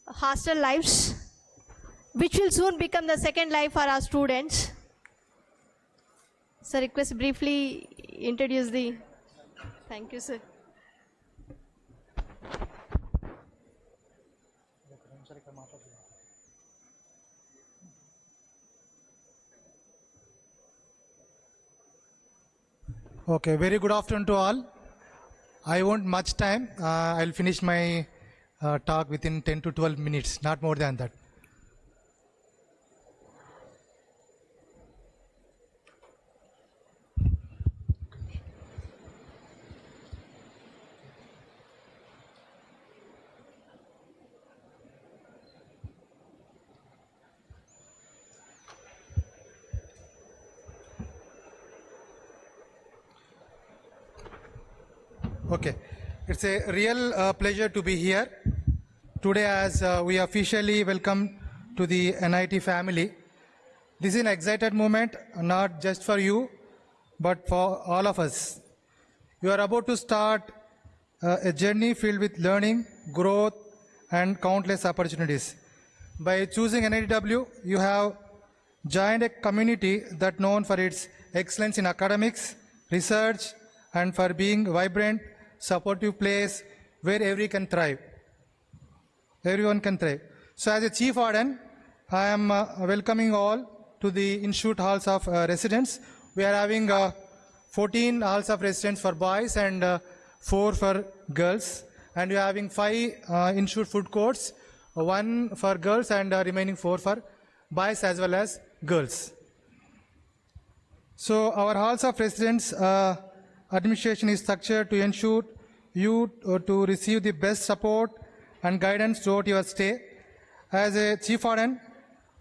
hostel lives, which will soon become the second life for our students. Sir, request briefly introduce the... Thank you, sir.
Okay, very good afternoon to all. I won't much time. I'll finish my talk within 10 to 12 minutes, not more than that. Okay, it's a real pleasure to be here today as we officially welcome to the NIT family. This is an excited moment, not just for you, but for all of us. You are about to start a journey filled with learning, growth, and countless opportunities. By choosing NITW, you have joined a community that's known for its excellence in academics, research, and for being vibrant, supportive place where everyone can thrive. So as a Chief Warden, I am welcoming all to the Institute Halls of Residence. We are having 14 halls of residence for boys and 4 for girls. And we are having 5 Institute food courts, 1 for girls and remaining 4 for boys as well as girls. So our halls of residence administration is structured to ensure you to receive the best support and guidance throughout your stay. As a Chief Warden,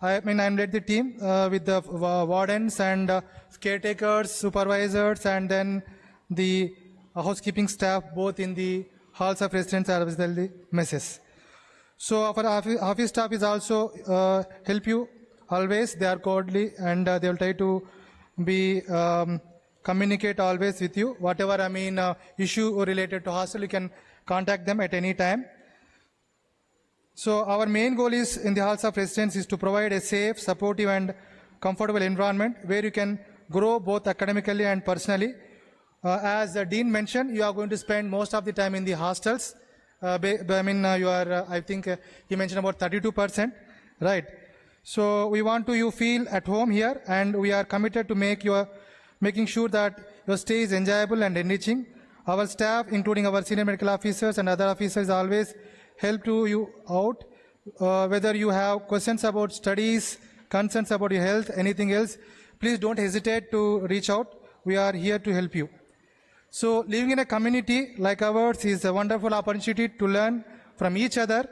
I'm led the team with the wardens and caretakers, supervisors, and then the housekeeping staff, both in the halls of residence as well as the messes. So our office staff is also help you always. They are cordially and they will try to be communicate always with you. Whatever issue related to hostel, you can contact them at any time. So our main goal is in the halls of residence is to provide a safe, supportive and comfortable environment where you can grow both academically and personally. As the Dean mentioned, you are going to spend most of the time in the hostels. You are, I think he mentioned about 32%, right? So we want you feel at home here, and we are committed to making sure that your stay is enjoyable and enriching. Our staff, including our senior medical officers and other officers, always help you out. Whether you have questions about studies, concerns about your health, anything else, please don't hesitate to reach out. We are here to help you. So living in a community like ours is a wonderful opportunity to learn from each other.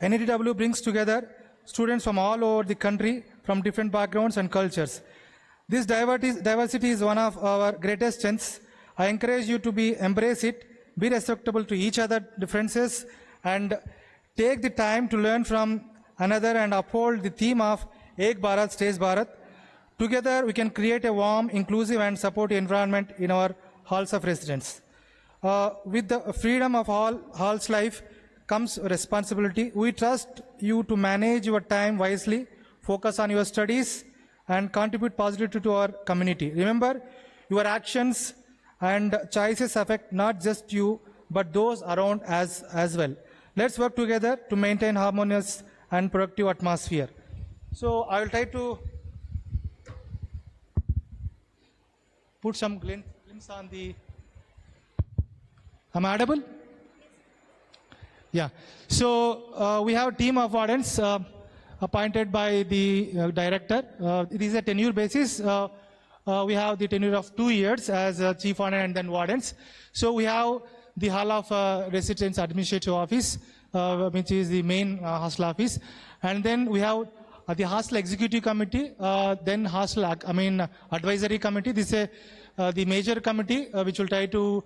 NITW brings together students from all over the country, from different backgrounds and cultures. This diversity is one of our greatest strengths. I encourage you to embrace it, be respectable to each other's differences, and take the time to learn from another and uphold the theme of Ek Bharat, Shrestha Bharat. Together, we can create a warm, inclusive, and supportive environment in our halls of residence. With the freedom of all halls life comes responsibility. We trust you to manage your time wisely, focus on your studies, and contribute positively to our community. Remember, your actions and choices affect not just you, but those around as well. Let's work together to maintain harmonious and productive atmosphere. So I will try to put some glimpse on the. Am I audible? Yeah. So we have a team of wardens appointed by the director. It is a tenure basis. We have the tenure of 2 years as chief warden and then wardens. So we have the Hall of Residence Administrative Office, which is the main hostel office. And then we have the Hostel Executive Committee, then Hostel Advisory Committee. This is the major committee which will try to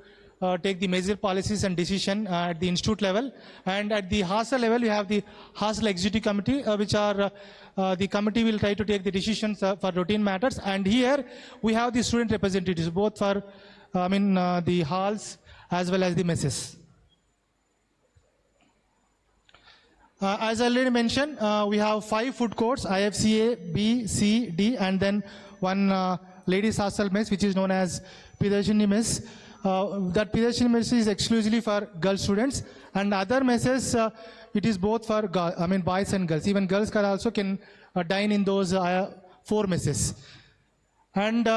take the major policies and decision at the institute level. And at the hostel level, we have the Hostel Executive Committee, which are the committee will try to take the decisions for routine matters. And here we have the student representatives, both for the halls as well as the messes. As I already mentioned, we have 5 food courts, IFCA, B, C, D, and then one ladies hostel mess, which is known as Pidashini mess. That Pidashini mess is exclusively for girl students, and other messes, it is both for boys and girls. Even girls can also dine in those 4 messes. And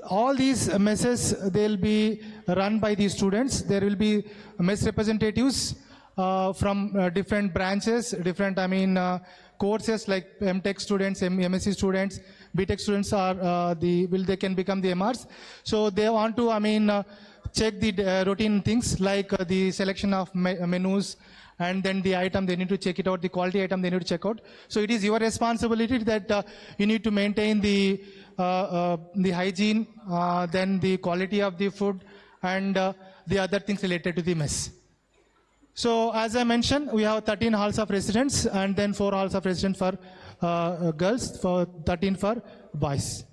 all these messes, they'll be run by the students. There will be mess representatives from different branches, different courses like MTech students, MSc students, BTech students are they can become the MRs. So they want to check the routine things like the selection of menus, and then the item they need to check it out, the quality item they need to check out. So it is your responsibility that you need to maintain the hygiene, then the quality of the food, and the other things related to the mess. So as I mentioned, we have 13 halls of residence and then 4 halls of residence for girls, for 13 for boys.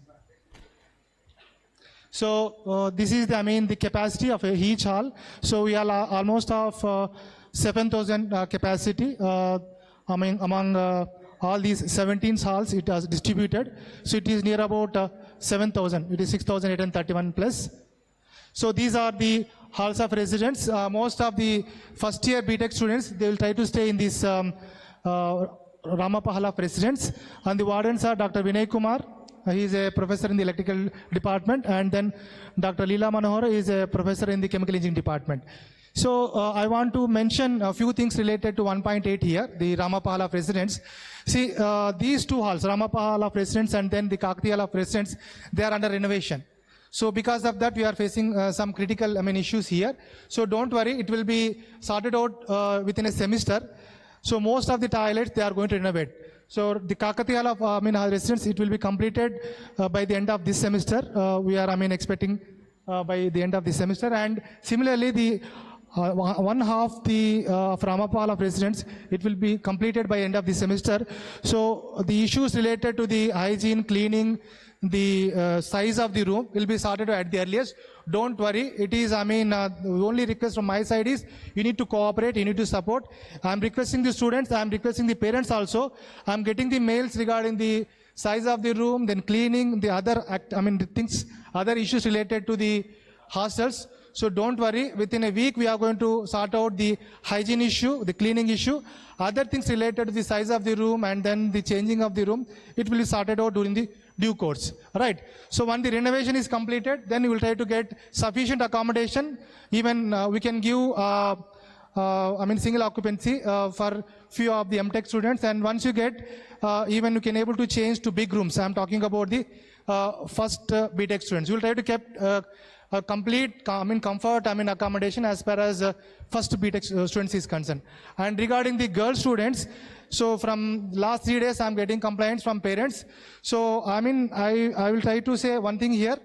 So this is the capacity of each hall. So we are almost of 7,000 capacity among all these 17 halls. It is distributed. So it is near about 7,000. It is 6,831 plus. So these are the halls of residence. Most of the first year BTech students, they will try to stay in this Ramappa Hall of Residence. And the wardens are Dr. Vinay Kumar. He is a professor in the electrical department. And then Dr. Leela Manohar is a professor in the chemical engineering department. So I want to mention a few things related to 1.8 here, the Ramappa Hall of Residence. See, these 2 halls, Ramappa Hall of Residence and then the Kakati Hall of Residence, they are under renovation. So because of that, we are facing some critical issues here. So don't worry, it will be sorted out within a semester. So most of the toilets, they are going to renovate. So the Kakati Hall of Residence, it will be completed by the end of this semester. We are expecting by the end of this semester. And similarly, the one half the Ramappa Hall of Residence, it will be completed by end of the semester. So the issues related to the hygiene, cleaning, the size of the room will be sorted at the earliest. Don't worry. It is, the only request from my side is you need to cooperate, you need to support. I'm requesting the students, I'm requesting the parents also. I'm getting the mails regarding the size of the room, then cleaning, the other other issues related to the hostels. So don't worry, within a week we are going to sort out the hygiene issue, the cleaning issue, other things related to the size of the room and then the changing of the room, it will be sorted out during the due course, right? So when the renovation is completed, then we will try to get sufficient accommodation. Even we can give single occupancy for few of the MTech students, and once you get, even you can able to change to big rooms. I'm talking about the first BTech students. We will try to keep a complete comfort accommodation as far as first BTech students is concerned. And regarding the girl students, so from last 3 days I'm getting complaints from parents. So I will try to say one thing here.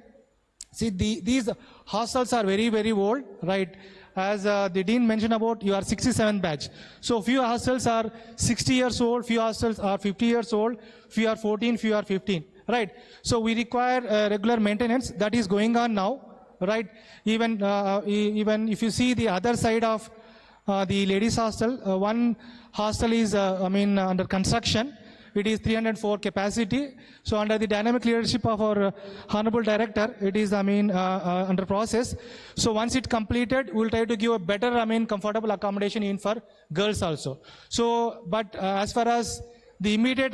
See, these hostels are very, very old, right? As the dean mentioned about, you are 67 batch. So few hostels are 60 years old, few hostels are 50 years old, few are 14, few are 15, right? So we require regular maintenance. That is going on now, right? Even if you see the other side of the ladies hostel, one hostel is under construction. it is 304 capacity. So under the dynamic leadership of our Honorable Director, it is, under process. So once it completed, we'll try to give a better, comfortable accommodation in for girls also. So, but as far as the immediate,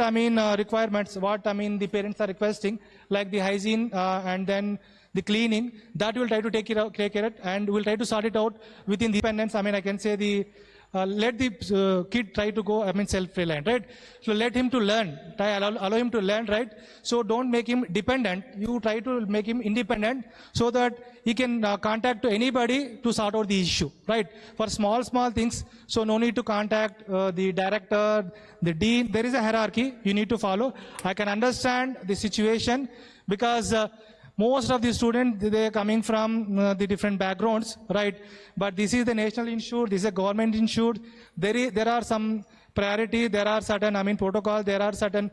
requirements, what, the parents are requesting, like the hygiene and then the cleaning, that we'll try to take care of, and we'll try to sort it out within the dependence. I can say the, let the kid try to go, self-reliant, right? So let him to learn, allow him to learn, right? So don't make him dependent. You try to make him independent so that he can contact to anybody to sort out the issue, right? For small things, so no need to contact the director, the dean. There is a hierarchy you need to follow. I can understand the situation because most of the students, they are coming from the different backgrounds, right? But this is the national institute, this is a government institute. There are some priority, there are certain, protocol, there are certain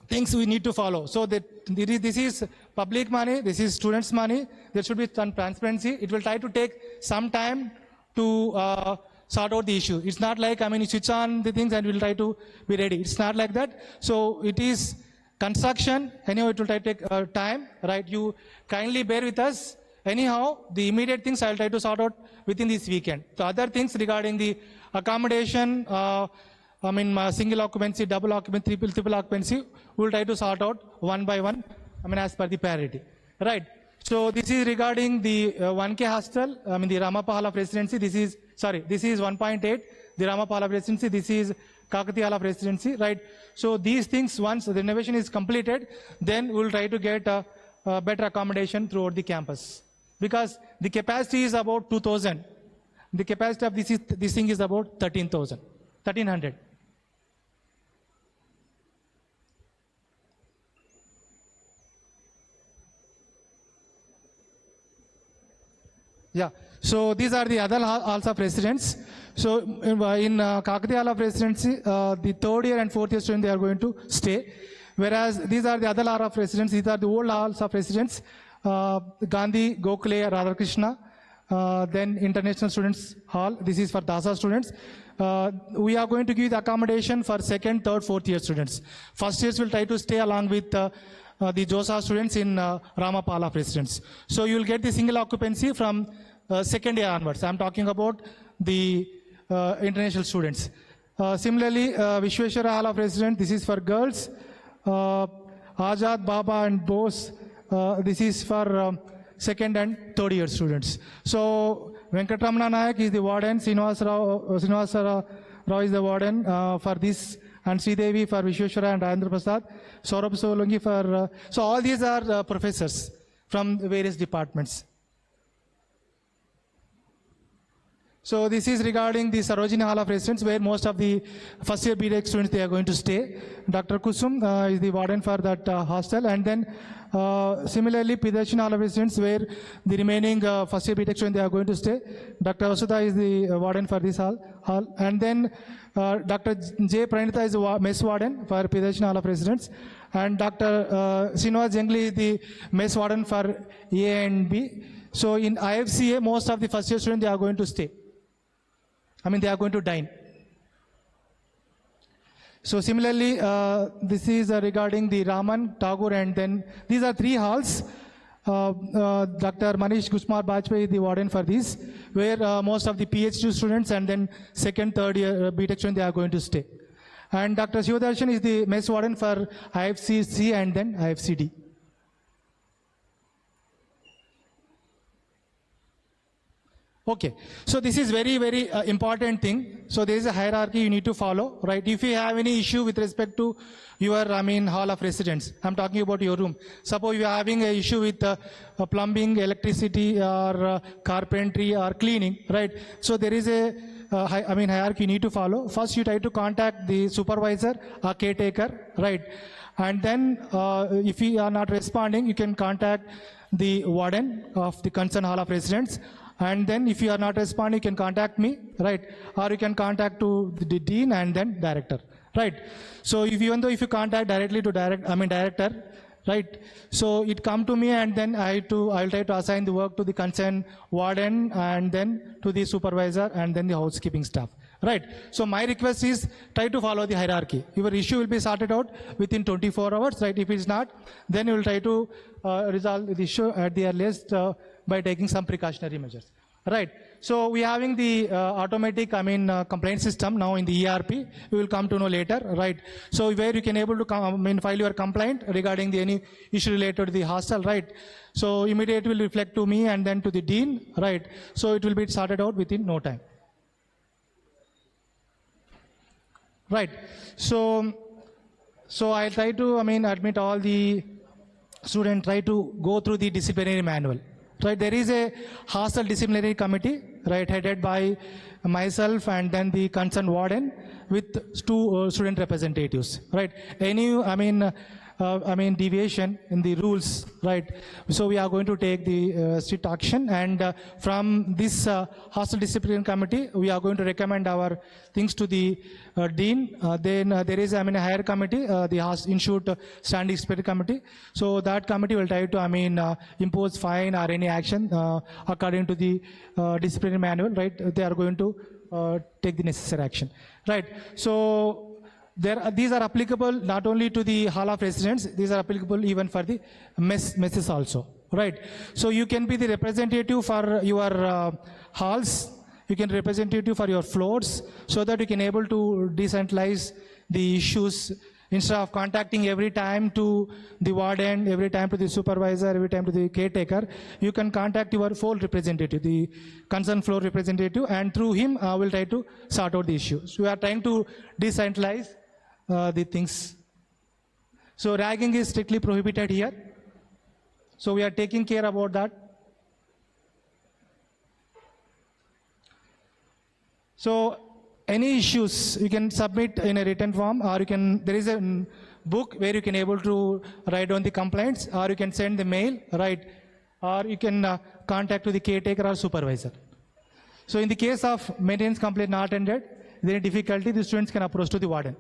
things we need to follow. So this is public money, this is students' money. There should be some transparency. It will try to take some time to sort out the issue. It's not like, you switch on the things and we'll try to be ready. It's not like that. So it is construction, anyhow it will try to take time, right? You kindly bear with us. Anyhow, the immediate things I'll try to sort out within this weekend. The other things regarding the accommodation, single occupancy, double occupancy, triple occupancy, we'll try to sort out one by one, as per the parity, right? So this is regarding the 1K hostel, the Ramappa Hall of Residency. This is 1.8, the Ramappa Hall of Residency. This is Kakatiya Hall of Residency, right? So these things, once the renovation is completed, then we'll try to get a better accommodation throughout the campus. Because the capacity is about 2,000. The capacity of this thing is about 1,300. Yeah, so these are the other halls of residence. So in Kakatiya Hall of Residency, the third year and fourth year students, they are going to stay. Whereas these are the other halls of residence, these are the old halls of residence. Gandhi, Gokhale, Radhakrishna, then International Students Hall. This is for DASA students. We are going to give the accommodation for second, third, fourth year students. First years will try to stay along with the JOSA students in Ramappa Hall of Residence. So you will get the single occupancy from second year onwards. I'm talking about the international students. Similarly, Vishweshwara Hall of Residence, this is for girls. Ajad, Baba and Bose, this is for second and third year students. So Venkatramana Nayak is the warden, Srinivasa Rao is the warden for this, and Sridevi for Vishweshwara and Rajendra Prasad, Saurabh Solungi for, so all these are professors from various departments. So this is regarding the Sarojini Hall of Residence, where most of the first year BTech students, they are going to stay. Dr. Kusum is the warden for that hostel. And then similarly, Priyadarshini Hall of Residence, where the remaining first year BTech students, they are going to stay. Dr. Vasudha is the warden for this hall. And then Dr. J. Pranita is the mess warden for Priyadarshini Hall of Residence. And Dr. Srinivas Jengli is the mess warden for A and B. So in IFCA, most of the first year students, they are going to stay. They are going to dine. So similarly, this is regarding the Raman, Tagore, and then these are three halls. Dr. Manish Gusmar Bajpayee is the warden for these, where most of the PhD students and then second, third year BTech students, they are going to stay. And Dr. Shivadarshan is the mess warden for IFCC and then IFCD. Okay, so this is very, very important thing. So there is a hierarchy you need to follow, right? If you have any issue with respect to your, hall of residence, I'm talking about your room. Suppose you are having an issue with plumbing, electricity, or carpentry, or cleaning, right? So there is a hierarchy you need to follow. First, you try to contact the supervisor or caretaker, right? And then, if you are not responding, you can contact the warden of the concerned hall of residence. And then if you are not responding, you can contact me, right? Or you can contact to the dean and then director, right? So even though if you contact directly to director, right? So it come to me and then I'll try to assign the work to the concerned warden and then to the supervisor and then the housekeeping staff, Right. So my request is try to follow the hierarchy. Your issue will be sorted out within 24 hours, right? If it's not, then you will try to resolve the issue at the earliest by taking some precautionary measures. Right. So we are having the automatic, complaint system now in the ERP. We will come to know later, right? So where you can able to file your complaint regarding any issue related to the hostel, right? So immediately will reflect to me and then to the dean, right? So it will be sorted out within no time. Right. So I try to, admit all the students, try to go through the disciplinary manual. Right. There is a hostel disciplinary committee, right, headed by myself and then the concerned warden with two student representatives. Right. Any, deviation in the rules, right? So we are going to take the strict action, and from this hostel discipline committee, we are going to recommend our things to the dean. Then there is, a higher committee, the institute standing disciplinary committee. So that committee will try to, impose fine or any action according to the disciplinary manual, right? They are going to take the necessary action, right? So these are applicable not only to the hall of residence, these are applicable even for the messes also, right? So you can be the representative for your halls, you can representative for your floors, so that you can able to decentralize the issues instead of contacting every time to the warden, every time to the supervisor, every time to the caretaker. You can contact your floor representative, the concerned floor representative, and through him will try to sort out the issues. We are trying to decentralize the things. So ragging is strictly prohibited here. So we are taking care about that. So any issues you can submit in a written form, or you can, there is a book where you can able to write down the complaints, or you can send the mail, right? Or you can contact to the caretaker or supervisor. So in the case of maintenance complaint not attended, there is difficulty, the students can approach to the warden.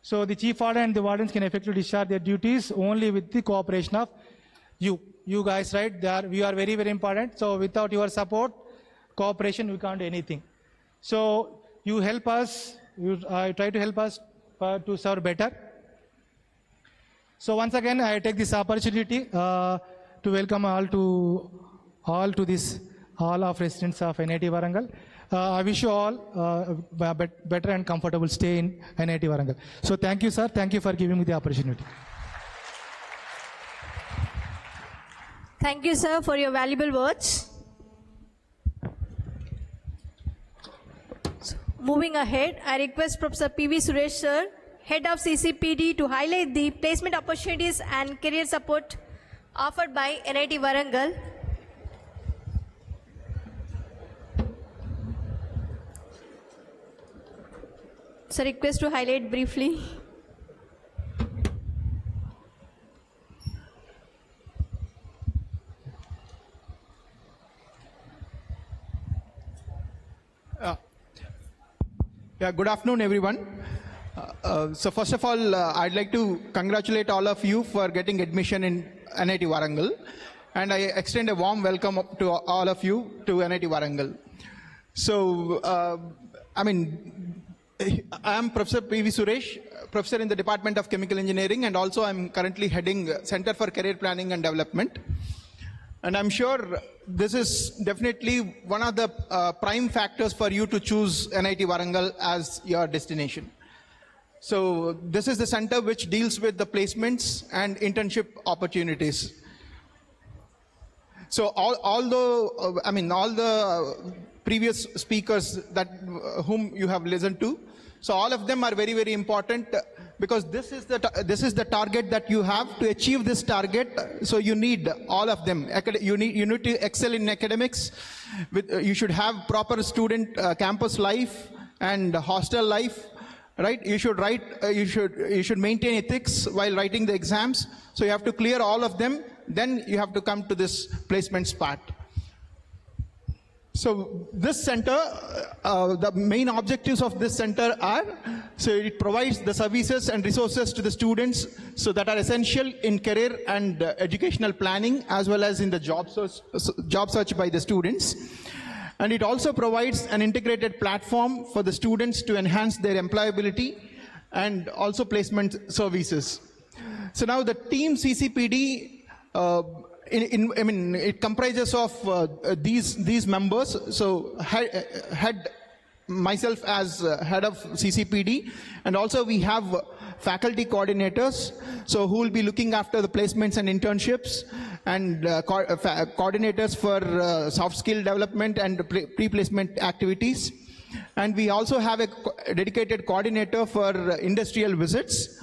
So the chief warden and the wardens can effectively discharge their duties only with the cooperation of you guys, right? We are very, very important. So without your support, cooperation, we can't do anything. So you help us, you try to help us to serve better. So once again, I take this opportunity to welcome all to this hall of residents of NIT Warangal. I wish you all better and comfortable stay in NIT Warangal. So thank you, sir. Thank you for giving me the opportunity.
Thank you, sir, for your valuable words. So, moving ahead, I request Professor P.V. Suresh, sir, Head of CCPD, to highlight the placement opportunities and career support offered by NIT Warangal. So request to highlight briefly.
Good afternoon, everyone. So first of all, I'd like to congratulate all of you for getting admission in NIT Warangal, and I extend a warm welcome to all of you to NIT Warangal. So, I am Professor P.V. Suresh, professor in the Department of Chemical Engineering, and also I'm currently heading Center for Career Planning and Development. And I'm sure this is definitely one of the prime factors for you to choose NIT Warangal as your destination. So this is the center which deals with the placements and internship opportunities. So all the previous speakers that whom you have listened to, so all of them are very, very important, because this is the target that you have. To achieve this target, so you need all of them. You need to excel in academics. You should have proper student campus life and hostel life, right? You should maintain ethics while writing the exams. So you have to clear all of them. Then you have to come to this placements part. So this center, the main objectives of this center are, so it provides the services and resources to the students so that are essential in career and educational planning, as well as in the job search by the students. And it also provides an integrated platform for the students to enhance their employability and also placement services. So now the team CCPD, it comprises of these members. So head myself as head of CCPD, and also we have faculty coordinators, so who will be looking after the placements and internships, and coordinators for soft skill development and pre-placement activities. And we also have a dedicated coordinator for industrial visits.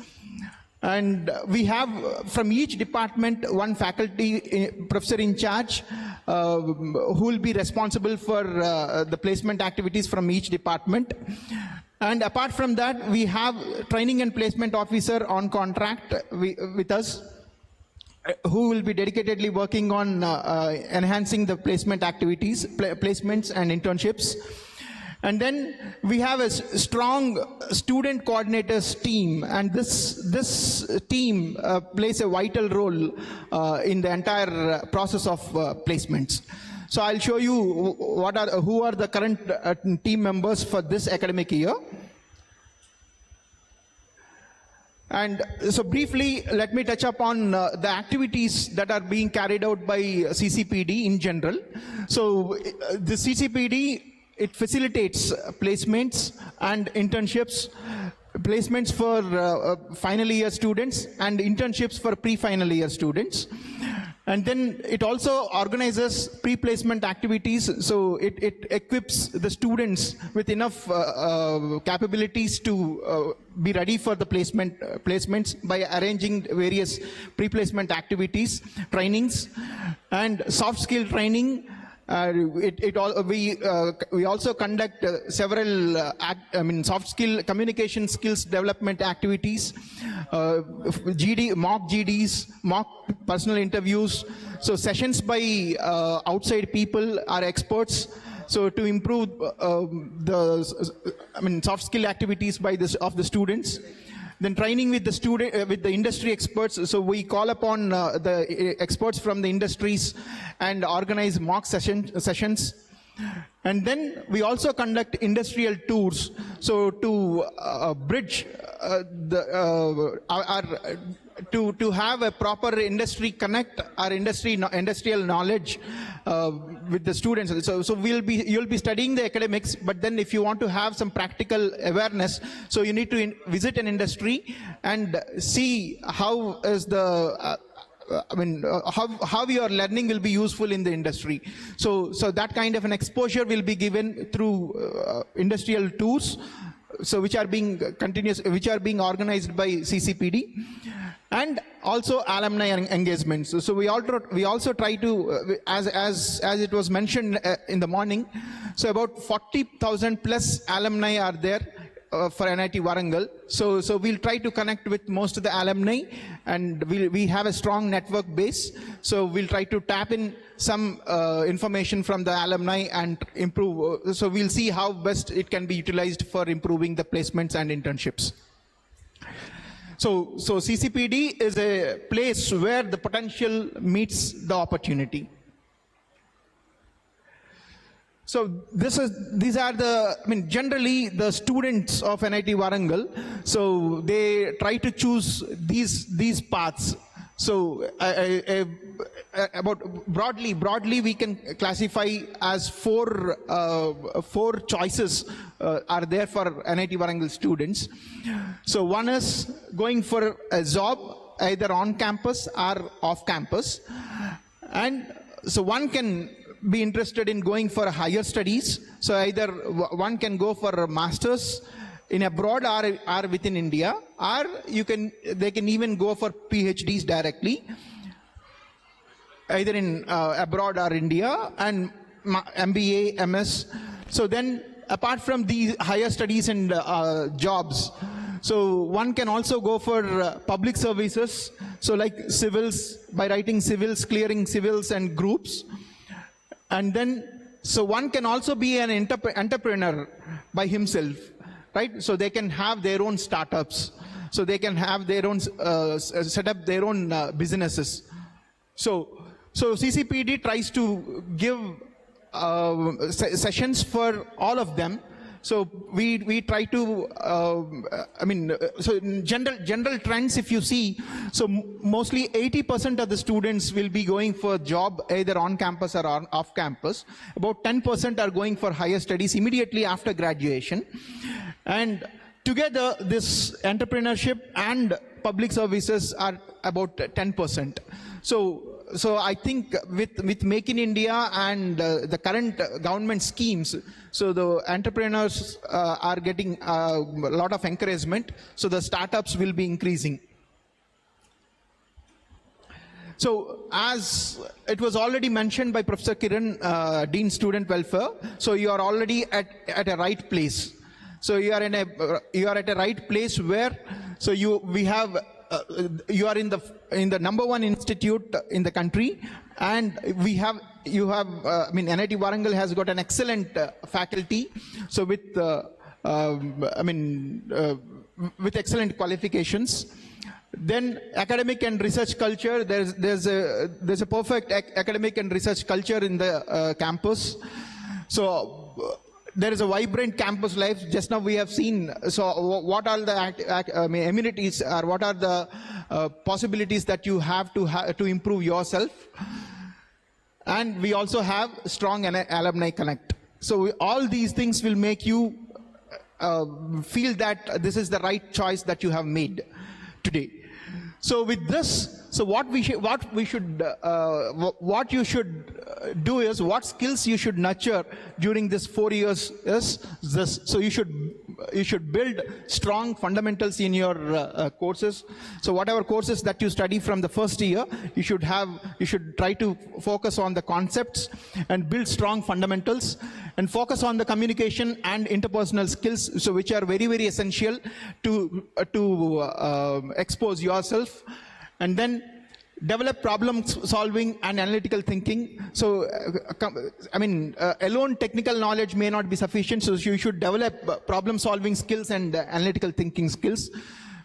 And we have from each department one faculty professor in charge who will be responsible for the placement activities from each department. And apart from that, we have training and placement officer on contract with us, who will be dedicatedly working on enhancing the placement activities, placements and internships. And then we have a strong student coordinators team, and this team plays a vital role in the entire process of placements. So I'll show you who are the current team members for this academic year. And so briefly, let me touch upon the activities that are being carried out by CCPD in general. So the CCPD, it facilitates placements and internships, placements for final year students and internships for pre-final year students. And then it also organizes pre-placement activities, so it equips the students with enough capabilities to be ready for the placements by arranging various pre-placement activities, trainings, and soft skill training. We also conduct several soft skill communication skills development activities, mock GDs, mock personal interviews, so sessions by outside people or experts, so to improve soft skill activities of the students. Then training with the industry experts. So we call upon the experts from the industries and organize mock sessions. And then we also conduct industrial tours. So to bridge to have a proper industry connect, our industrial knowledge with the students. So you'll be studying the academics, but then if you want to have some practical awareness, so you need to visit an industry and see how is the how your learning will be useful in the industry. So that kind of an exposure will be given through industrial tours, so which are being organized by CCPD. And also alumni engagements. So we also try to, as it was mentioned in the morning, so about 40,000 plus alumni are there for NIT Warangal. So we'll try to connect with most of the alumni, and we have a strong network base. So we'll try to tap in some information from the alumni and improve. So we'll see how best it can be utilized for improving the placements and internships. So CCPD is a place where the potential meets the opportunity. So these are generally the students of NIT Warangal. So they try to choose these paths. So broadly we can classify as four choices are there for NIT Warangal students. So one is going for a job either on campus or off campus, and so one can be interested in going for higher studies. So either one can go for a master's in abroad or within India, or they can even go for PhDs directly, either in abroad or India, and MBA, MS. So then apart from these higher studies and jobs, so one can also go for public services, so like civils, by writing civils, clearing civils and groups. And then, so one can also be an entrepreneur by himself, right? So they can have their own startups. So they can have their own, set up their own businesses. So CCPD tries to give sessions for all of them. So we try to, so in general trends, if you see, so mostly 80% of the students will be going for job either on campus or off campus. About 10% are going for higher studies immediately after graduation. And together, this entrepreneurship and public services are about 10%. So I think with Make in India and the current government schemes, so the entrepreneurs are getting a lot of encouragement, so the startups will be increasing. So as it was already mentioned by Professor Kiran, Dean Student Welfare, so you are already at a right place. So you are at a right place where, so you are in the #1 institute in the country, and NIT Warangal has got an excellent faculty. So with excellent qualifications. Then academic and research culture. There's a perfect academic and research culture in the campus. So there is a vibrant campus life. Just now we have seen, so what are the amenities, or what are the possibilities that you have to improve yourself. And we also have strong alumni connect. So all these things will make you feel that this is the right choice that you have made today. So with this, so what you should do is, what skills you should nurture during this 4 years is this. So you should build strong fundamentals in your courses. So whatever courses that you study from the first year, you should try to focus on the concepts and build strong fundamentals, and focus on the communication and interpersonal skills, so which are very, very essential to expose yourself. And then develop problem solving and analytical thinking. So, alone technical knowledge may not be sufficient, so you should develop problem solving skills and analytical thinking skills.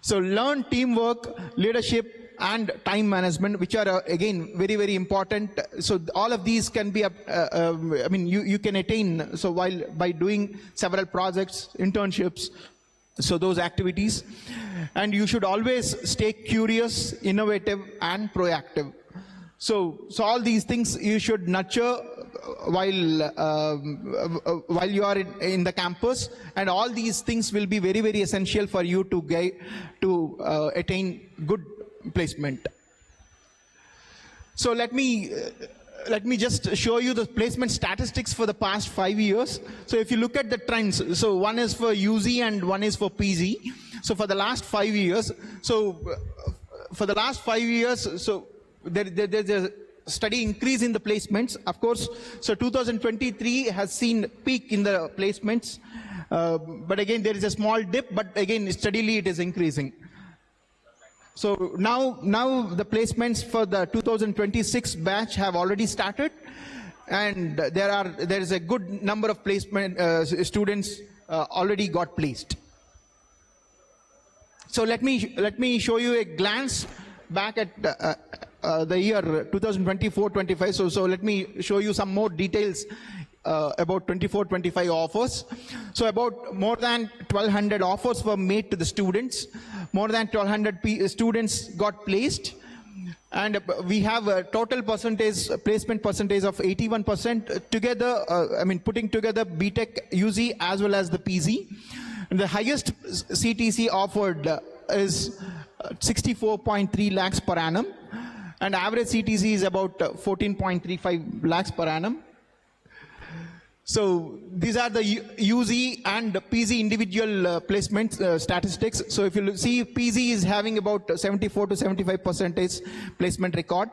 So learn teamwork, leadership, and time management, which are again very, very important. So all of these can be, you can attain, so by doing several projects, internships, so those activities. And you should always stay curious, innovative, and proactive. So all these things you should nurture while you are in the campus, and all these things will be very, very essential for you to attain good placement. So let me just show you the placement statistics for the past 5 years. So if you look at the trends, so one is for UZ and one is for PZ. So for the last 5 years, so there's a steady increase in the placements. Of course, so 2023 has seen peak in the placements, but again there is a small dip, but again steadily it is increasing. So now the placements for the 2026 batch have already started, and there is a good number of placement students already got placed. So let me show you a glance back at the year 2024-25. So let me show you some more details about 24-25 offers. So about more than 1,200 offers were made to the students. More than 1,200 students got placed. And we have a total placement percentage of 81% together, putting together BTech, UZ as well as the PZ. And the highest CTC offered is 64.3 lakhs per annum. And average CTC is about 14.35 lakhs per annum. So these are the UZ and PZ individual placement statistics. So if you see, PZ is having about 74 to 75% placement record,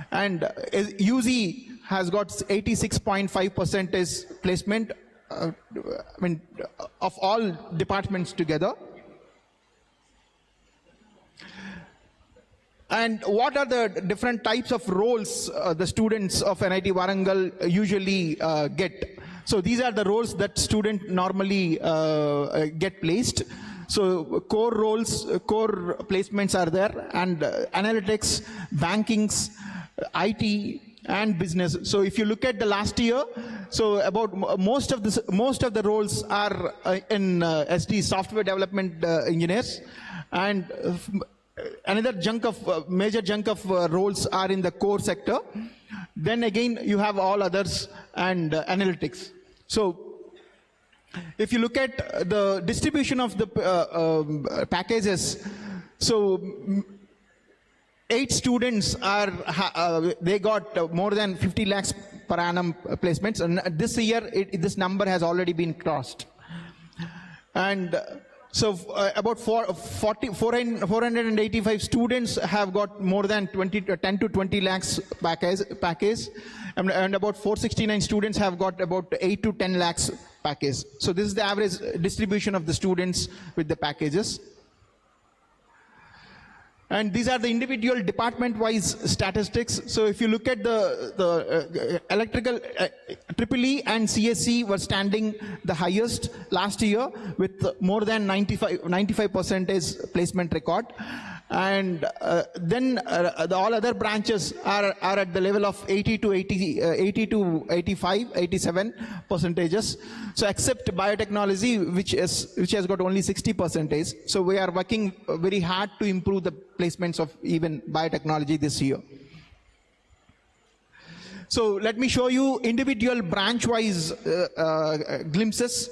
and UZ has got 86.5% placement, of all departments together. And what are the different types of roles the students of NIT Warangal usually get? So these are the roles that students normally get placed. So core roles, core placements are there, and analytics, bankings, IT, and business. So if you look at the last year, so about most of the roles are in SD, software development engineers, and another major chunk of roles are in the core sector. Then again, you have all others and analytics. So if you look at the distribution of the packages, so 8 students they got more than 50 lakhs per annum placements, and this year this number has already been crossed. And so about 485 students have got more than 10 to 20 lakhs package, and about 469 students have got about 8 to 10 lakhs package. So this is the average distribution of the students with the packages. And these are the individual department-wise statistics. So if you look at the electrical, EEE and CSC were standing the highest last year with more than 95% placement record. And then all other branches are at the level of 80 to 85, 87 percentages. So except biotechnology, which has got only 60 percentage. So we are working very hard to improve the placements of even biotechnology this year. So let me show you individual branch-wise glimpses.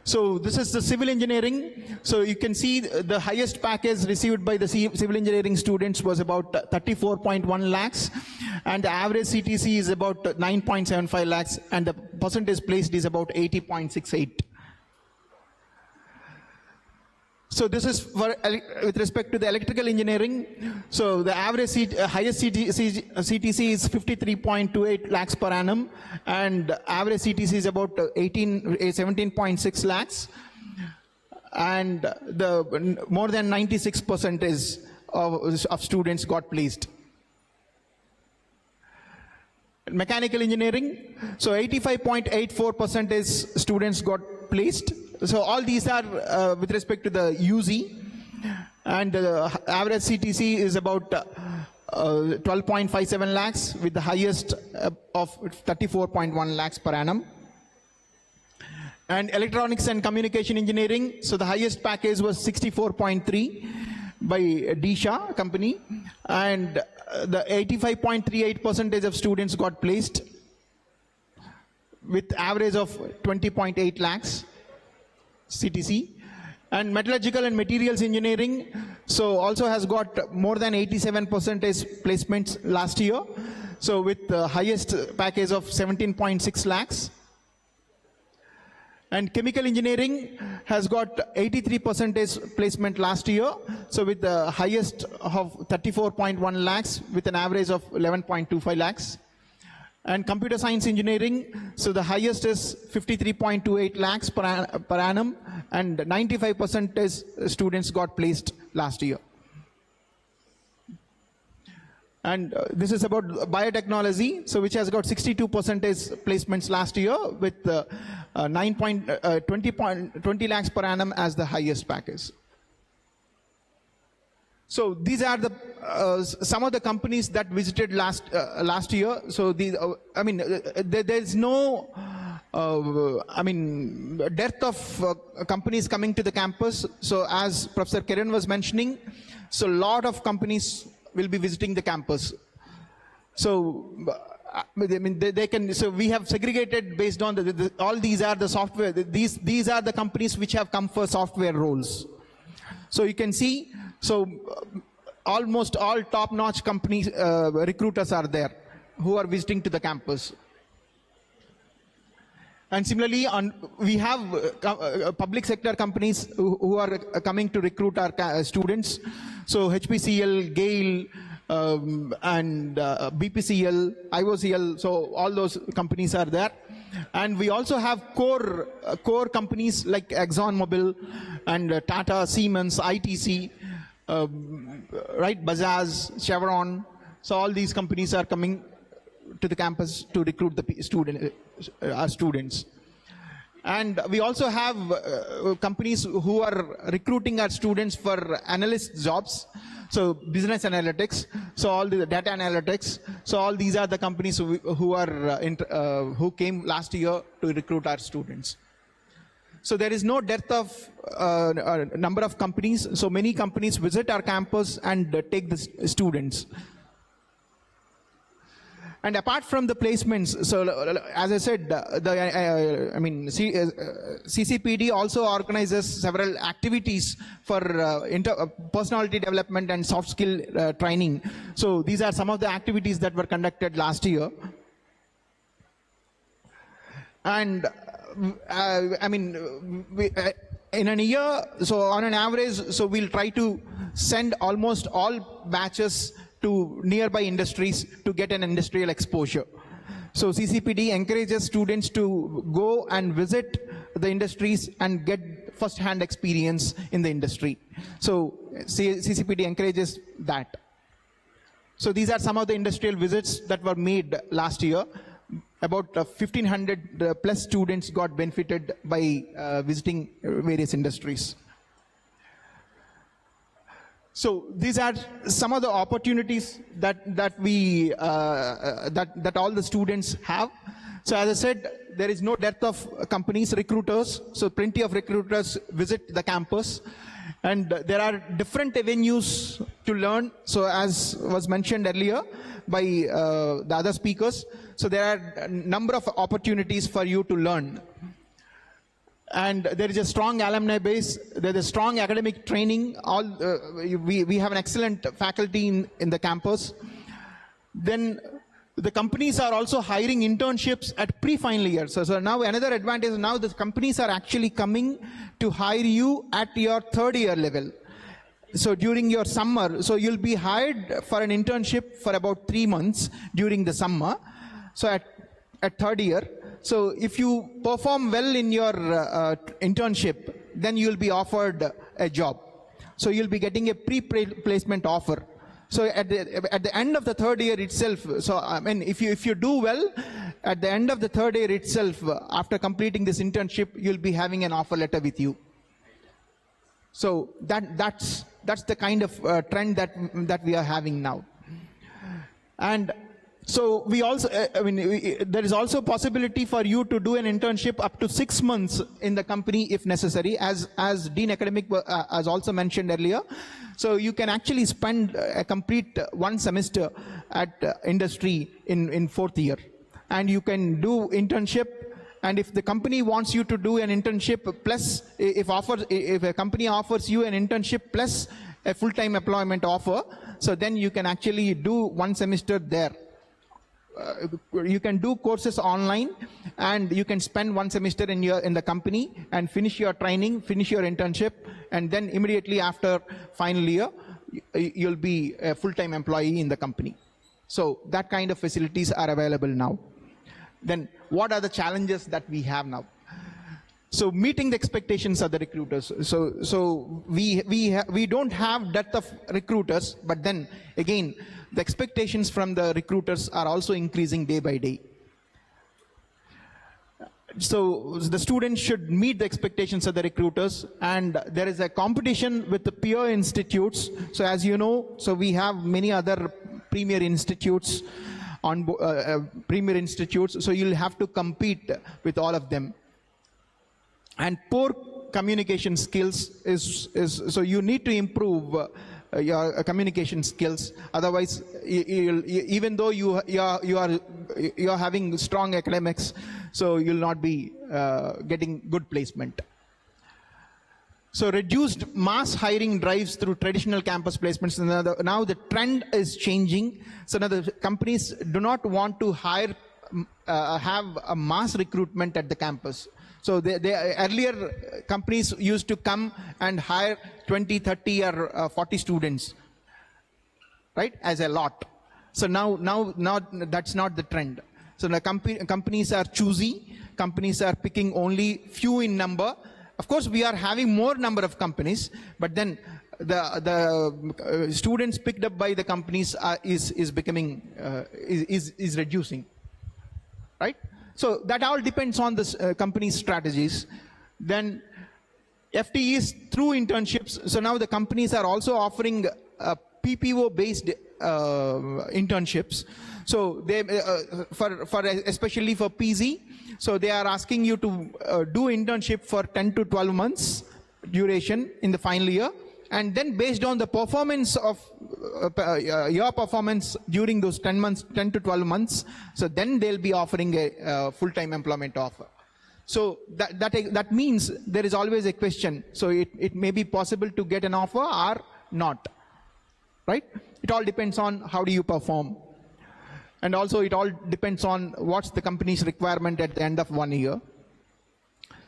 So this is the civil engineering. So you can see the highest package received by the civil engineering students was about 34.1 lakhs, and the average CTC is about 9.75 lakhs, and the percentage placed is about 80.68. So this is for with respect to the electrical engineering. So the average highest CTC is 53.28 lakhs per annum, and average CTC is about 17.6 lakhs, and the more than 96% of students got placed. Mechanical engineering, so 85.84% students got placed. So all these are with respect to the UZ, and the average CTC is about 12.57 lakhs with the highest of 34.1 lakhs per annum. And electronics and communication engineering, so the highest package was 64.3 by Disha company, and the 85.38% of students got placed with average of 20.8 lakhs CTC. And metallurgical and materials engineering, so also has got more than 87% placements last year, so with the highest package of 17.6 lakhs. And chemical engineering has got 83% placement last year, so with the highest of 34.1 lakhs with an average of 11.25 lakhs. And computer science engineering, so the highest is 53.28 lakhs per annum, and 95% students got placed last year. And this is about biotechnology, so which has got 62% placements last year with 20 lakhs per annum as the highest package. So these are the some of the companies that visited last year. So there is no dearth of companies coming to the campus. So as Professor Kiran was mentioning, so a lot of companies will be visiting the campus. So they can. So we have segregated based on all these are the software. These are the companies which have come for software roles. So you can see. So almost all top-notch companies, recruiters are there who are visiting to the campus. And similarly, we have public sector companies who are coming to recruit our students. So HPCL, GAIL, and BPCL, IOCL, so all those companies are there. And we also have core companies like ExxonMobil and Tata, Siemens, ITC, right, Bajaj, Chevron. So all these companies are coming to the campus to recruit our students. And we also have companies who are recruiting our students for analyst jobs. So business analytics, so all the data analytics, so all these are the companies who came last year to recruit our students. So there is no dearth of number of companies. So many companies visit our campus and take the students. And apart from the placements, so as I said, CCPD also organizes several activities for personality development and soft skill training. So these are some of the activities that were conducted last year. And in a year, so on an average, so we'll try to send almost all batches to nearby industries to get an industrial exposure. So CCPD encourages students to go and visit the industries and get first-hand experience in the industry. So CCPD encourages that. So these are some of the industrial visits that were made last year. About 1,500 plus students got benefited by visiting various industries. So these are some of the opportunities that all the students have. So as I said, there is no dearth of companies, recruiters. So plenty of recruiters visit the campus. And there are different avenues to learn. So as was mentioned earlier by the other speakers, so there are a number of opportunities for you to learn. And there is a strong alumni base, there is a strong academic training, we have an excellent faculty in the campus. Then the companies are also hiring internships at pre-final year. So now another advantage is now the companies are actually coming to hire you at your third year level. So during your summer, so you'll be hired for an internship for about 3 months during the summer. So at third year, so if you perform well in your internship, then you'll be offered a job. So you'll be getting a pre-placement offer. So at the end of the third year itself, so I mean, if you do well, at the end of the third year itself, after completing this internship, you'll be having an offer letter with you. So that's the kind of trend that we are having now. And so we also, there is also possibility for you to do an internship up to 6 months in the company if necessary, as Dean Academic has also mentioned earlier. So you can actually spend a complete 1 semester at industry in 4th year. And you can do internship, and if the company wants you to do an internship plus, if a company offers you an internship plus a full-time employment offer, so then you can actually do 1 semester there. You can do courses online, and you can spend 1 semester in the company and finish your training, finish your internship, and then immediately after final year, you'll be a full-time employee in the company. So that kind of facilities are available now. Then what are the challenges that we have now? So meeting the expectations of the recruiters. So we don't have depth of recruiters, but then again, the expectations from the recruiters are also increasing day by day. So the students should meet the expectations of the recruiters, and there is a competition with the peer institutes. So as you know, so we have many other premier institutes so you'll have to compete with all of them. And poor communication skills so you need to improve your communication skills. Otherwise, even though you're having strong academics, so you'll not be getting good placement. So reduced mass hiring drives through traditional campus placements. Now the trend is changing. So now the companies do not want to have a mass recruitment at the campus. So earlier companies used to come and hire 20, 30 or 40 students, right, as a lot. So now that's not the trend. So the companies are choosy. Companies are picking only few in number. Of course, we are having more number of companies, but then the students picked up by the companies is becoming is reducing, right? So that all depends on the company's strategies. Then FTEs through internships. So now the companies are also offering PPO based internships. So they, for especially for PZ, so they are asking you to do internship for 10 to 12 months duration in the final year, and then based on the performance of your performance during those 10 to 12 months, so then they'll be offering a full-time employment offer. So that means there is always a question. So it may be possible to get an offer or not, right? It all depends on how do you perform. And also it all depends on what's the company's requirement at the end of 1 year.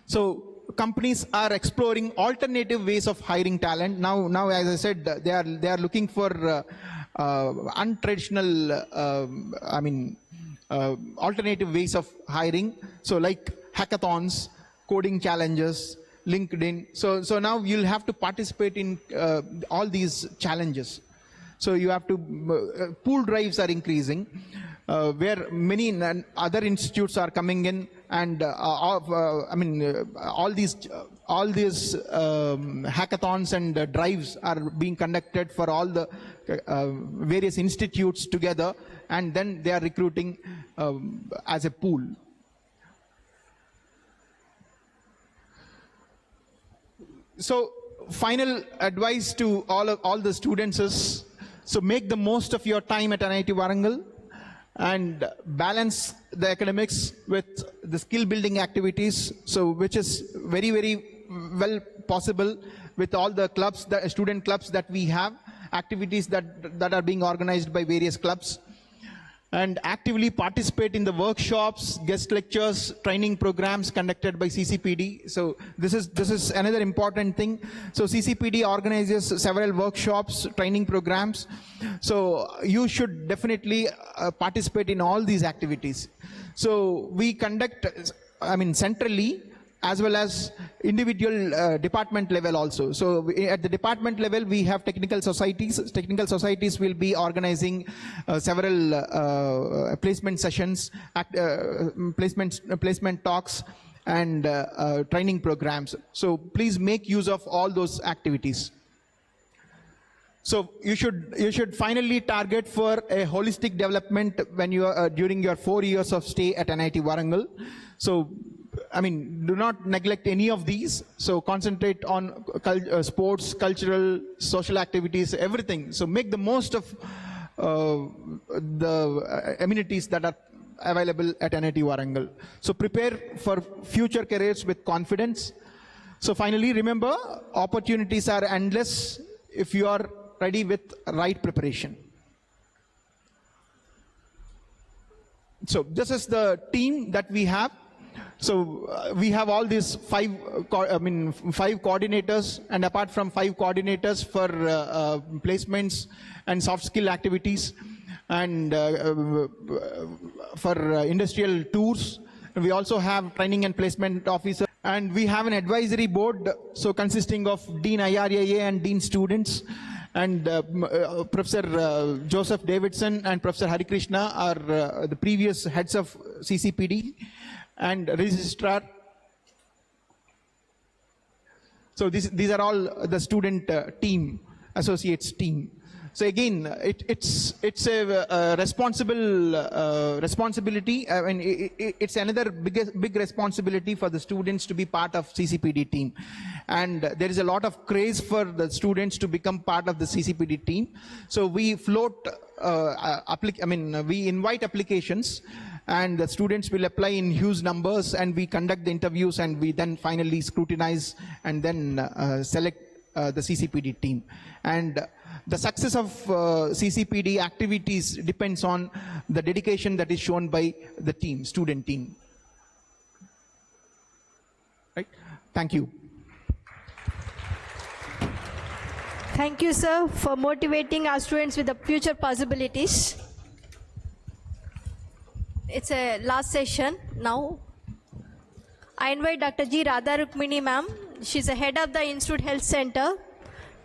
So companies are exploring alternative ways of hiring talent. Now, as I said, they are looking for untraditional, alternative ways of hiring. So like hackathons, coding challenges, LinkedIn. So now you'll have to participate in all these challenges. So you have to, pool drives are increasing, where many other institutes are coming in, and all these hackathons and drives are being conducted for all the various institutes together, and then they are recruiting as a pool. So final advice to all the students is, so make the most of your time at NIT Warangal and balance the academics with the skill building activities, so which is very, very well possible with all the clubs, the student clubs that we have, activities that are being organized by various clubs. And actively participate in the workshops, guest lectures, training programs conducted by CCPD. So this is another important thing. So CCPD organizes several workshops, training programs. So you should definitely participate in all these activities. So we conduct, centrally, as well as individual department level also. So at the department level, we have technical societies. Technical societies will be organizing several placement sessions, placement talks, and training programs. So please make use of all those activities. So you should finally target for a holistic development when you are during your 4 years of stay at NIT Warangal. So do not neglect any of these. So concentrate on sports, cultural, social activities, everything. So make the most of the amenities that are available at NIT Warangal. So prepare for future careers with confidence. So finally, remember, opportunities are endless if you are ready with right preparation. So this is the team that we have. So we have all these five coordinators, and apart from 5 coordinators for placements and soft skill activities, and for industrial tours, we also have training and placement officer, and we have an advisory board, so consisting of Dean IRAA and Dean students, and Professor Joseph Davidson and Professor Hari Krishna are the previous heads of CCPD, and registrar. So these are all the student team, associates team. So again, it's a responsibility. It's another big responsibility for the students to be part of CCPD team, and there is a lot of craze for the students to become part of the CCPD team. So we float, we invite applications, and the students will apply in huge numbers, and we conduct the interviews, and we then finally scrutinize and then select the CCPD team. And the success of CCPD activities depends on the dedication that is shown by the team, student team. Right? Thank you.
Thank you, sir, for motivating our students with the future possibilities. It's a last session now. I invite Dr. G. Radha Rukmini ma'am. She's the head of the Institute Health Center,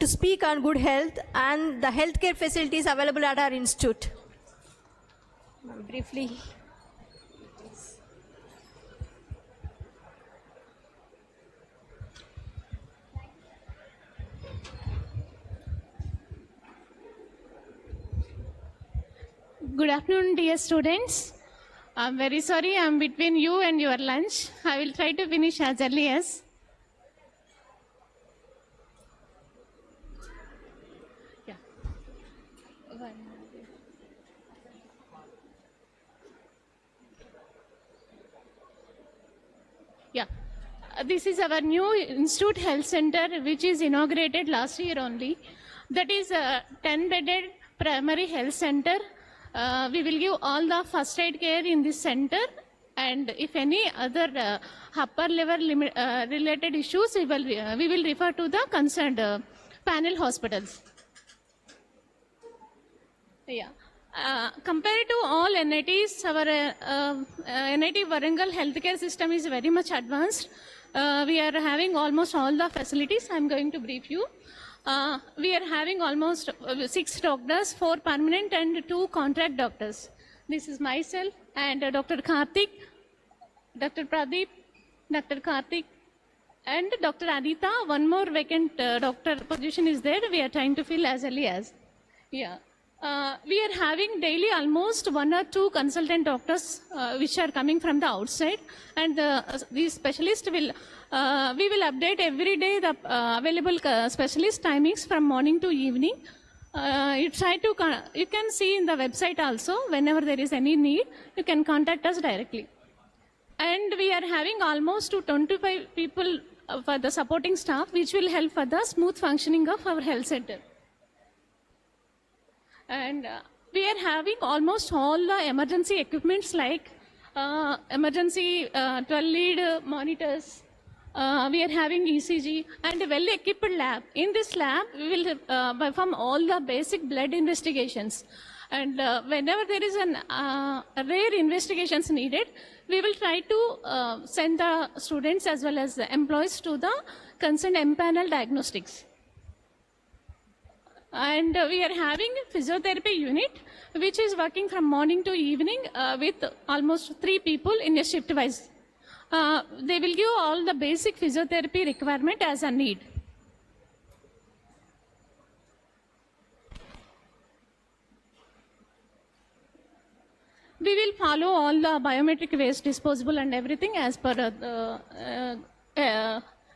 to speak on good health and the healthcare facilities available at our institute. Briefly.
Good afternoon, dear students. I'm very sorry I'm between you and your lunch. I will try to finish as early as. Yeah. Yeah. This is our new Institute Health Center, which is inaugurated last year only. That is a 10-bedded primary health center. We will give all the first aid care in this center, and if any other upper level related issues, we will refer to the concerned panel hospitals. Yeah. Compared to all NITs, our NIT Warangal healthcare system is very much advanced. We are having almost all the facilities. I'm going to brief you. We are having almost 6 doctors, 4 permanent and 2 contract doctors. This is myself and Dr. Karthik, Dr. Pradeep, Dr. Karthik, and Dr. Adita. One more vacant doctor position is there. We are trying to fill as early as. Yeah. We are having daily almost 1 or 2 consultant doctors which are coming from the outside, and these specialists will, we will update every day the available specialist timings from morning to evening. You can see in the website also, whenever there is any need, you can contact us directly. And we are having almost 25 people for the supporting staff, which will help for the smooth functioning of our health center. And we are having almost all the emergency equipments like emergency 12-lead monitors. We are having ECG and a well-equipped lab. In this lab, we will perform all the basic blood investigations. And whenever there is a rare investigations needed, we will try to send the students as well as the employees to the concerned M-panel diagnostics. And we are having a physiotherapy unit, which is working from morning to evening with almost 3 people in a shift wise. They will give all the basic physiotherapy requirement as a need. We will follow all the biometric waste disposable and everything as per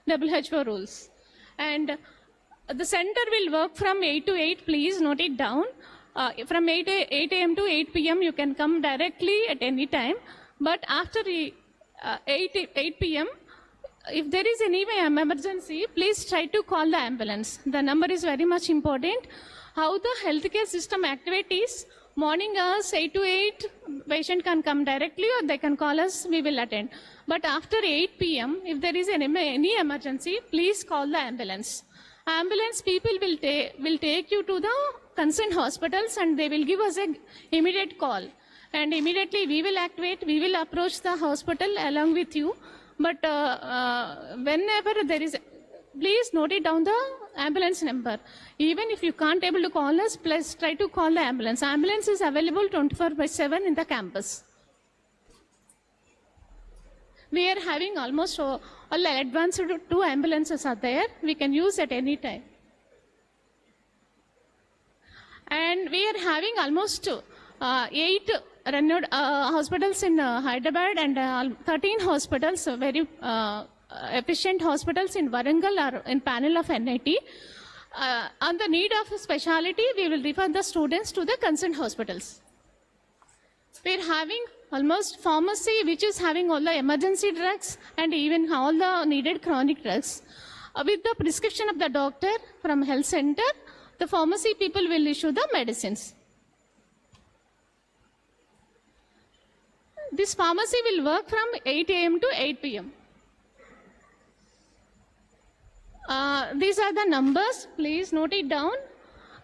WHO rules. And the center will work from 8 to 8, please note it down. From 8 a.m. to 8 p.m. you can come directly at any time. But after 8 p.m., if there is any emergency, please try to call the ambulance. The number is very much important. How the healthcare system activities, morning hours 8 to 8, patient can come directly or they can call us, we will attend. But after 8 p.m., if there is any emergency, please call the ambulance. Ambulance people will take you to the concerned hospitals and they will give us an immediate call. And immediately we will activate, we will approach the hospital along with you. But whenever there is, please note it down the ambulance number. Even if you can't able to call us, please try to call the ambulance. Ambulance is available 24/7 in the campus. We are having almost all advanced 2 ambulances are there. We can use at any time. And we are having almost 8 renewed hospitals in Hyderabad and 13 hospitals, very efficient hospitals in Warangal or in panel of NIT. On the need of speciality, we will refer the students to the concerned hospitals. We are having almost pharmacy, which is having all the emergency drugs and even all the needed chronic drugs. With the prescription of the doctor from health center, the pharmacy people will issue the medicines. This pharmacy will work from 8 a.m. to 8 p.m. These are the numbers. Please note it down.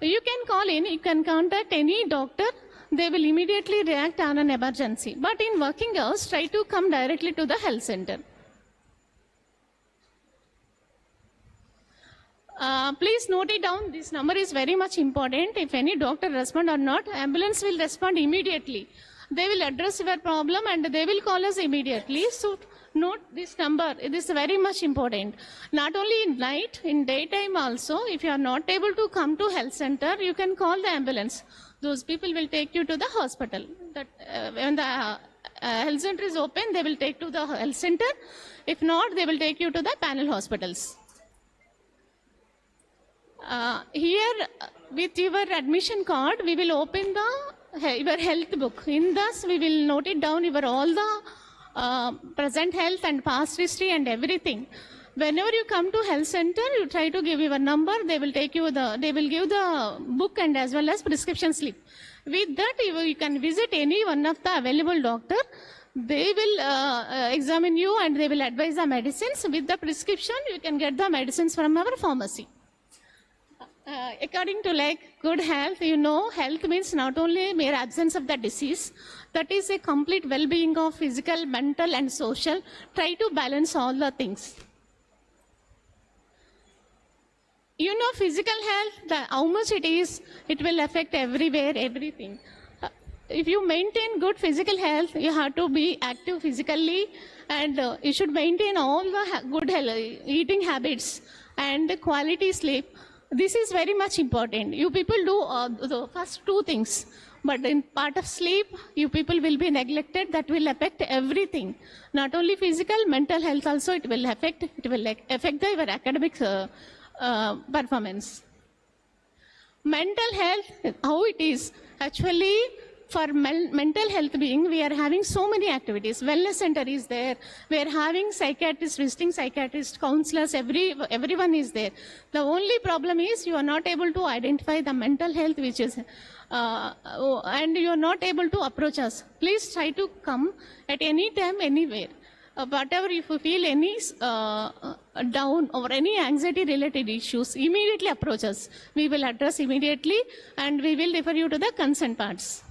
You can call in. You can contact any doctor. They will immediately react on an emergency. But in working hours, try to come directly to the health center. Please note it down. This number is very much important. If any doctor respond or not, ambulance will respond immediately. They will address your problem and they will call us immediately. So Note this number. It is very much important. Not only in night, in daytime also. If you are not able to come to health center, you can call the ambulance. Those people will take you to the hospital. When the health center is open, they will take to the health center. If not, they will take you to the panel hospitals. Here, with your admission card, we will open your health book. In this, we will note it down all the present health and past history and everything. Whenever you come to health center, you try to give your number. They will give the book and as well as prescription slip. With that, you can visit any one of the available doctor. They will examine you and they will advise the medicines. With the prescription, you can get the medicines from our pharmacy. According to good health, health means not only mere absence of the disease, that is a complete well-being of physical, mental and social. Try to balance all the things. Physical health, how much it will affect everywhere, everything. If you maintain good physical health, you have to be active physically and you should maintain all the good eating habits and quality sleep. This is very much important. You people do the first two things, but in part of sleep, you people will be neglected. That will affect everything. Not only physical, mental health also it will affect. It will affect your academic performance. Mental health, how it is actually. For mental health being, we are having so many activities. Wellness center is there. We are having psychiatrists, visiting psychiatrists, counselors, everyone is there. The only problem is you are not able to identify the mental health which is, and you are not able to approach us. Please try to come at any time, anywhere. Whatever, if you feel any down or any anxiety related issues, immediately approach us. We will address immediately and we will refer you to the concerned parts.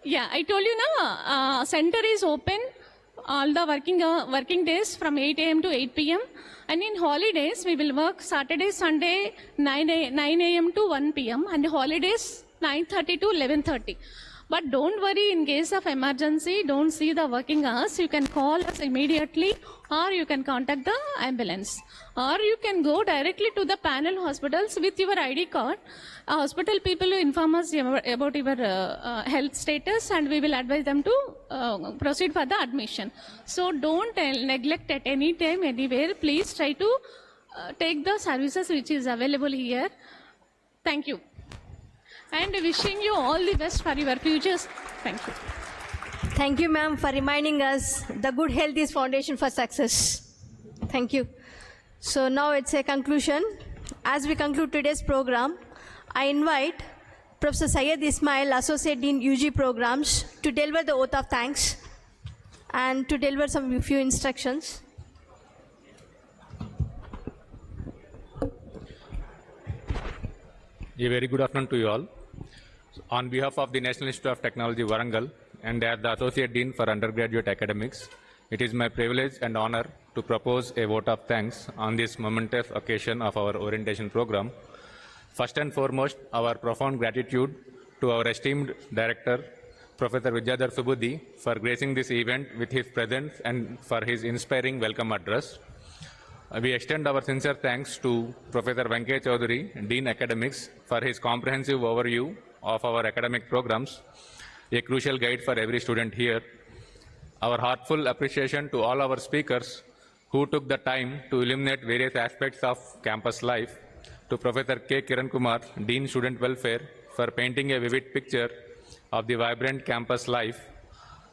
Yeah, I told you now, center is open all the working days from 8 a.m. to 8 p.m. And in holidays, we will work Saturday, Sunday, 9 a.m. to 1 p.m. and holidays 9:30 to 11:30. But don't worry, in case of emergency, don't see the working hours. You can call us immediately or you can contact the ambulance. Or you can go directly to the panel hospitals with your ID card. Hospital people will inform us about your health status and we will advise them to proceed for the admission. So don't neglect at any time, anywhere. Please try to take the services which is available here. Thank you. And wishing you all the best for your futures. Thank you.
Thank you, ma'am, for reminding us the good health is foundation for success. Thank you. So now it's a conclusion. As we conclude today's program, I invite Professor Syed Ismail, Associate Dean UG Programs, to deliver the oath of thanks and to deliver some few instructions.
A very good afternoon to you all. On behalf of the National Institute of Technology, Warangal, and as the Associate Dean for Undergraduate Academics, it is my privilege and honor to propose a vote of thanks on this momentous occasion of our orientation program. First and foremost, our profound gratitude to our esteemed Director, Professor Vidyadhar Subudhi, for gracing this event with his presence and for his inspiring welcome address. We extend our sincere thanks to Professor Venkay Chaudhary, Dean Academics, for his comprehensive overview of our academic programs, a crucial guide for every student here. Our heartfelt appreciation to all our speakers who took the time to illuminate various aspects of campus life, to Professor K. Kiran Kumar, Dean Student Welfare, for painting a vivid picture of the vibrant campus life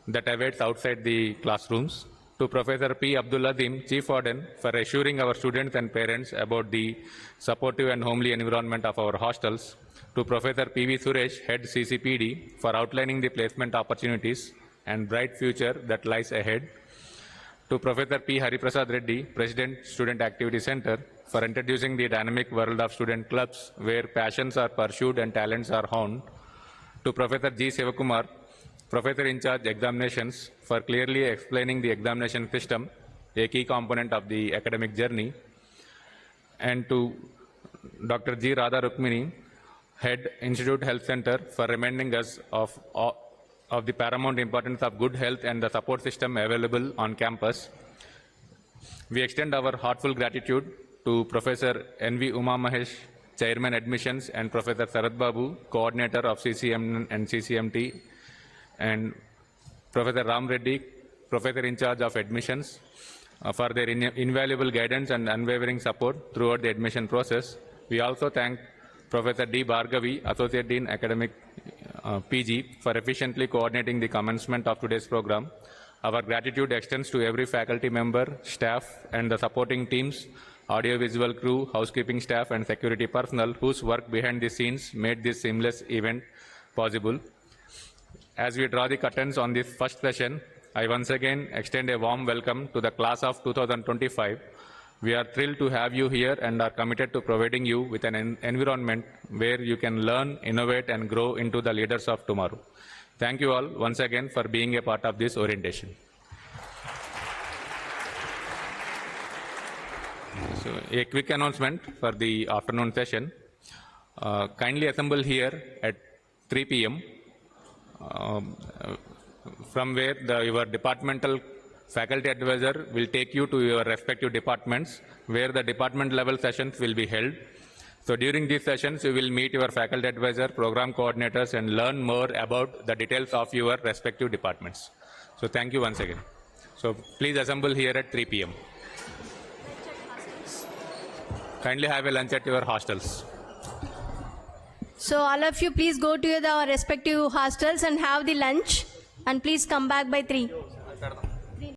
that awaits outside the classrooms, to Professor P. Abdul Azim, Chief Warden, for assuring our students and parents about the supportive and homely environment of our hostels, to Professor P.V. Suresh, Head CCPD, for outlining the placement opportunities and bright future that lies ahead, to Professor P. Hariprasad Reddy, President, Student Activity Center, for introducing the dynamic world of student clubs where passions are pursued and talents are honed, to Professor G. Sivakumar, Professor in charge examinations, for clearly explaining the examination system, a key component of the academic journey, and to Dr. G. Radha Rukmini, Head Institute Health Center, for reminding us of the paramount importance of good health and the support system available on campus. We extend our heartfelt gratitude to Professor N.V. Uma Mahesh, Chairman Admissions, and Professor Sarath Babu, Coordinator of CCM and CCMT, and Professor Ram Reddy, Professor in charge of Admissions, for their invaluable guidance and unwavering support throughout the admission process. We also thank Professor D. Bhargavi, Associate Dean Academic PG, for efficiently coordinating the commencement of today's program. Our gratitude extends to every faculty member, staff, and the supporting teams, audiovisual crew, housekeeping staff, and security personnel whose work behind the scenes made this seamless event possible. As we draw the curtains on this first session, I once again extend a warm welcome to the class of 2025. We are thrilled to have you here and are committed to providing you with an environment where you can learn, innovate, and grow into the leaders of tomorrow. Thank you all once again for being a part of this orientation. So, a quick announcement for the afternoon session. Kindly assemble here at 3 p.m. From where your departmental faculty advisor will take you to your respective departments, where the department level sessions will be held. So during these sessions, you will meet your faculty advisor, program coordinators, and learn more about the details of your respective departments. So thank you once again. So please assemble here at 3 p.m. Kindly have a lunch at your hostels.
So all of you, please go to your respective hostels and have the lunch, and please come back by 3.